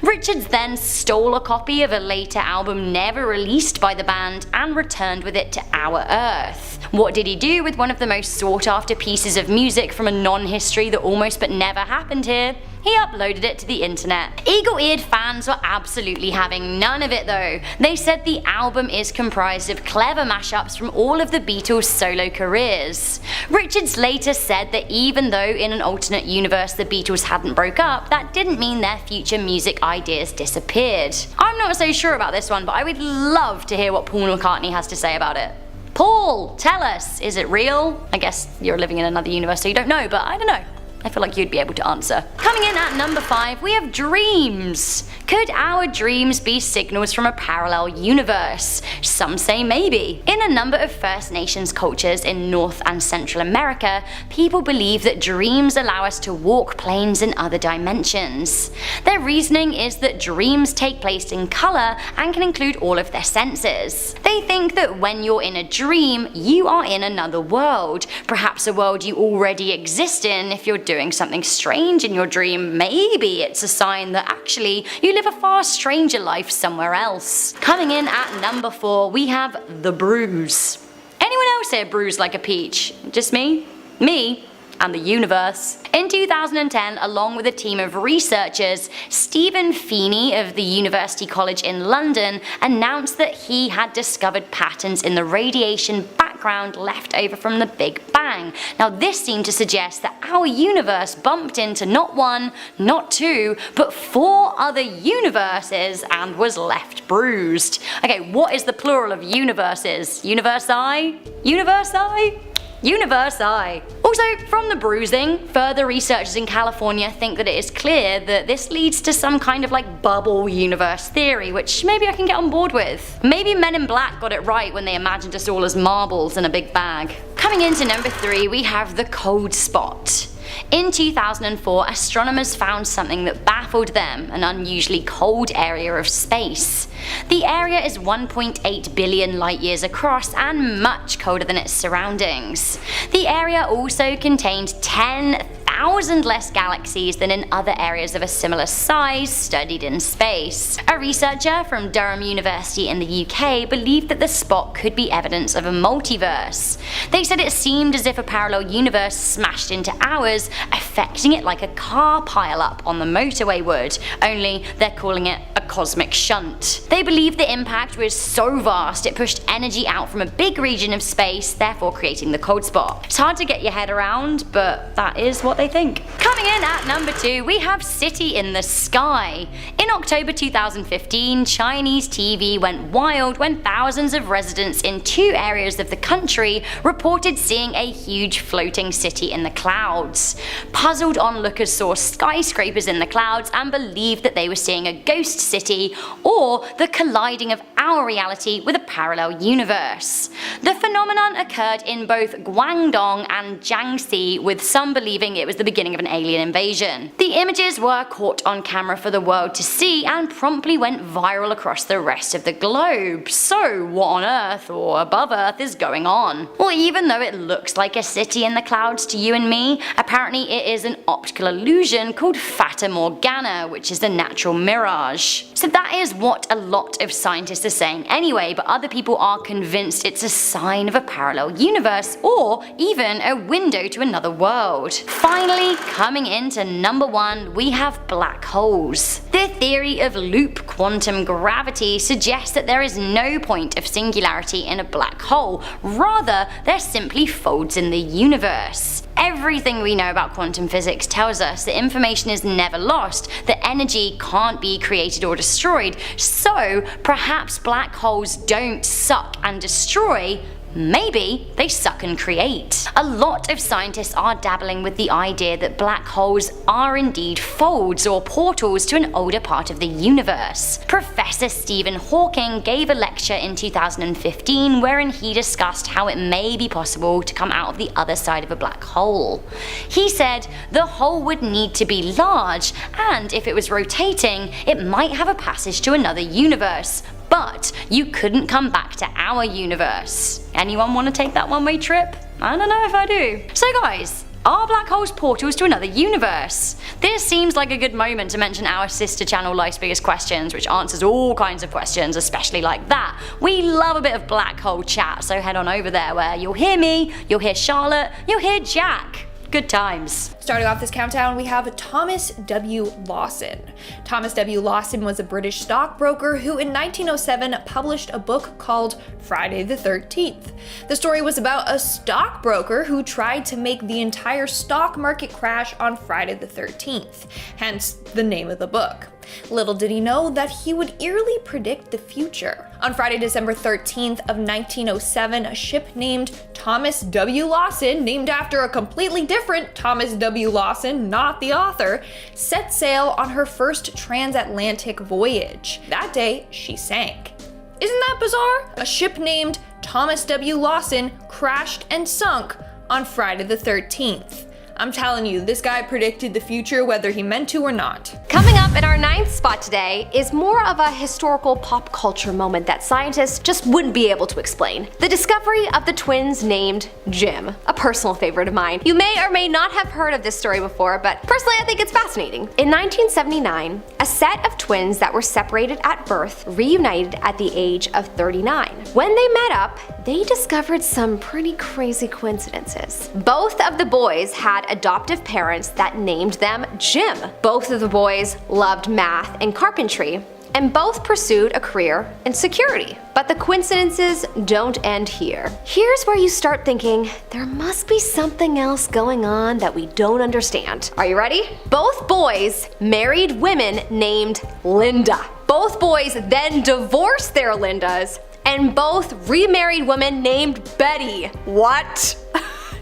Richards then stole a copy of a later album never released by the band and returned with it to our Earth. What did he do with one of the most sought after pieces of music from a non-history that almost but never happened here? He uploaded it to the internet. Eagle-eared fans were absolutely having none of it though. They said the album is comprised of clever mashups from all of the Beatles' solo careers. Richards later said that even though in an alternate universe the Beatles hadn't broke up, that didn't mean their future music ideas disappeared. I'm not so sure about this one, but I would love to hear what Paul McCartney has to say about it. Paul, tell us, is it real? I guess you're living in another universe so you don't know, but I don't know. I feel like you'd be able to answer. Coming in at number 5, we have dreams. Could our dreams be signals from a parallel universe? Some say maybe. In a number of First Nations cultures in North and Central America, people believe that dreams allow us to walk planes in other dimensions. Their reasoning is that dreams take place in colour and can include all of their senses. They think that when you're in a dream, you are in another world, perhaps a world you already exist in. If you're doing something strange in your dream, maybe it's a sign that actually you live a far stranger life somewhere else. Coming in at number 4, we have the bruise. Anyone else here bruised like a peach? Just me? Me? And the universe. In 2010, along with a team of researchers, Stephen Feeney of the University College in London announced that he had discovered patterns in the radiation background left over from the Big Bang. Now this seemed to suggest that our universe bumped into not 1, not 2, but 4 other universes and was left bruised. Okay, what is the plural of universes? Universi? Universi? Universi. Also, from the bruising, further researchers in California think that it is clear that this leads to some kind of like bubble universe theory, which maybe I can get on board with. Maybe Men in Black got it right when they imagined us all as marbles in a big bag. Coming into number 3, we have the cold spot. In 2004, astronomers found something that baffled them, an unusually cold area of space. The area is 1.8 billion light years across and much colder than its surroundings. The area also contained 10,000 less galaxies than in other areas of a similar size studied in space. A researcher from Durham University in the UK believed that the spot could be evidence of a multiverse. They said it seemed as if a parallel universe smashed into ours, affecting it like a car pile-up on the motorway would, only they're calling it a cosmic shunt. They believed the impact was so vast it pushed energy out from a big region of space, therefore creating the cold spot. It's hard to get your head around, but that is what they think. Coming in at number 2, we have City in the Sky. In October 2015, Chinese TV went wild when thousands of residents in 2 areas of the country reported seeing a huge floating city in the clouds. Puzzled onlookers saw skyscrapers in the clouds and believed that they were seeing a ghost city or the colliding of our reality with a parallel universe. The phenomenon occurred in both Guangdong and Jiangxi, with some believing it was the beginning of an alien invasion. The images were caught on camera for the world to see and promptly went viral across the rest of the globe. So what on Earth or above Earth is going on? Well, even though it looks like a city in the clouds to you and me, apparently it is an optical illusion called Fata Morgana, which is the natural mirage. So that is what a lot of scientists are saying anyway, but other people are convinced it's a sign of a parallel universe or even a window to another world. Finally, coming into number 1, we have black holes. The theory of loop quantum gravity suggests that there is no point of singularity in a black hole, rather they're simply folds in the universe. Everything we know about quantum physics tells us that information is never lost, that energy can't be created or destroyed, so perhaps black holes don't suck and destroy, maybe they suck and create. A lot of scientists are dabbling with the idea that black holes are indeed folds or portals to an older part of the universe. Professor Stephen Hawking gave a lecture in 2015 wherein he discussed how it may be possible to come out of the other side of a black hole. He said the hole would need to be large, and if it was rotating, it might have a passage to another universe, but you couldn't come back to our universe. Anyone want to take that one-way trip? I don't know if I do. So guys, are black holes portals to another universe? This seems like a good moment to mention our sister channel Life's Biggest Questions, which answers all kinds of questions, especially like that. We love a bit of black hole chat, so head on over there where you'll hear me, you'll hear Charlotte, you'll hear Jack. Good times. Starting off this countdown, we have Thomas W. Lawson. Thomas W. Lawson was a British stockbroker who in 1907 published a book called Friday the 13th. The story was about a stockbroker who tried to make the entire stock market crash on Friday the 13th, hence the name of the book. Little did he know that he would eerily predict the future. On Friday, December 13th of 1907, a ship named Thomas W. Lawson, named after a completely different Thomas W. Lawson, not the author, set sail on her first transatlantic voyage. That day, she sank. Isn't that bizarre? A ship named Thomas W. Lawson crashed and sunk on Friday the 13th. I'm telling you, this guy predicted the future whether he meant to or not. Coming up in our 9th spot today is more of a historical pop culture moment that scientists just wouldn't be able to explain. The discovery of the twins named Jim, a personal favorite of mine. You may or may not have heard of this story before, but personally I think it's fascinating. In 1979, a set of twins that were separated at birth reunited at the age of 39. When they met up, they discovered some pretty crazy coincidences. Both of the boys had adoptive parents that named them Jim. Both of the boys loved math and carpentry, and both pursued a career in security. But the coincidences don't end here. Here's where you start thinking, there must be something else going on that we don't understand. Are you ready? Both boys married women named Linda. Both boys then divorced their Lindas, and both remarried women named Betty. What?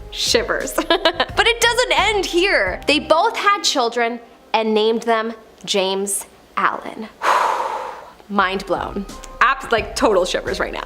Shivers. But it doesn't end here. They both had children and named them James Allen. Mind blown. Like total shivers right now.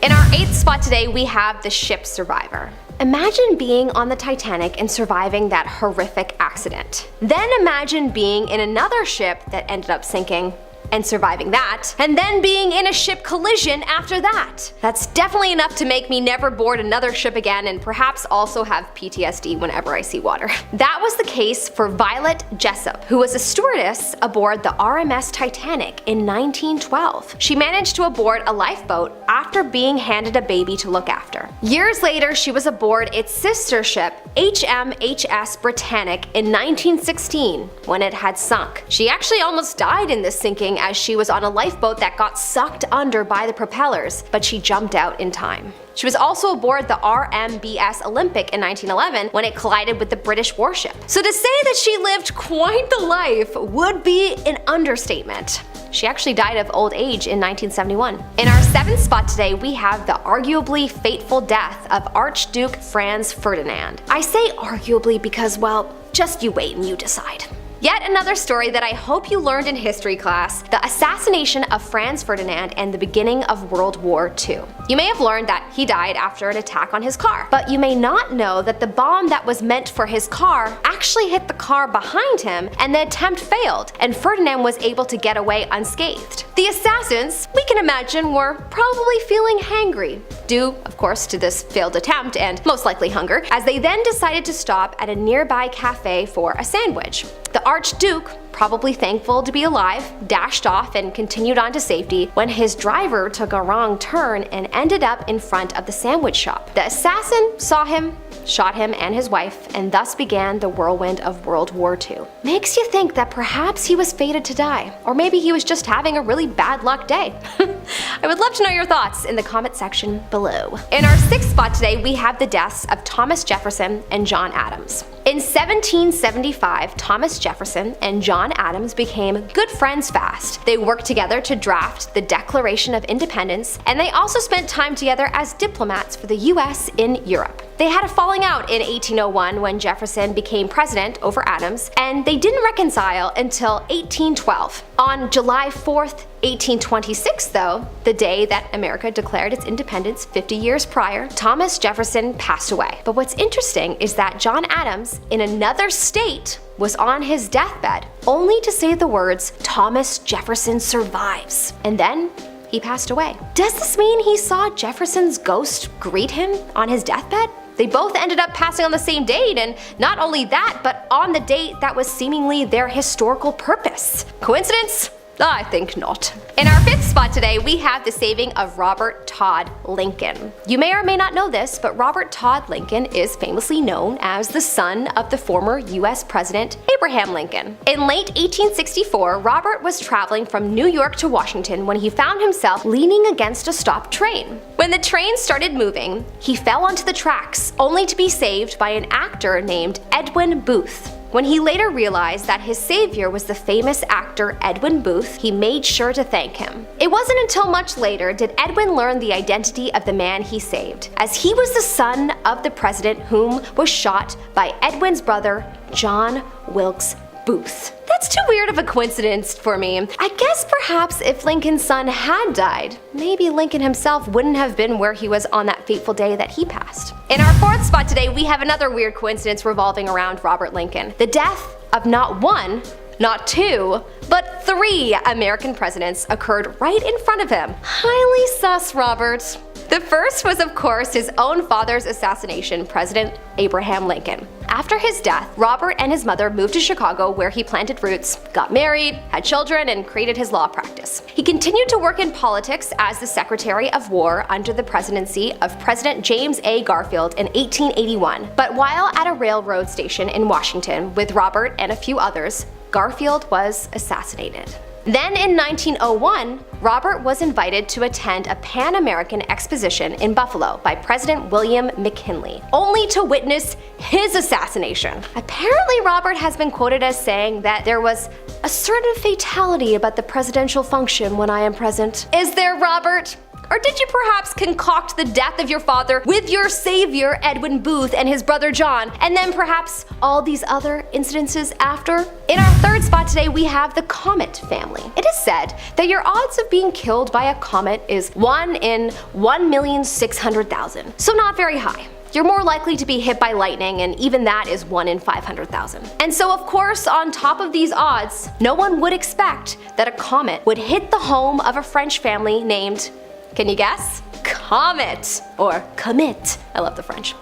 In our 8th spot today, we have the ship survivor. Imagine being on the Titanic and surviving that horrific accident. Then imagine being in another ship that ended up sinking and surviving that, and then being in a ship collision after that. That's definitely enough to make me never board another ship again and perhaps also have PTSD whenever I see water. That was the case for Violet Jessup, who was a stewardess aboard the RMS Titanic in 1912. She managed to aboard a lifeboat after being handed a baby to look after. Years later, she was aboard its sister ship, HMHS Britannic, in 1916 when it had sunk. She actually almost died in this sinking as she was on a lifeboat that got sucked under by the propellers, but she jumped out in time. She was also aboard the RMBS Olympic in 1911 when it collided with the British warship. So to say that she lived quite the life would be an understatement. She actually died of old age in 1971. In our 7th spot today, we have the arguably fateful death of Archduke Franz Ferdinand. I say arguably because, well, just you wait and you decide. Yet another story that I hope you learned in history class, the assassination of Franz Ferdinand and the beginning of World War II. You may have learned that he died after an attack on his car, but you may not know that the bomb that was meant for his car actually hit the car behind him and the attempt failed, and Ferdinand was able to get away unscathed. The assassins, we can imagine, were probably feeling hangry, due, of course, to this failed attempt and most likely hunger, as they then decided to stop at a nearby cafe for a sandwich. The Archduke, probably thankful to be alive, dashed off and continued on to safety when his driver took a wrong turn and ended up in front of the sandwich shop. The assassin saw him, shot him and his wife, and thus began the whirlwind of World War II. Makes you think that perhaps he was fated to die, or maybe he was just having a really bad luck day. I would love to know your thoughts in the comment section below. In our 6th spot today, we have the deaths of Thomas Jefferson and John Adams. In 1775, Thomas Jefferson and John Adams became good friends fast. They worked together to draft the Declaration of Independence, and they also spent time together as diplomats for the US in Europe. They had a falling out in 1801 when Jefferson became president over Adams, and they didn't reconcile until 1812. On July 4th, 1826 though, the day that America declared its independence 50 years prior, Thomas Jefferson passed away. But what's interesting is that John Adams, in another state, was on his deathbed, only to say the words, "Thomas Jefferson survives," and then he passed away. Does this mean he saw Jefferson's ghost greet him on his deathbed? They both ended up passing on the same date, and not only that, but on the date that was seemingly their historical purpose. Coincidence? I think not. In our 5th spot today, we have the saving of Robert Todd Lincoln. You may or may not know this, but Robert Todd Lincoln is famously known as the son of the former US President Abraham Lincoln. In late 1864, Robert was traveling from New York to Washington when he found himself leaning against a stopped train. When the train started moving, he fell onto the tracks, only to be saved by an actor named Edwin Booth. When he later realized that his savior was the famous actor Edwin Booth, he made sure to thank him. It wasn't until much later did Edwin learn the identity of the man he saved, as he was the son of the president whom was shot by Edwin's brother, John Wilkes Booth. That's too weird of a coincidence for me. I guess perhaps if Lincoln's son had died, maybe Lincoln himself wouldn't have been where he was on that fateful day that he passed. In our fourth spot today, we have another weird coincidence revolving around Robert Lincoln. The death of not one, not two, but 3 American presidents occurred right in front of him. Highly sus, Robert. The first was, of course, his own father's assassination, President Abraham Lincoln. After his death, Robert and his mother moved to Chicago, where he planted roots, got married, had children, and created his law practice. He continued to work in politics as the Secretary of War under the presidency of President James A. Garfield in 1881. But while at a railroad station in Washington with Robert and a few others, Garfield was assassinated. Then in 1901, Robert was invited to attend a Pan-American exposition in Buffalo by President William McKinley, only to witness his assassination. Apparently, Robert has been quoted as saying that there was a certain fatality about the presidential function when I am present. Is there, Robert? Or did you perhaps concoct the death of your father with your savior Edwin Booth and his brother John, and then perhaps all these other incidences after? In our third spot today, we have the Comet family. It is said that your odds of being killed by a comet is 1 in 1,600,000, so not very high. You're more likely to be hit by lightning, and even that is 1 in 500,000. And so of course, on top of these odds, no one would expect that a comet would hit the home of a French family named, can you guess? Comet, or Comet. I love the French.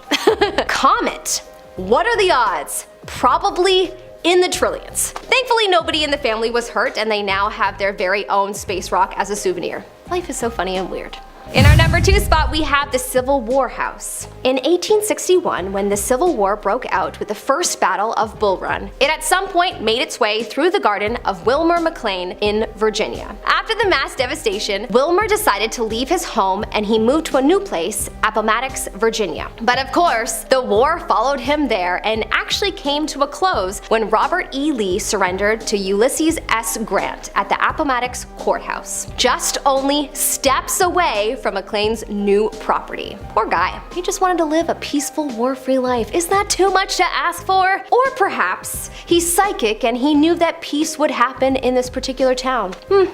Comet. What are the odds? Probably in the trillions. Thankfully, nobody in the family was hurt, and they now have their very own space rock as a souvenir. Life is so funny and weird. In our number 2 spot, we have the Civil War house. In 1861, when the Civil War broke out with the First Battle of Bull Run, it at some point made its way through the garden of Wilmer McLean in Virginia. After the mass devastation, Wilmer decided to leave his home and he moved to a new place, Appomattox, Virginia. But of course, the war followed him there and actually came to a close when Robert E. Lee surrendered to Ulysses S. Grant at the Appomattox Courthouse, just only steps away from McLean's new property. Poor guy. He just wanted to live a peaceful, war-free life. Is that too much to ask for? Or perhaps he's psychic and he knew that peace would happen in this particular town. Who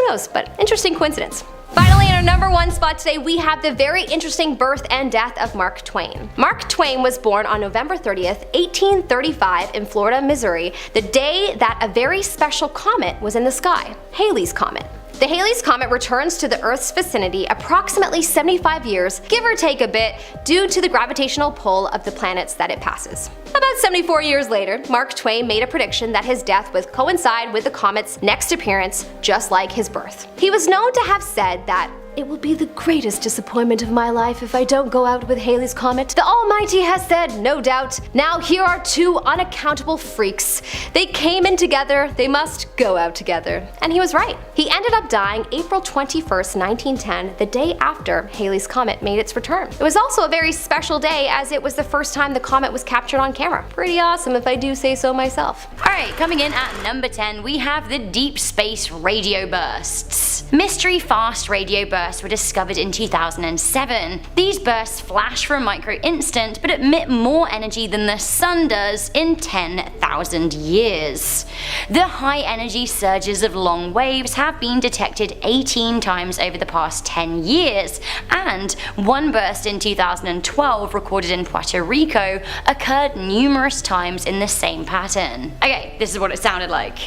knows, but interesting coincidence. Finally, in our number 1 spot today, we have the very interesting birth and death of Mark Twain. Mark Twain was born on November 30th, 1835 in Florida, Missouri, the day that a very special comet was in the sky, Haley's Comet. The Haley's Comet returns to the Earth's vicinity approximately 75 years, give or take a bit, due to the gravitational pull of the planets that it passes. About 74 years later, Mark Twain made a prediction that his death would coincide with the comet's next appearance, just like his birth. He was known to have said that it will be the greatest disappointment of my life if I don't go out with Haley's Comet. The Almighty has said, no doubt. Now here are 2 unaccountable freaks. They came in together, they must go out together. And he was right. He ended up dying April 21st, 1910, the day after Haley's Comet made its return. It was also a very special day as it was the first time the comet was captured on camera. Pretty awesome if I do say so myself. Alright, coming in at number 10, we have the deep space radio bursts. Mystery fast radio bursts were discovered in 2007. These bursts flash for a micro instant but emit more energy than the sun does in 10,000 years. The high energy surges of long waves have been detected 18 times over the past 10 years, and one burst in 2012 recorded in Puerto Rico occurred numerous times in the same pattern. Okay, this is what it sounded like.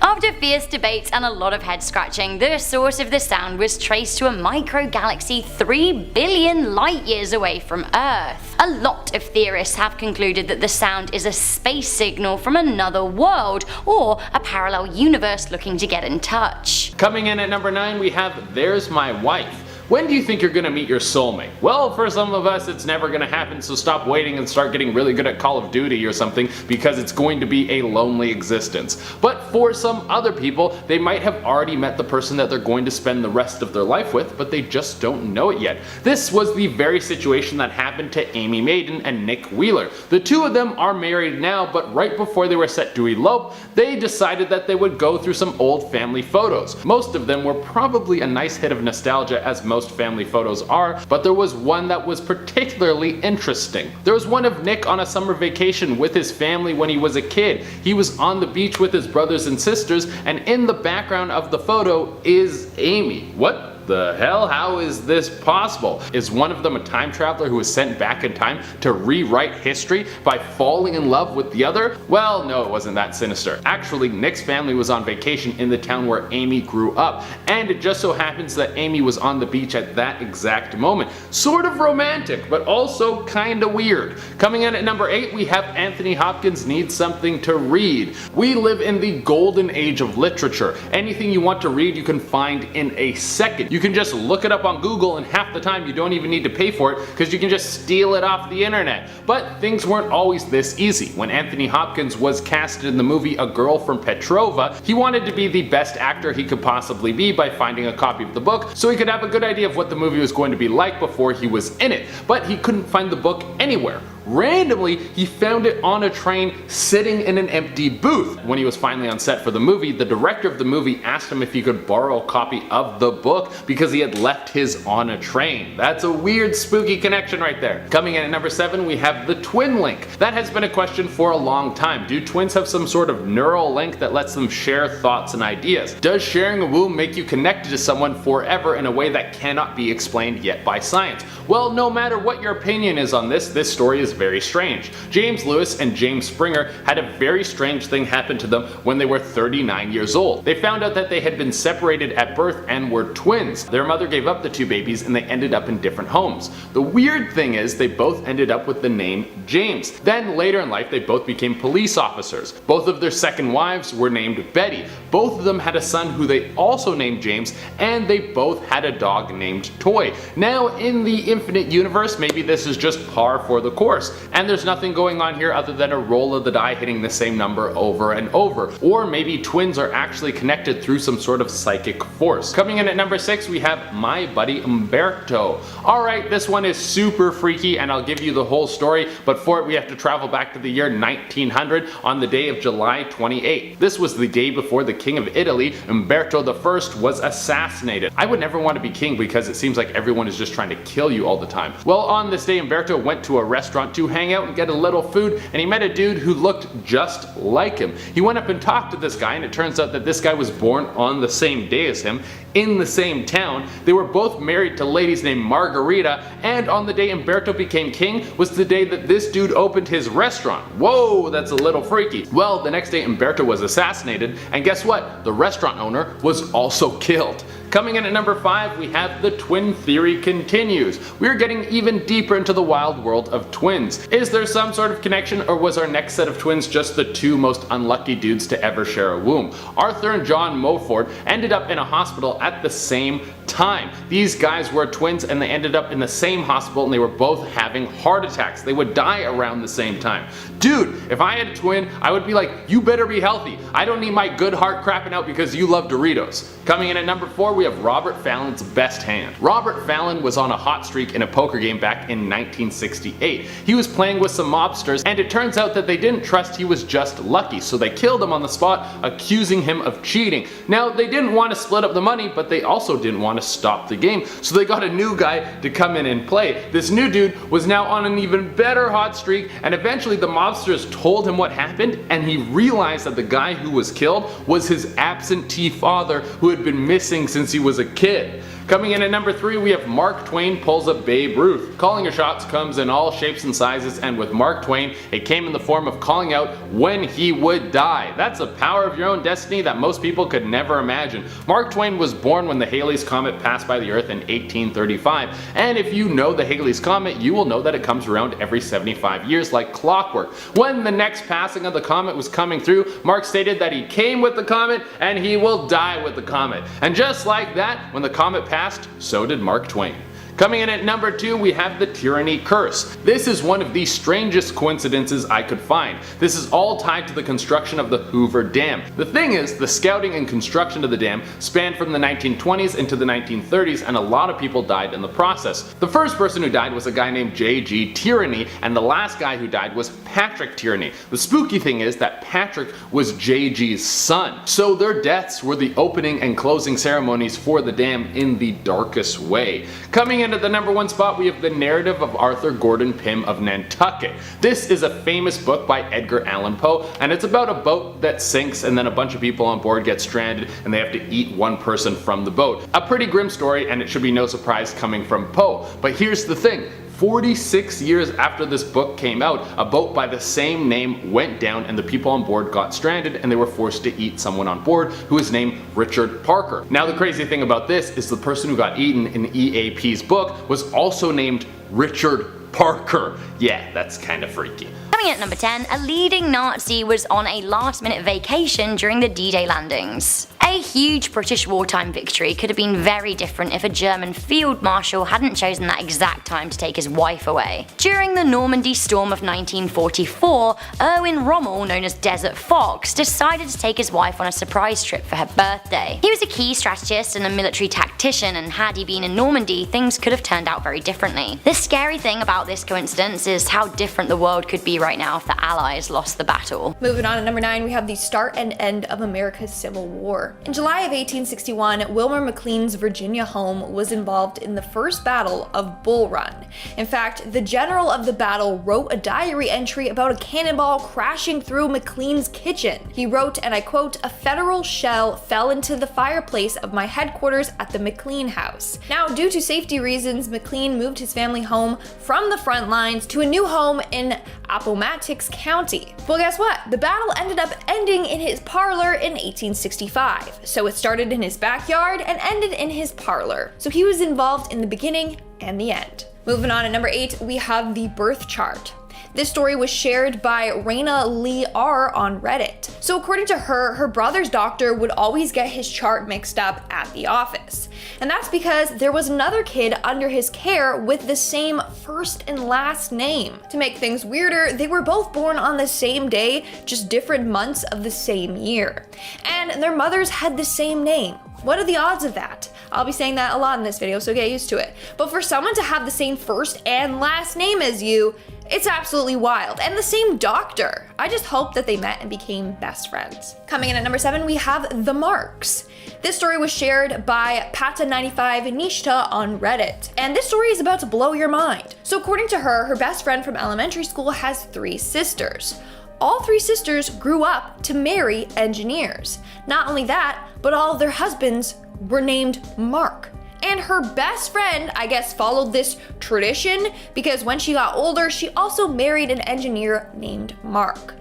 After fierce debates and a lot of head scratching, the source of the sound was traced to a microgalaxy 3 billion light years away from Earth. A lot of theorists have concluded that the sound is a space signal from another world, or a parallel universe looking to get in touch. Coming in at number 9, we have There's My Wife. When do you think you're gonna meet your soulmate? Well, for some of us it's never gonna happen, so stop waiting and start getting really good at Call of Duty or something, because it's going to be a lonely existence. But for some other people, they might have already met the person that they're going to spend the rest of their life with, but they just don't know it yet. This was the very situation that happened to Amy Maiden and Nick Wheeler. The two of them are married now, but right before they were set to elope, they decided that they would go through some old family photos. Most of them were probably a nice hit of nostalgia, as most family photos are, but there was one that was particularly interesting. There was one of Nick on a summer vacation with his family when he was a kid. He was on the beach with his brothers and sisters, and in the background of the photo is Amy. What the hell? How is this possible? Is one of them a time traveler who was sent back in time to rewrite history by falling in love with the other? Well, no, it wasn't that sinister. Actually, Nick's family was on vacation in the town where Amy grew up, and it just so happens that Amy was on the beach at that exact moment. Sort of romantic, but also kinda weird. Coming in at number 8, we have Anthony Hopkins Needs Something to Read. We live in the golden age of literature. Anything you want to read you can find in a second. You can just look it up on Google, and half the time you don't even need to pay for it because you can just steal it off the internet. But things weren't always this easy. When Anthony Hopkins was casted in the movie A Girl from Petrova, he wanted to be the best actor he could possibly be by finding a copy of the book so he could have a good idea of what the movie was going to be like before he was in it. But he couldn't find the book anywhere. Randomly, he found it on a train sitting in an empty booth. When he was finally on set for the movie, the director of the movie asked him if he could borrow a copy of the book because he had left his on a train. That's a weird, spooky connection right there. Coming in at number 7, we have the twin link. That has been a question for a long time. Do twins have some sort of neural link that lets them share thoughts and ideas? Does sharing a womb make you connected to someone forever in a way that cannot be explained yet by science? Well, no matter what your opinion is on this story is very strange. James Lewis and James Springer had a very strange thing happen to them when they were 39 years old. They found out that they had been separated at birth and were twins. Their mother gave up the two babies and they ended up in different homes. The weird thing is they both ended up with the name James. Then later in life they both became police officers. Both of their second wives were named Betty. Both of them had a son who they also named James, and they both had a dog named Toy. Now in the infinite universe, maybe this is just par for the course, and there's nothing going on here other than a roll of the die hitting the same number over and over. Or maybe twins are actually connected through some sort of psychic force. Coming in at number 6, we have My Buddy Umberto. Alright, this one is super freaky and I'll give you the whole story, but for it we have to travel back to the year 1900 on the day of July 28th. This was the day before the King of Italy, Umberto I, was assassinated. I would never want to be king because it seems like everyone is just trying to kill you all the time. Well, on this day Umberto went to a restaurant to hang out and get a little food, and he met a dude who looked just like him. He went up and talked to this guy, and it turns out that this guy was born on the same day as him, in the same town. They were both married to ladies named Margarita, and on the day Umberto became king was the day that this dude opened his restaurant. Whoa, that's a little freaky. Well, the next day Umberto was assassinated, and guess what? The restaurant owner was also killed. Coming in at number 5, we have the twin theory continues. We're getting even deeper into the wild world of twins. Is there some sort of connection, or was our next set of twins just the two most unlucky dudes to ever share a womb? Arthur and John Moford ended up in a hospital at the same time. These guys were twins and they ended up in the same hospital and they were both having heart attacks. They would die around the same time. Dude, if I had a twin, I would be like, you better be healthy. I don't need my good heart crapping out because you love Doritos. Coming in at number 4, we have Robert Fallon's best hand. Robert Fallon was on a hot streak in a poker game back in 1968. He was playing with some mobsters, and it turns out that they didn't trust he was just lucky, so they killed him on the spot, accusing him of cheating. Now, they didn't want to split up the money, but they also didn't want to stop the game, so they got a new guy to come in and play. This new dude was now on an even better hot streak, and eventually the mobsters told him what happened, and he realized that the guy who was killed was his absentee father who had been missing since he was a kid. Coming in at number 3, we have Mark Twain pulls a Babe Ruth. Calling your shots comes in all shapes and sizes, and with Mark Twain, it came in the form of calling out when he would die. That's a power of your own destiny that most people could never imagine. Mark Twain was born when the Halleys Comet passed by the Earth in 1835, and if you know the Halleys Comet, you will know that it comes around every 75 years like clockwork. When the next passing of the comet was coming through, Mark stated that he came with the comet and he will die with the comet. And just like that, when the comet passed passed, so did Mark Twain. Coming in at number 2, we have the Tyranny Curse. This is one of the strangest coincidences I could find. This is all tied to the construction of the Hoover Dam. The thing is, the scouting and construction of the dam spanned from the 1920s into the 1930s, and a lot of people died in the process. The first person who died was a guy named J.G. Tyranny, and the last guy who died was Patrick Tyranny. The spooky thing is that Patrick was J.G.'s son. So their deaths were the opening and closing ceremonies for the dam in the darkest way. Coming in at the number 1 spot, we have the narrative of Arthur Gordon Pym of Nantucket. This is a famous book by Edgar Allan Poe, and it's about a boat that sinks and then a bunch of people on board get stranded and they have to eat one person from the boat. A pretty grim story, and it should be no surprise coming from Poe. But here's the thing. 46 years after this book came out, a boat by the same name went down and the people on board got stranded and they were forced to eat someone on board who was named Richard Parker. Now the crazy thing about this is the person who got eaten in EAP's book was also named Richard Parker. Yeah, that's kind of freaky. Coming at number 10, a leading Nazi was on a last-minute vacation during the D-Day landings. A huge British wartime victory could have been very different if a German field marshal hadn't chosen that exact time to take his wife away. During the Normandy storm of 1944, Erwin Rommel, known as Desert Fox, decided to take his wife on a surprise trip for her birthday. He was a key strategist and a military tactician, and had he been in Normandy, things could have turned out very differently. The scary thing about this coincidence is how different the world could be right now if the Allies lost the battle. Moving on to number 9, we have the start and end of America's Civil War. In July of 1861, Wilmer McLean's Virginia home was involved in the first battle of Bull Run. In fact, the general of the battle wrote a diary entry about a cannonball crashing through McLean's kitchen. He wrote, and I quote, "A federal shell fell into the fireplace of my headquarters at the McLean house." Now, due to safety reasons, McLean moved his family home from the front lines to a new home in Appomattox County. Well, guess what? The battle ended up ending in his parlor in 1865. So it started in his backyard and ended in his parlor. So he was involved in the beginning and the end. Moving on to number 8, we have the birth chart. This story was shared by Raina Lee R on Reddit. So according to her, her brother's doctor would always get his chart mixed up at the office. And that's because there was another kid under his care with the same first and last name. To make things weirder, they were both born on the same day, just different months of the same year. And their mothers had the same name. What are the odds of that? I'll be saying that a lot in this video, so get used to it. But for someone to have the same first and last name as you, it's absolutely wild. And the same doctor. I just hope that they met and became best friends. Coming in at number 7, we have the Marks. This story was shared by Pata95Nishta on Reddit. And this story is about to blow your mind. So according to her, her best friend from elementary school has 3 sisters. All 3 sisters grew up to marry engineers. Not only that, but all of their husbands were named Mark. And her best friend, I guess, followed this tradition because when she got older, she also married an engineer named Mark.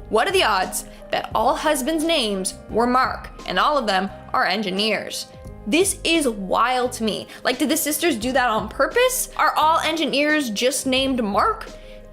What are the odds that all husbands' names were Mark and all of them are engineers? This is wild to me. Like, did the sisters do that on purpose? Are all engineers just named Mark?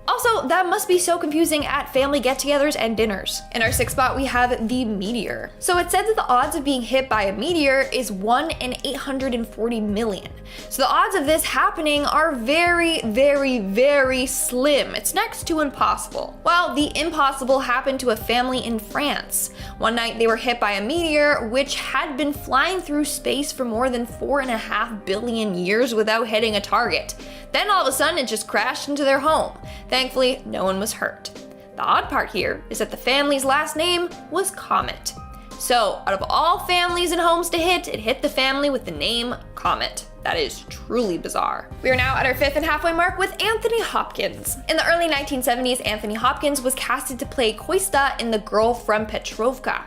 Also, that must be so confusing at family get-togethers and dinners. In our 6th spot, we have the meteor. So it said that the odds of being hit by a meteor is 1 in 840 million. So the odds of this happening are very, very, very slim. It's next to impossible. Well, the impossible happened to a family in France. One night they were hit by a meteor which had been flying through space for more than 4.5 billion years without hitting a target. Then all of a sudden it just crashed into their home. Thankfully, no one was hurt. The odd part here is that the family's last name was Comet. So, out of all families and homes to hit, it hit the family with the name Comet. That is truly bizarre. We are now at our 5th and halfway mark with Anthony Hopkins. In the early 1970s, Anthony Hopkins was casted to play Koista in The Girl from Petrovka.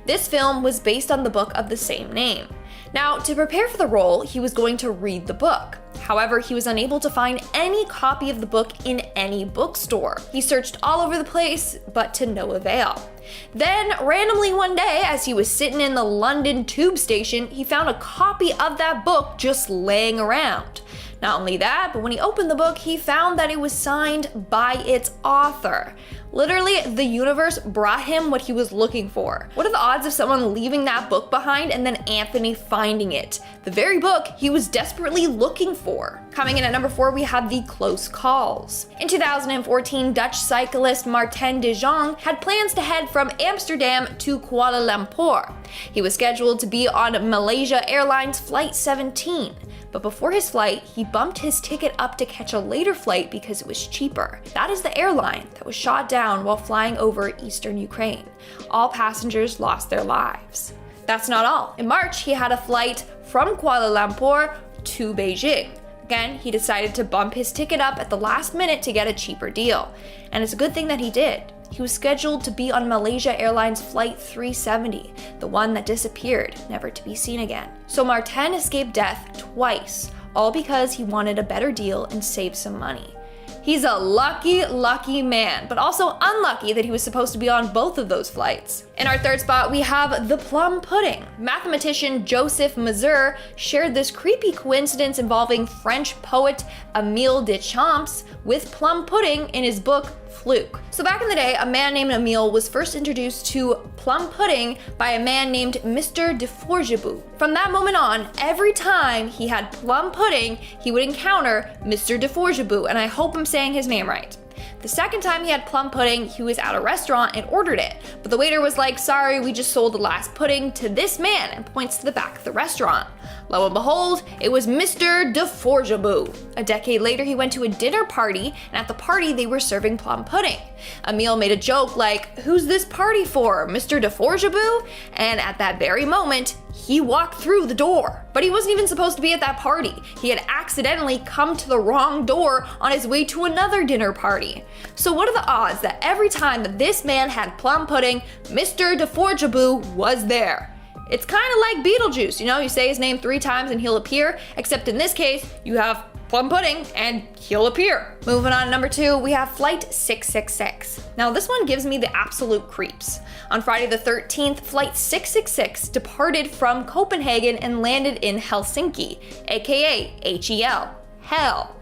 This film was based on the book of the same name. Now, to prepare for the role, he was going to read the book. However, he was unable to find any copy of the book in any bookstore. He searched all over the place, but to no avail. Then, randomly one day, as he was sitting in the London tube station, he found a copy of that book just laying around. Not only that, but when he opened the book, he found that it was signed by its author. Literally, the universe brought him what he was looking for. What are the odds of someone leaving that book behind and then Anthony finding it? The very book he was desperately looking for. Coming in at number 4, we have the close calls. In 2014, Dutch cyclist Martin de Jong had plans to head from Amsterdam to Kuala Lumpur. He was scheduled to be on Malaysia Airlines Flight 17. But before his flight, he bumped his ticket up to catch a later flight because it was cheaper. That is the airline that was shot down while flying over eastern Ukraine. All passengers lost their lives. That's not all. In March, he had a flight from Kuala Lumpur to Beijing. Again, he decided to bump his ticket up at the last minute to get a cheaper deal. And it's a good thing that he did. He was scheduled to be on Malaysia Airlines Flight 370, the one that disappeared, never to be seen again. So Martin escaped death twice, all because he wanted a better deal and saved some money. He's a lucky, lucky man, but also unlucky that he was supposed to be on both of those flights. In our third spot, we have the plum pudding. Mathematician Joseph Mazur shared this creepy coincidence involving French poet Émile Deschamps with plum pudding in his book Fluke. So back in the day, a man named Émile was first introduced to plum pudding by a man named Mr. de Forgebus. From that moment on, every time he had plum pudding, he would encounter Mr. de Forgebus, and I hope I'm saying his name right. The second time he had plum pudding, he was at a restaurant and ordered it, but the waiter was like, "Sorry, we just sold the last pudding to this man," and points to the back of the restaurant. Lo and behold, it was Mr. de Forgebus. A decade later, he went to a dinner party, and at the party, they were serving plum pudding. Émile made a joke like, "Who's this party for, Mr. de Forgebus?" And at that very moment, he walked through the door. But he wasn't even supposed to be at that party. He had accidentally come to the wrong door on his way to another dinner party. So what are the odds that every time that this man had plum pudding, Mr. de Forgebus was there? It's kind of like Beetlejuice, you say his name 3 times and he'll appear, except in this case, you have plum pudding and he'll appear. Moving on to number 2, we have Flight 666. Now this one gives me the absolute creeps. On Friday the 13th, Flight 666 departed from Copenhagen and landed in Helsinki, aka H-E-L, hell.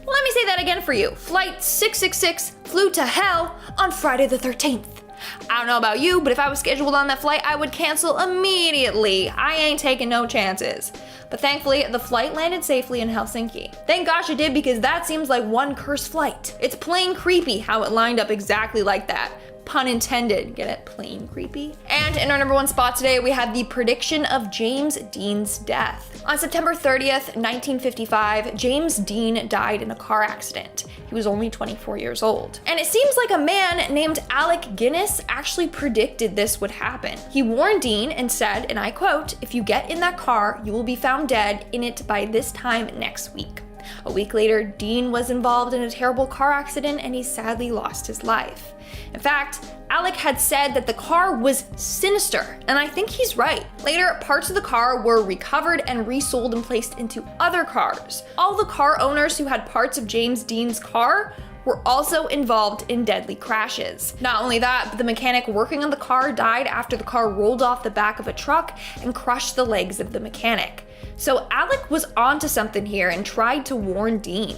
Let me say that again for you. Flight 666 flew to hell on Friday the 13th. I don't know about you, but if I was scheduled on that flight, I would cancel immediately. I ain't taking no chances. But thankfully, the flight landed safely in Helsinki. Thank gosh it did, because that seems like one cursed flight. It's plain creepy how it lined up exactly like that. Pun intended. Get it? Plain creepy. And in our number 1 spot today, we have the prediction of James Dean's death. On September 30th, 1955, James Dean died in a car accident. He was only 24 years old. And it seems like a man named Alec Guinness actually predicted this would happen. He warned Dean and said, and I quote, "If you get in that car, you will be found dead in it by this time next week." A week later, Dean was involved in a terrible car accident and he sadly lost his life. In fact, Alec had said that the car was sinister, and I think he's right. Later, parts of the car were recovered and resold and placed into other cars. All the car owners who had parts of James Dean's car were also involved in deadly crashes. Not only that, but the mechanic working on the car died after the car rolled off the back of a truck and crushed the legs of the mechanic. So Alec was onto something here and tried to warn Dean.